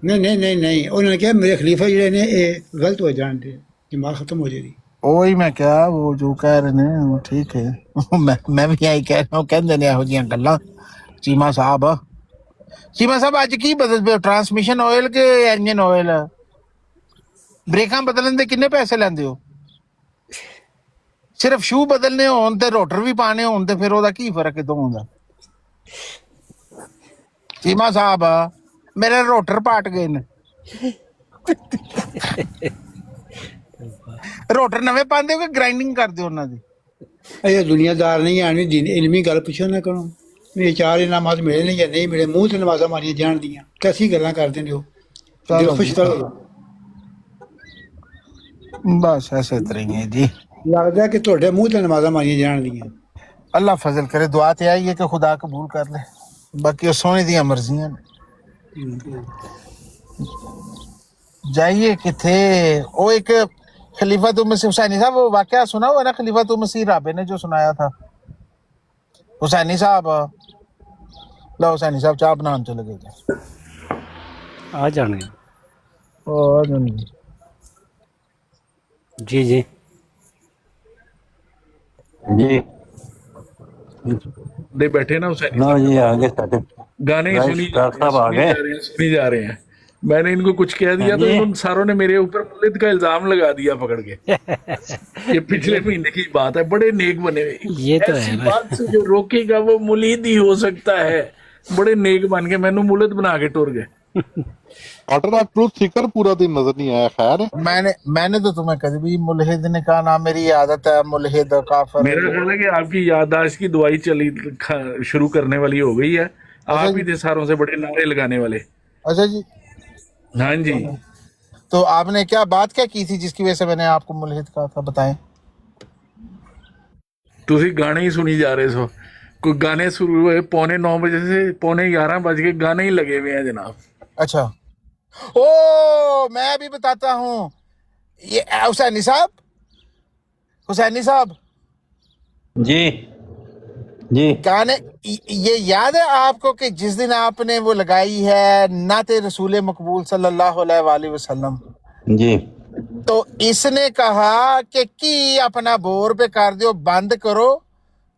ਨਹੀਂ ਉਹਨਾਂ ਨੇ ਕਿਹਾ ਮੇਰੇ ਖਲੀਫਾ ਜਿਹੜੇ ਨੇ ਇਹ ਗਲਤ ਹੋ ਜਾਣਦੇ, ਜਮਾਤ ਖਤਮ ਹੋ ਜਾਏਗੀ। ਉਹੀ ਮੈਂ ਕਿਹਾ ਉਹ ਜੋ ਕਹਿ ਰਹੇ ਨੇ ਉਹ ਠੀਕ ਹੈ। ਮੈਂ ਵੀ ਇਹੀ ਕਹਿ ਰਿਹਾ, ਕਹਿੰਦੇ ਨੇ ਇਹੋ ਜਿਹੀਆਂ ਗੱਲਾਂ। ਚੀਮਾ ਸਾਹਿਬ ਅੱਜ ਕੀ ਬਦਲ ਪਏ? ਟਰਾਂਸਮਿਸ਼ਨ ਆਇਲ ਕਿ ਇੰਜਨ ਆਇਲ? ਬ੍ਰੇਕਾਂ ਬਦਲਣ ਦੇ ਕਿੰਨੇ ਪੈਸੇ ਲੈਂਦੇ ਹੋ? ਸਿਰਫ ਸ਼ੂ ਬਦਲਨੇ ਹੋਣ ਤੇ ਰੋਟਰ ਵੀ ਪਾਣੇ ਹੋਣ ਤੇ ਫਿਰ ਉਹਦਾ ਕੀ ਫਰਕ ਹੈ ਦੋਵਾਂ ਦਾ? ਚੀਮਾ ਸਾਹਿਬ ਮੇਰੇ ਰੋਟਰ ਪਾਟ ਗਏ ਨੇ। ਰੋਟਰ ਨਵੇਂ ਪਾਉਂਦੇ ਹੋ ਕਿ ਗ੍ਰਾਈਂਡਿੰਗ ਕਰਦੇ ਹੋ ਉਹਨਾਂ ਦੀ? ਇਹ ਦੁਨੀਆਦਾਰ ਨਹੀਂ ਆਣੀ ਦਿਨ ਇਲਮੀ ਗੱਲ ਪੁੱਛੋ ਨਾ ਕਰੋ। ਮੇਰੇ 4 ਇਨਾਮਾਤ ਮਿਲੇ ਨੇ ਜਾਂ ਨਹੀਂ ਮਿਲੇ, ਮੂੰਹ ਤੇ ਨਮਾਜ਼ਾਂ ਮਾਰੀਆਂ ਜਾਣਦੀਆਂ, ਕੈਸੀ ਗੱਲਾਂ ਕਰਦੇ ਨੇ ਉਹ। ਦਿਲ ਖੁਸ਼ ਕਰੋ। ਬਸ ਐਸੇ ਤਰ੍ਹਾਂ ਹੀ ਹੈ ਜੀ। ਲੱਗਦਾ ਕਿ ਤੁਹਾਡੇ ਮੂੰਹ ਤੇ ਨਮਾਜ਼ਾਂ ਮਾਰੀਆਂ ਜਾਣਦੀਆਂ। اللہ فضل کرے، دعا تے آئی ہے کہ خدا قبول کر لے، باقی وہ سونے دیاں مرضیاں نے۔ جائیے کتھے وہ ایک خلیفۃ مسیح حسینی صاحب، وہ واقعہ سنا ہوا نا خلیفۃ مسیح رابع نے جو سنایا تھا؟ حسینی صاحب لو، حسینی صاحب چاہ بنان چلے گئے تھے، آ جان گے آ جان گے جی جی جی دے بیٹھے نا حسین نو جی آگے ساڈے گانے ہی سنی ڈاکٹر صاحب آ گئے۔ سنی جا رہے ہیں۔ میں نے ان کو کچھ کہہ دیا تو ان ساروں نے میرے اوپر ملت کا الزام لگا دیا پکڑ کے۔ یہ پچھلے مہینے کی بات ہے، بڑے نیک بنے ہوئے، یہ تو ہے ایسی بات سے جو روکے گا وہ ملید ہی ہو سکتا ہے۔ بڑے نیک بن کے میں نے ملت بنا کے ٹور گئے۔ ڈاکٹر آپ ٹروتھ سیکر پورا دن نظر نہیں آیا، خیر ہے؟ میں نے تو تمہیں کبھی بھی ملحد نے کہا نہ، میری عادت ہے ملحد کافر۔ میرا خیال ہے کہ آپ کی یادداشت کی دوائی چلی شروع کرنے والی ہو گئی ہے۔ آپ ہی تھے ساروں سے بڑے نعرے لگانے والے۔ اچھا جی، ہاں جی۔ تو آپ نے کیا بات کیا کی تھی جس کی وجہ سے میں نے آپ کو ملحد کہا تھا، بتائیں۔ تسی گانے ہی سنی جا رہے سو، کوئی گانے شروع ہوئے 9:15 بجے سے 11:15 بج کے گانے ہی لگے ہوئے ہیں جناب۔ اچھا، او میں بھی بتاتا ہوں، یہ حسینی صاحب جی جی گانے یہ یاد ہے آپ کو کہ جس دن آپ نے وہ لگائی ہے نعت رسول مقبول صلی اللہ علیہ وآلہ وسلم، جی تو اس نے کہا کہ کی اپنا بور پہ کر دیو، بند کرو،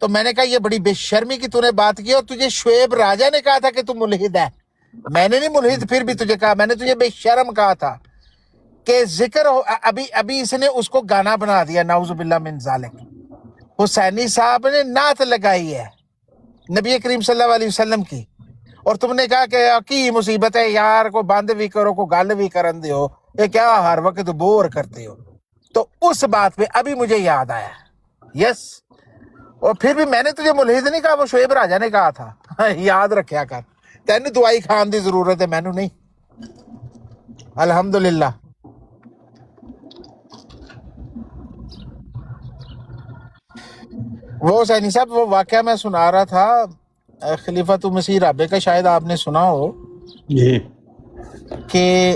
تو میں نے کہا یہ بڑی بے شرمی کی تو نے بات کی، اور تجھے شعیب راجہ نے کہا تھا کہ تو ملحد ہے۔ میں نے نہیں ملحد پھر بھی تجھے کہا، میں نے تجھے بے شرم کہا تھا کہ ذکر ہو۔ ابھی اس نے اس کو گانا بنا دیا، نعوذ باللہ من ذالک۔ حسینی صاحب نے نعت لگائی ہے نبی کریم صلی اللہ علیہ وسلم کی، اور تم نے کہا کہ کی مصیبت ہے یار، کو بند بھی کرو، کو گل بھی کرن دیو، یہ کیا ہر وقت بور کرتے ہو۔ تو اس بات پہ ابھی مجھے یاد آیا، یس۔ اور پھر بھی میں نے تجھے ملحد نہیں کہا، وہ شعیب راجہ نے کہا تھا، یاد رکھیا کر۔ تینوں دوائی کھان دی ضرورت ہے، مینوں نہیں۔ الحمدللہ۔ وہ حسینی صاحب وہ واقعہ میں سنا رہا تھا خلیفۃ مسیح رابع کا، شاید آپ نے سنا ہو، جی کہ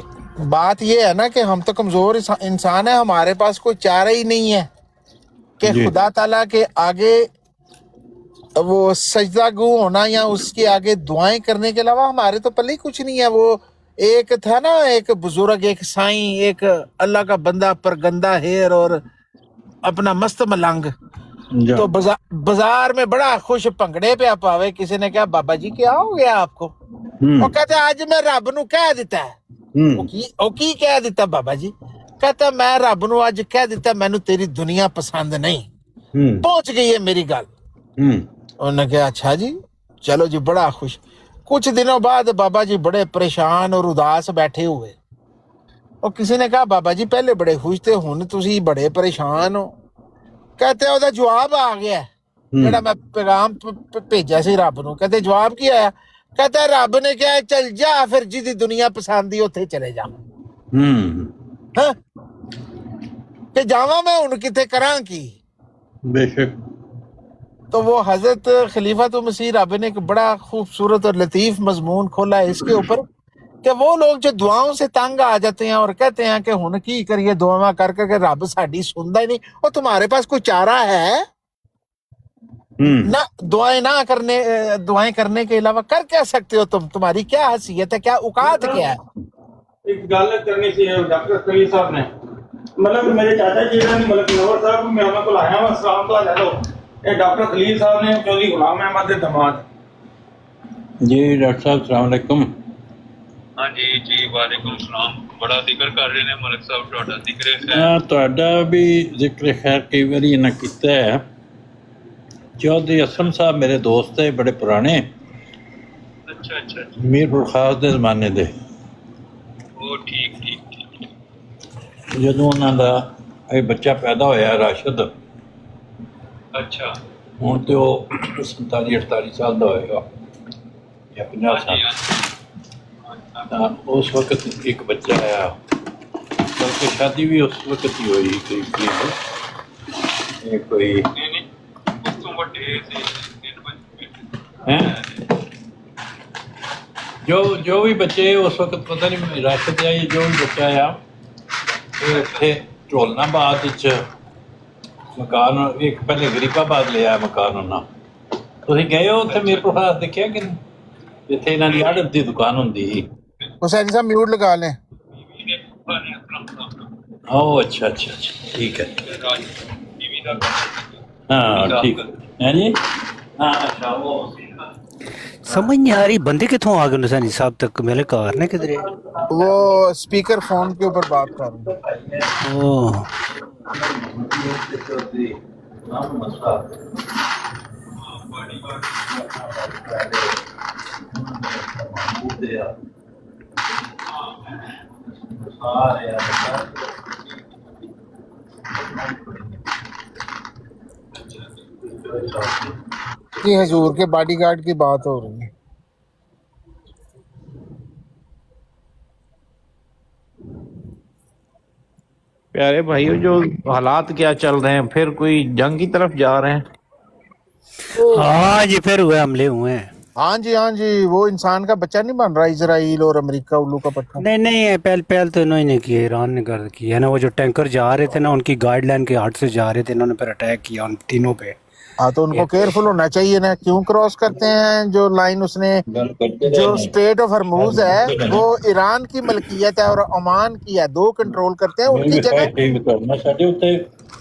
بات یہ ہے نا کہ ہم تو کمزور انسان ہیں، ہمارے پاس کوئی چارہ ہی نہیں ہے کہ خدا تعالیٰ کے آگے وہ سجدہ گو ہونا یا اس کے آگے دعائیں کرنے کے علاوہ ہمارے تو پلے کچھ نہیں ہے۔ وہ ایک تھا نا، ایک بزرگ، ایک سائیں، ایک اللہ کا بندہ پرگندہ ہیر اور اپنا مست ملنگ، تو بازار میں بڑا خوش پنگڑے پہ پاوے، کسی نے کہا بابا جی کیا ہو گیا آپ کو؟ وہ کہتے آج میں رب نو کہہ دیتا ہے۔ او کی کہہ دیتا بابا جی؟ کہتا میں رب نو آج کہہ دیتا مینو تیری دنیا پسند نہیں، پہنچ گئی ہے میری گل۔ انہوں نے کہا اچھا جی، چلو جی، بڑا خوش۔ کچھ دنوں بعد بابا جی بڑے پریشان اور اداس بیٹھے ہوئے، اور کسی نے کہا بابا جی پہلے بڑے خوش تھے، ہن تسی بڑے پریشان ہو۔ کہتے ہیں وہ جواب آ گیا جڑا میں پیغام بھیجا سی رب نو۔ کہتے جواب کی آیا؟ کہتا ہے رب نے کہا چل جا، پھر جی دنیا پسند دی اوتھے چلے جا۔ کہ جاواں میں ہن کتے کراں کی؟ بے شک۔ تو وہ حضرت خلیفۃ مسیح رابع نے ایک بڑا خوبصورت اور لطیف مضمون کھولا ہے اس کے اوپر، کہ وہ لوگ جو دعاؤں سے تنگ آ جاتے ہیں اور کہتے ہیں کہ ہن کی کریے دعا کر کے کہ رب ساڈی سندا ہی نہیں، اور تمہارے پاس کوئی چارہ ہے نہ؟ دعائیں کرنے کے علاوہ کر کیا سکتے ہو تم؟ تمہاری کیا حیثیت ہے، کیا اوقات کیا ہے؟ ایک گل کرنی سی ڈاکٹر خلیل صاحب نے، مطلب میرے چاچا جی نے ملک نور صاحب میں انہوں کو لایا ہوں، السلام تو آ یہ ڈاکٹر خلیل صاحب نے چودھری غلام احمد کے داماد۔ جی ڈاکٹر صاحب السلام علیکم۔ हाँ जी जी वालेकुम सलाम बड़ा जिक्र कर रहे ने मलिक साहब ਤੁਹਾਡਾ ਜ਼ਿਕਰ ਖੈਰ ਤੁਹਾਡਾ ਵੀ ਜ਼ਿਕਰ ਖੈਰ ਕਈ ਵਾਰੀ ਇਹਨਾਂ ਕੀਤਾ ਹੈ ਚੌਧਰੀ ਅਸਲਮ ਸਾਹਿਬ ਮੇਰੇ ਦੋਸਤ ਹੈ ਬੜੇ ਪੁਰਾਣੇ ਅੱਛਾ ਅੱਛਾ ਮੀਰਪੁਰ ਖਾਸ ਦੇ ਜ਼ਮਾਨੇ ਦੇ ਉਹ ਠੀਕ ਜਦੋਂ ਉਹਨਾਂ ਦਾ ਇਹ ਬੱਚਾ ਪੈਦਾ ਹੋਇਆ ਰਾਸ਼ਦ ਅੱਛਾ ਹੁਣ ਤੇ ਉਹ 47 48 ਸਾਲ ਦਾ ਹੋਏਗਾ ਜਾਂ 50 ਸਾਲ اس وقت ایک بچہ آیا بلکہ شادی بھی اس وقت ہی ہوئی کوئی جو بھی بچے اس وقت پتہ نہیں راشد آئی جو بھی بچہ آیا اتنے ٹولنا بعد مکان ایک پہلے غریب آباد لے آیا مکان انہیں تھی گئے ہو اتنے میرے پاس دیکھا کہ جتنے یہاں کی آڑت کی دکان ہوں حسین صاحب میوٹ لگا لیں اوہ اچھا اچھا اچھا ٹھیک ہے ہاں ٹھیک ہے جی ہاں اچھا وہ سمجھ نہیں آ رہی بندے کتوں آ گئے نسانی صاحب تک میرے کار نے کدھر وہ اسپیکر فون کے اوپر بات کر رہے ہیں جی حضور کے باڈی گارڈ کی بات ہو رہی ہے پیارے بھائیو جو حالات کیا چل رہے ہیں پھر کوئی جنگ کی طرف جا رہے ہیں ہاں جی پھر ہوئے حملے ہوئے ہیں ہاں جی وہ انسان کا بچہ نہیں بن رہا اسرائیل اور امریکہ الو کا پٹھا نہیں پہل تو انہوں نے کیا ایران نے کر کیا ہے نا وہ جو ٹینکر جا رہے تھے نا ان کی گائیڈ لائن کے ہٹ سے جا رہے تھے انہوں نے پھر اٹیک کیا ان تینوں پہ ہاں تو ان کو کیئرفل ہونا چاہیے نا کیوں کراس کرتے ہیں جو لائن اس نے جو اسٹریٹ آف ہرموز ہے وہ ایران کی ملکیت ہے اور عمان کی ہے دو کنٹرول کرتے ہیں ان کی جگہ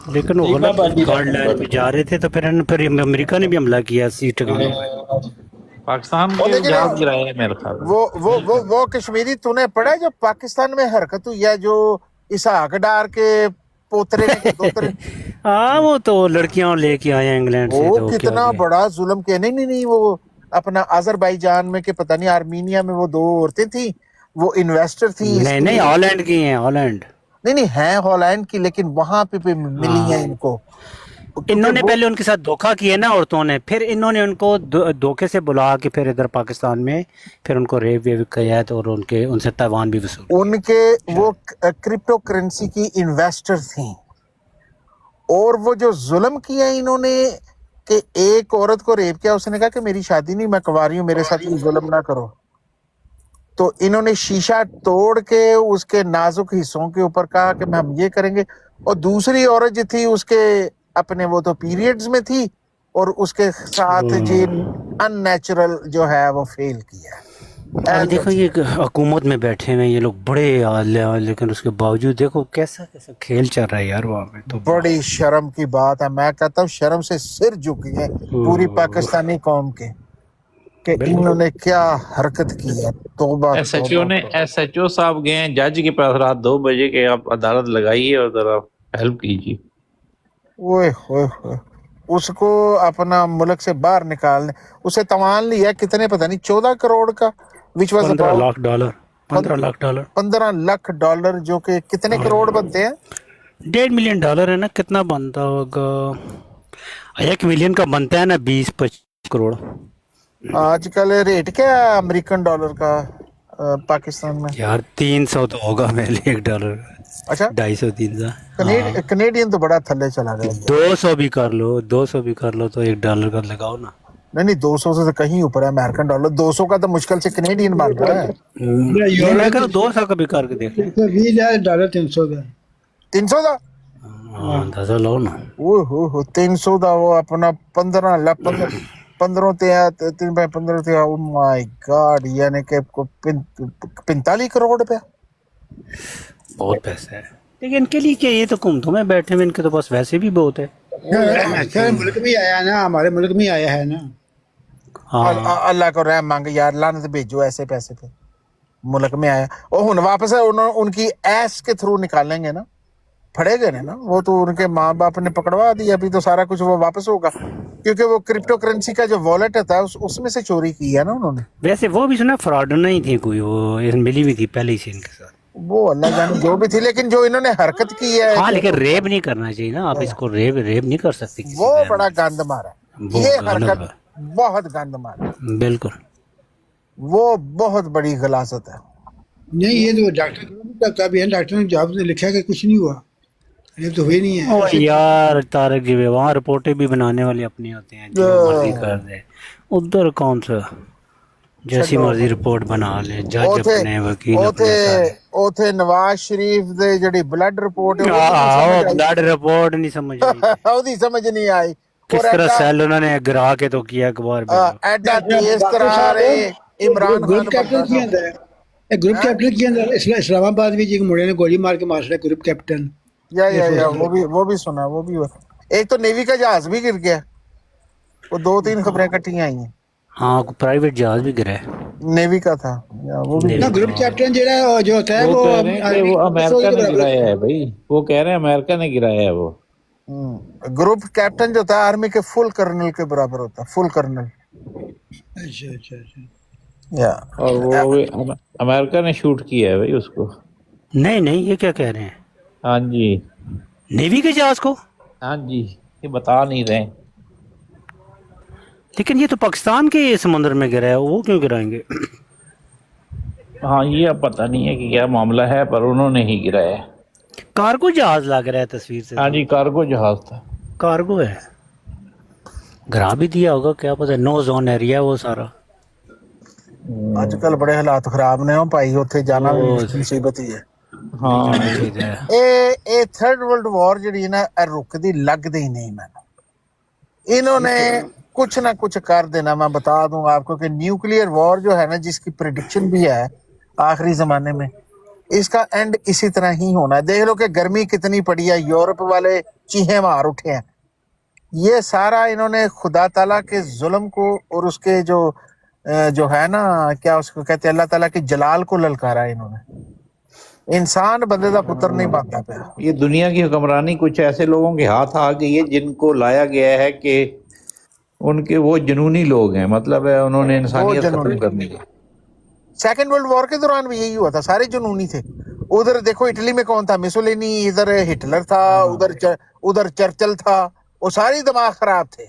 لیکن وہ غلط گائیڈ لائن پہ جا رہے تھے تو پھر امریکہ نے بھی حملہ کیا سی ٹکانے پہ پاکستان کے جہاز گرائے ہیں میرے خیال وہ کشمیری تو نے پڑھا جو پاکستان میں حرکت ہوئی ہے جو اسحاق ڈار کے پوترے نے ہاں وہ تو لڑکیاں لے کے آئے ہیں انگلینڈ سے وہ کتنا بڑا ظلم کیا نہیں وہ اپنا آذربائیجان میں کہ پتہ نہیں آرمینیا میں وہ دو عورتیں تھیں وہ انویسٹر تھی نہیں ہالینڈ کی ہیں ہالینڈ نہیں ہیں ہالینڈ کی لیکن وہاں پہ ملی ہیں ان کو انہوں نے پہلے ان کے ساتھ دھوکہ کیا نا عورتوں نے پھر انہوں نے ان کو دھوکے سے بلا کے پھر ادھر پاکستان میں پھر ان کو ریپ ویپ کیا ہے تو اور ان سے تائیوان بھی وصول ان کے وہ کرپٹو کرنسی کی انویسٹر تھیں اور وہ جو ظلم کیا انہوں نے کہ ایک عورت کو ریپ کیا اس نے کہا کہ میری شادی نہیں میں کنواری ہوں میرے ساتھ ظلم نہ کرو تو انہوں نے شیشہ توڑ کے اس کے نازک حصوں کے اوپر کہا کہ ہم یہ کریں گے اور دوسری عورت جو تھی اس کے اپنے وہ تو پیریڈز میں تھی اور اس کے ساتھ جی ان نیچرل جو ہے وہ فیل کیا دیکھو یہ حکومت میں بیٹھے ہوئے یہ لوگ بڑے لیکن اس کے باوجود دیکھو کیسا کھیل چل رہا ہے یار وہاں پہ تو بڑی شرم کی بات ہے میں کہتا ہوں شرم سے سر جھکی ہے پوری پاکستانی قوم کے کہ انہوں نے کیا حرکت کی ہے توبہ ایس ایچ او صاحب گئے ہیں جج کے پاس رات 2 بجے کہ آپ عدالت لگائیے اور ذرا ہیلپ کیجیے اس کو اپنا ملک سے باہر نکالنے اسے تاوان لیا کتنے پتہ نہیں 14 کروڑ کا which was $15 about $15 لاکھ جو کہ کتنے کروڑ بنتے ہیں $1.5 ملین ہے نا کتنا بنتا ہوگا 1 ملین کا بنتا ہے نا 20-25 کروڑ آج کل ریٹ کیا ہے امریکن ڈالر کا پاکستان میں یار 300 تو ہوگا پہلے $1 اچھا 250-300 کینیڈین تو بڑا تھلے چلا گیا 200 بھی کر لو تو $1 کا لگاؤ نا نہیں 200 سے کہیں اوپر ہے امریکن ڈالر 200 کا تو مشکل سے کینیڈین بن رہا ہے میں کہہ 200 کا بھی کر کے دیکھ $20 300 کا 300 کا اندازہ لو نا 300 کا وہ اپنا 15 لاکھ 15 او مائی گاڈ یعنی کہ 45 کروڑ روپے بہت پیسہ ہے لیکن ان کے لیے کیا یہ تو حکومتوں میں بیٹھے ہوئے ان کے تو بس ویسے بھی بہت ہے ملک میں آیا نا ہمارے ملک میں آیا ہے نا اللہ کو رحم مانگے یار لعنت بھیجو ایسے پیسے پہ मुल्क में आया और हुन वापस उनकी ऐस के थ्रू निकालेंगे ना, फड़े गए ना वो तो, उनके माँ बाप ने पकड़वा दिया, अभी तो सारा कुछ वो वापस होगा क्योंकि वो क्रिप्टो करेंसी का जो वॉलेट था उसमें से चोरी की है ना उन्होंने। वैसे वो भी सुना फ्रॉड नहीं थी कोई, वो मिली हुई थी पहले ही से इनके साथ, वो अल्लाह जाने जो भी थी, लेकिन जो इन्होंने हरकत की है। हाँ लेकिन रेप नहीं करना चाहिए ना, आप इसको रेप नहीं कर सकते। वो बड़ा गंद मारा, ये हरकत बहुत गंद मारा, बिल्कुल वो बहुत बड़ी गलासत है। नहीं ये तो डॉक्टर का भी है, डॉक्टर ने जवाब में लिखा कि कुछ नहीं हुआ, ये तो हुई नहीं है। ओ यार तारक जी वहाँ रिपोर्टें भी बनाने वाले अपने होते हैं, जो मर्जी कर दे, उधर कौन सा जैसी मर्जी रिपोर्ट बना ले, जज अपने वकील ओथे नवाज शरीफ दे जेडी ब्लड रिपोर्ट है, ब्लड रिपोर्ट नहीं समझ आई, ओदी समझ नहीं आई किस तरह सेल उन्होंने गिरा के तो किया एक बार एडा तेज तरह रे इमरान ग्रुप कैप्टन की अंदर है, ग्रुप कैप्टन की अंदर इस्लामाबाद में जी मुंडे ने गोली मार के मार दिया ग्रुप कैप्टन। या वो भी सुना, वो भी एक तो नेवी का जहाज भी गिर गया, वो 2-3 खबरें इकट्ठी आई हैं। हाँ प्राइवेट जहाज भी गिरा है, नेवी का था वो भी ना। ग्रुप कैप्टन जो होता है वो अमेरिका ने गिराया है भाई, वो कह रहे हैं अमेरिका ने गिराया है वो। ग्रुप कैप्टन जो होता है आर्मी के फुल कर्नल के बराबर होता है, फुल कर्नल। अच्छा या और वो अमेरिका ने शूट किया है भाई उसको। नहीं ये क्या कह रहे हैं? हाँ जी, नेवी के जहाज को? हाँ जी, ये बता नहीं रहे, लेकिन ये तो पाकिस्तान के समुद्र में गिरा है, वो क्यों गिराएंगे? हाँ ये अब पता नहीं है कि क्या मामला है, पर उन्होंने ही गिराया है। कार्गो जहाज लग रहा है तस्वीर से। हाँ जी कार्गो जहाज था, कार्गो है, गिरा भी दिया होगा क्या पता, नो जोन एरिया वो सारा। आजकल बड़े हालात खराब ने हो भाई, उत्थे जाना भी मुसीबत ही है। हाँ ये थर्ड वर्ल्ड वॉर जी ना रुकदी लगदी ही नहीं मैंने, इन्होंने कुछ ना कुछ कर देना। मैं बता दूं आपको कि न्यूक्लियर वॉर जो है ना, जिसकी प्रेडिक्शन भी है आखिरी जमाने में, इसका एंड इसी तरह ही होना है। देख लो कि गर्मी कितनी पड़ी है, यूरोप वाले चीहे मार उठे हैं। ये सारा इन्होंने खुदा ताला के जुल्म को और उसके जो है ना, क्या उसको कहते हैं, अल्लाह ताला की जलाल को ललकारा है इन्होंने। इंसान बंदे दा पुत्र नहीं बनता पाया। ये दुनिया की हुक्मरानी कुछ ऐसे लोगों के हाथ आ गई है जिनको लाया गया है कि उनके वो जुनूनी लोग हैं, मतलब है उन्होंने इंसानियत खत्म करनी है। सेकेंड वर्ल्ड वॉर के दौरान भी यही हुआ था, सारे जुनूनी थे। उधर देखो इटली में कौन था, मुसोलिनी, इधर हिटलर था, उधर चर्चिल था, वो सारे दिमाग खराब थे।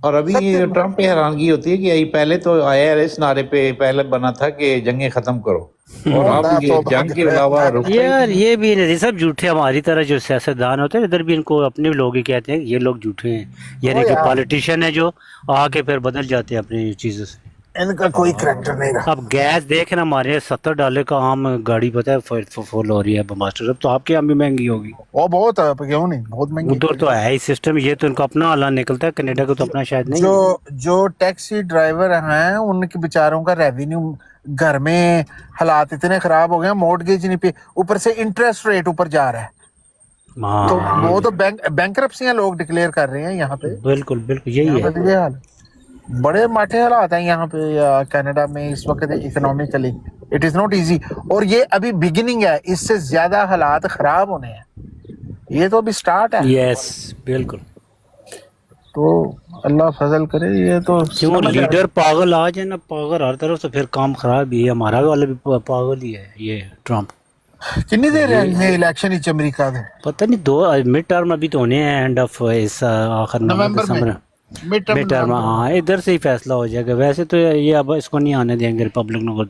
और अभी ये ट्रम्प पे हैरानगी होती है कि पहले तो आया इस नारे पे पहले बना था कि जंगें खत्म करो, और अब ये जंग के अलावा यार ये भी नहीं, सब झूठे हमारी तरह जो सियासतदान होते हैं, इधर भी इनको अपने लोग ही कहते हैं ये लोग झूठे हैं, यानी कि पॉलिटिशियन है जो आके फिर बदल जाते हैं अपनी चीजों से, इनका कोई करैक्टर नहीं रहा। अब गैस देखे ना, हमारे $70 का आम गाड़ी पता है फुल हो रही है मास्टर साहब, तो आपके यहाँ भी महंगी होगी। वो बहुत है, क्यों नहीं, बहुत महंगी। उधर तो है ही सिस्टम, ये तो इनका अपना हालात निकलता है, कनाडा का तो अपना शायद नहीं। जो टैक्सी ड्राइवर हैं उनके बेचारों का रेवेन्यू, घर में हालात इतने खराब हो गए, मॉर्टगेज नहीं पे, ऊपर से इंटरेस्ट रेट ऊपर जा रहा है, तो वो तो बैंकरप्सियां लोग डिक्लेयर कर रहे हैं यहाँ पे। बिल्कुल यही है, ये हाल बड़े माठे हालात हैं यहाँ पे कनाडा में इस वक्त economically, it is not easy. और ये अभी बिगिनिंग है, इससे ज्यादा हालात खराब होने हैं, ये तो अभी स्टार्ट है। यस बिल्कुल, तो अल्लाह फजल करे। ये तो क्यों लीडर पागल आ जाए ना, पागल हर तरफ से, फिर काम खराब ही है। हमारा वाला भी पागल ही है ये ट्रम्प। कितनी देर है इलेक्शन ही अमेरिका में? पता नहीं, 2 मिड टर्म अभी तो होने हैं, एंड ऑफ इस आखिर नवंबर में मिड टर्म। हाँ इधर से ही फैसला हो जाएगा। वैसे तो ये अब इसको नहीं आने देंगे रिपब्लिकन को,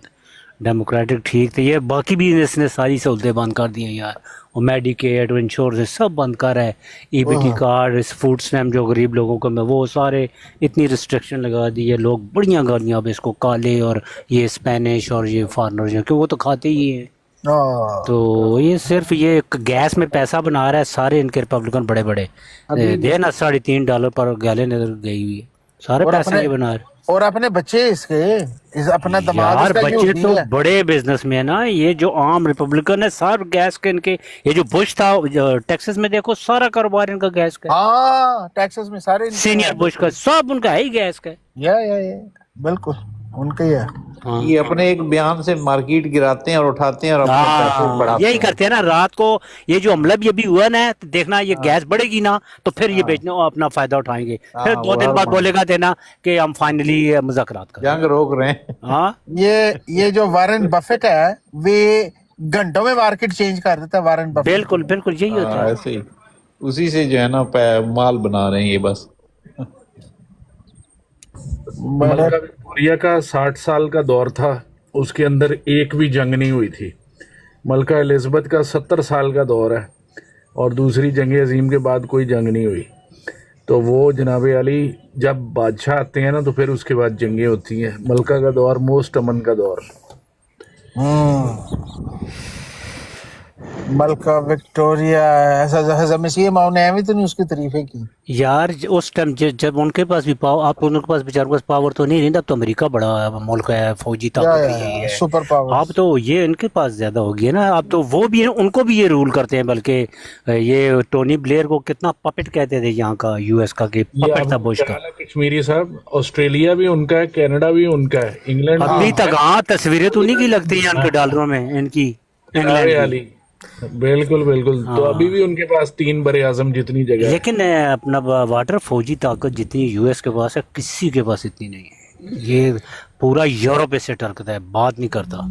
डेमोक्रेटिक ठीक थे। ये बाकी भी इसने सारी सहूलतें बंद कर दी हैं यार, वो मेडिकेड, इंश्योरेंस सब बंद कर रहा है, EBT कार्ड, फूड स्टैम्प जो गरीब लोगों को, वो सारे इतनी रिस्ट्रिक्शन लगा दी है। लोग बढ़िया गाड़ियाँ अब इसको काले और ये स्पेनिश और ये फॉरनर जो, क्योंकि वो तो खाते ही हैं। तो ये सिर्फ ये गैस में पैसा बना रहा है सारे इनके रिपब्लिकन बड़े बड़े, देना $3.5 पर गैलन गई हुई है, सारे पैसे ये बना रहे। और अपने बच्चे अपना दमाद यार बच्चे तो बड़े बिजनेसमैन है। ये जो आम रिपब्लिकन है सारे गैस के, इनके ये जो बुश था टेक्सास में, देखो सारा कारोबार इनका गैस का। हाँ टेक्सास में सारे सीनियर बुश का सब उनका है ही गैस का। या बिल्कुल। उनका ही है। ये अपने एक बयान से मार्केट गिराते हैं और उठाते हैं और अपने पैसे बढ़ाते यही करते हैं ना। रात को ये जो हमला भी अभी हुआ ना, तो देखना ये गैस बढ़ेगी ना तो फिर ये बेचने अपना फायदा उठाएंगे। फिर 2 दिन बाद बोलेगा देना कि हम फाइनली मुज़ाकरात कर जंग रोक रहे हैं। हाँ, ये जो वारेन बफेट है वे घंटों में मार्केट चेंज कर देता है। वारेन बफेट बिल्कुल बिल्कुल यही होता है। ऐसे ही उसी से जो है ना माल बना रहे हैं ये बस। मलका विक्टोरिया का 60 साल का दौर था, उसके अंदर एक भी जंग नहीं हुई थी। मलका एलिज़ाबेथ का 70 साल का दौर है और दूसरी जंग अजीम के बाद कोई जंग नहीं हुई। तो वो जनाब अली जब बादशाह आते हैं ना तो फिर उसके बाद जंगें होती हैं। मलका का दौर मोस्ट अमन का दौर। मलका विक्टोरिया ऐसा मसीह माओ ने भी तो नहीं उसकी तारीफें की यार। उस टाइम जब उनके पास भी पावर, आप उनके पास बेचारों के पास पावर तो नहीं रहता। अब तो अमेरिका बड़ा मुल्क है, फौजी ताकत भी यही है, सुपर पावर। अब तो ये इनके पास ज्यादा हो गई है ना। अब तो वो भी उनको भी ये रूल करते हैं। बल्कि ये टोनी ब्लेयर को कितना पपेट कहते थे यहाँ का, यूएस का, कि पपेट था बुश का। कश्मीरी साहब, ऑस्ट्रेलिया भी उनका है, कनाडा भी उनका है, इंग्लैंड अभी तक। हाँ, तस्वीरें तो उन्हीं की लगती हैं इनके डॉलरों में, इनकी इंग्लैंड की। बिल्कुल बिल्कुल। तो अभी भी उनके पास 3 बड़े आजम जितनी जगह है। लेकिन अपना वाटर फौजी ताकत जितनी यूएस के पास है, किसी के पास इतनी नहीं है। ये पूरा यूरोप इससे टरकता है, बात नहीं करता।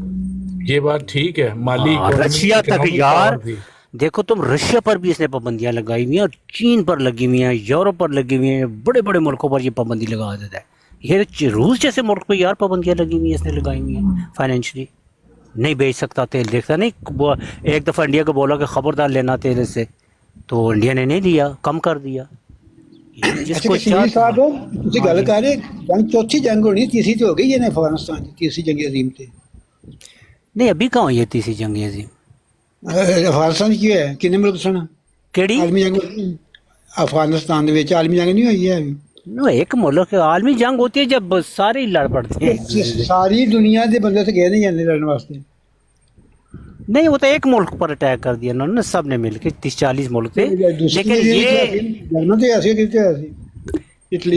ये बात ठीक है। माली रशिया तक यार देखो तुम, रशिया पर भी इसने पाबंदियां लगाई हुई हैं और चीन पर लगी हुई हैं, यूरोप पर लगी हुई हैं, बड़े बड़े मुल्कों पर ये पाबंदी लगा देता है। ये रूस जैसे मुल्क पर यार पाबंदियां लगी हुई हैं, इसने लगाई हुई हैं। फाइनेंशियली नहीं बेच सकता तेल, देखता नहीं। एक दफ़ा इंडिया को बोला कि खबरदार लेना तेल इससे, तो इंडिया ने नहीं लिया, कम कर दिया। जिसको ਤੁਸੀਂ ਗੱਲ ਕਰ ਰਹੇ ਜੰਗ ਚੌਥੀ ਜੰਗ ਹੋਣੀ, ਤੀਸਰੀ ਤੇ ਹੋ ਗਈ ਇਹਨੇ ਅਫਗਾनिस्तान ਦੀ तीसरी जंग अजीम ਤੇ। नहीं अभी कहाँ हुई है तीसरी जंग अजीम? ਅਫਗਾनिस्तान ਕੀ ਹੋਇਆ? ਕਿੰਨੇ ਮੁਲਕ ਸਨ? ਕਿਹੜੀ ਆਲਮੀ ਜੰਗ? ਅਫਗਾनिस्तान ਦੇ ਵਿੱਚ ਆਲਮੀ ਜੰਗ नहीं हुई है अभी। नो, एक मुल्क आलमी जंग होती है जब सारे ही लड़ पड़ते हैं। सारी दुनिया के बंदे से गए नहीं जाते लड़ने वास्ते। नहीं, वो तो एक मुल्क पर अटैक कर दिया उन्होंने, सब ने मिलकर 30-40 मुल्क थे। लेकिन ये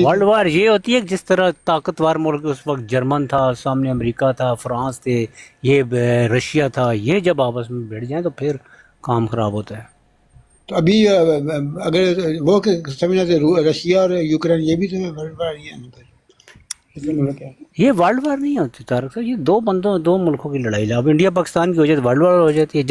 वर्ल्ड वार ये होती है जिस तरह ताकतवर मुल्क उस वक्त जर्मन था, सामने अमेरिका था, फ्रांस थे, ये रशिया था, ये जब आपस में भिड़ जाए तो फिर काम खराब होता है। तो अभी अगर वो समझना तो रशिया और यूक्रेन ये भी तो वर्ल्ड वार ही है। ये वर्ल्ड वार नहीं होती तारक साहब, ये दो मुल्कों की लड़ाई। अब इंडिया पाकिस्तान की हो जाती है वर्ल्ड वार हो जाती है।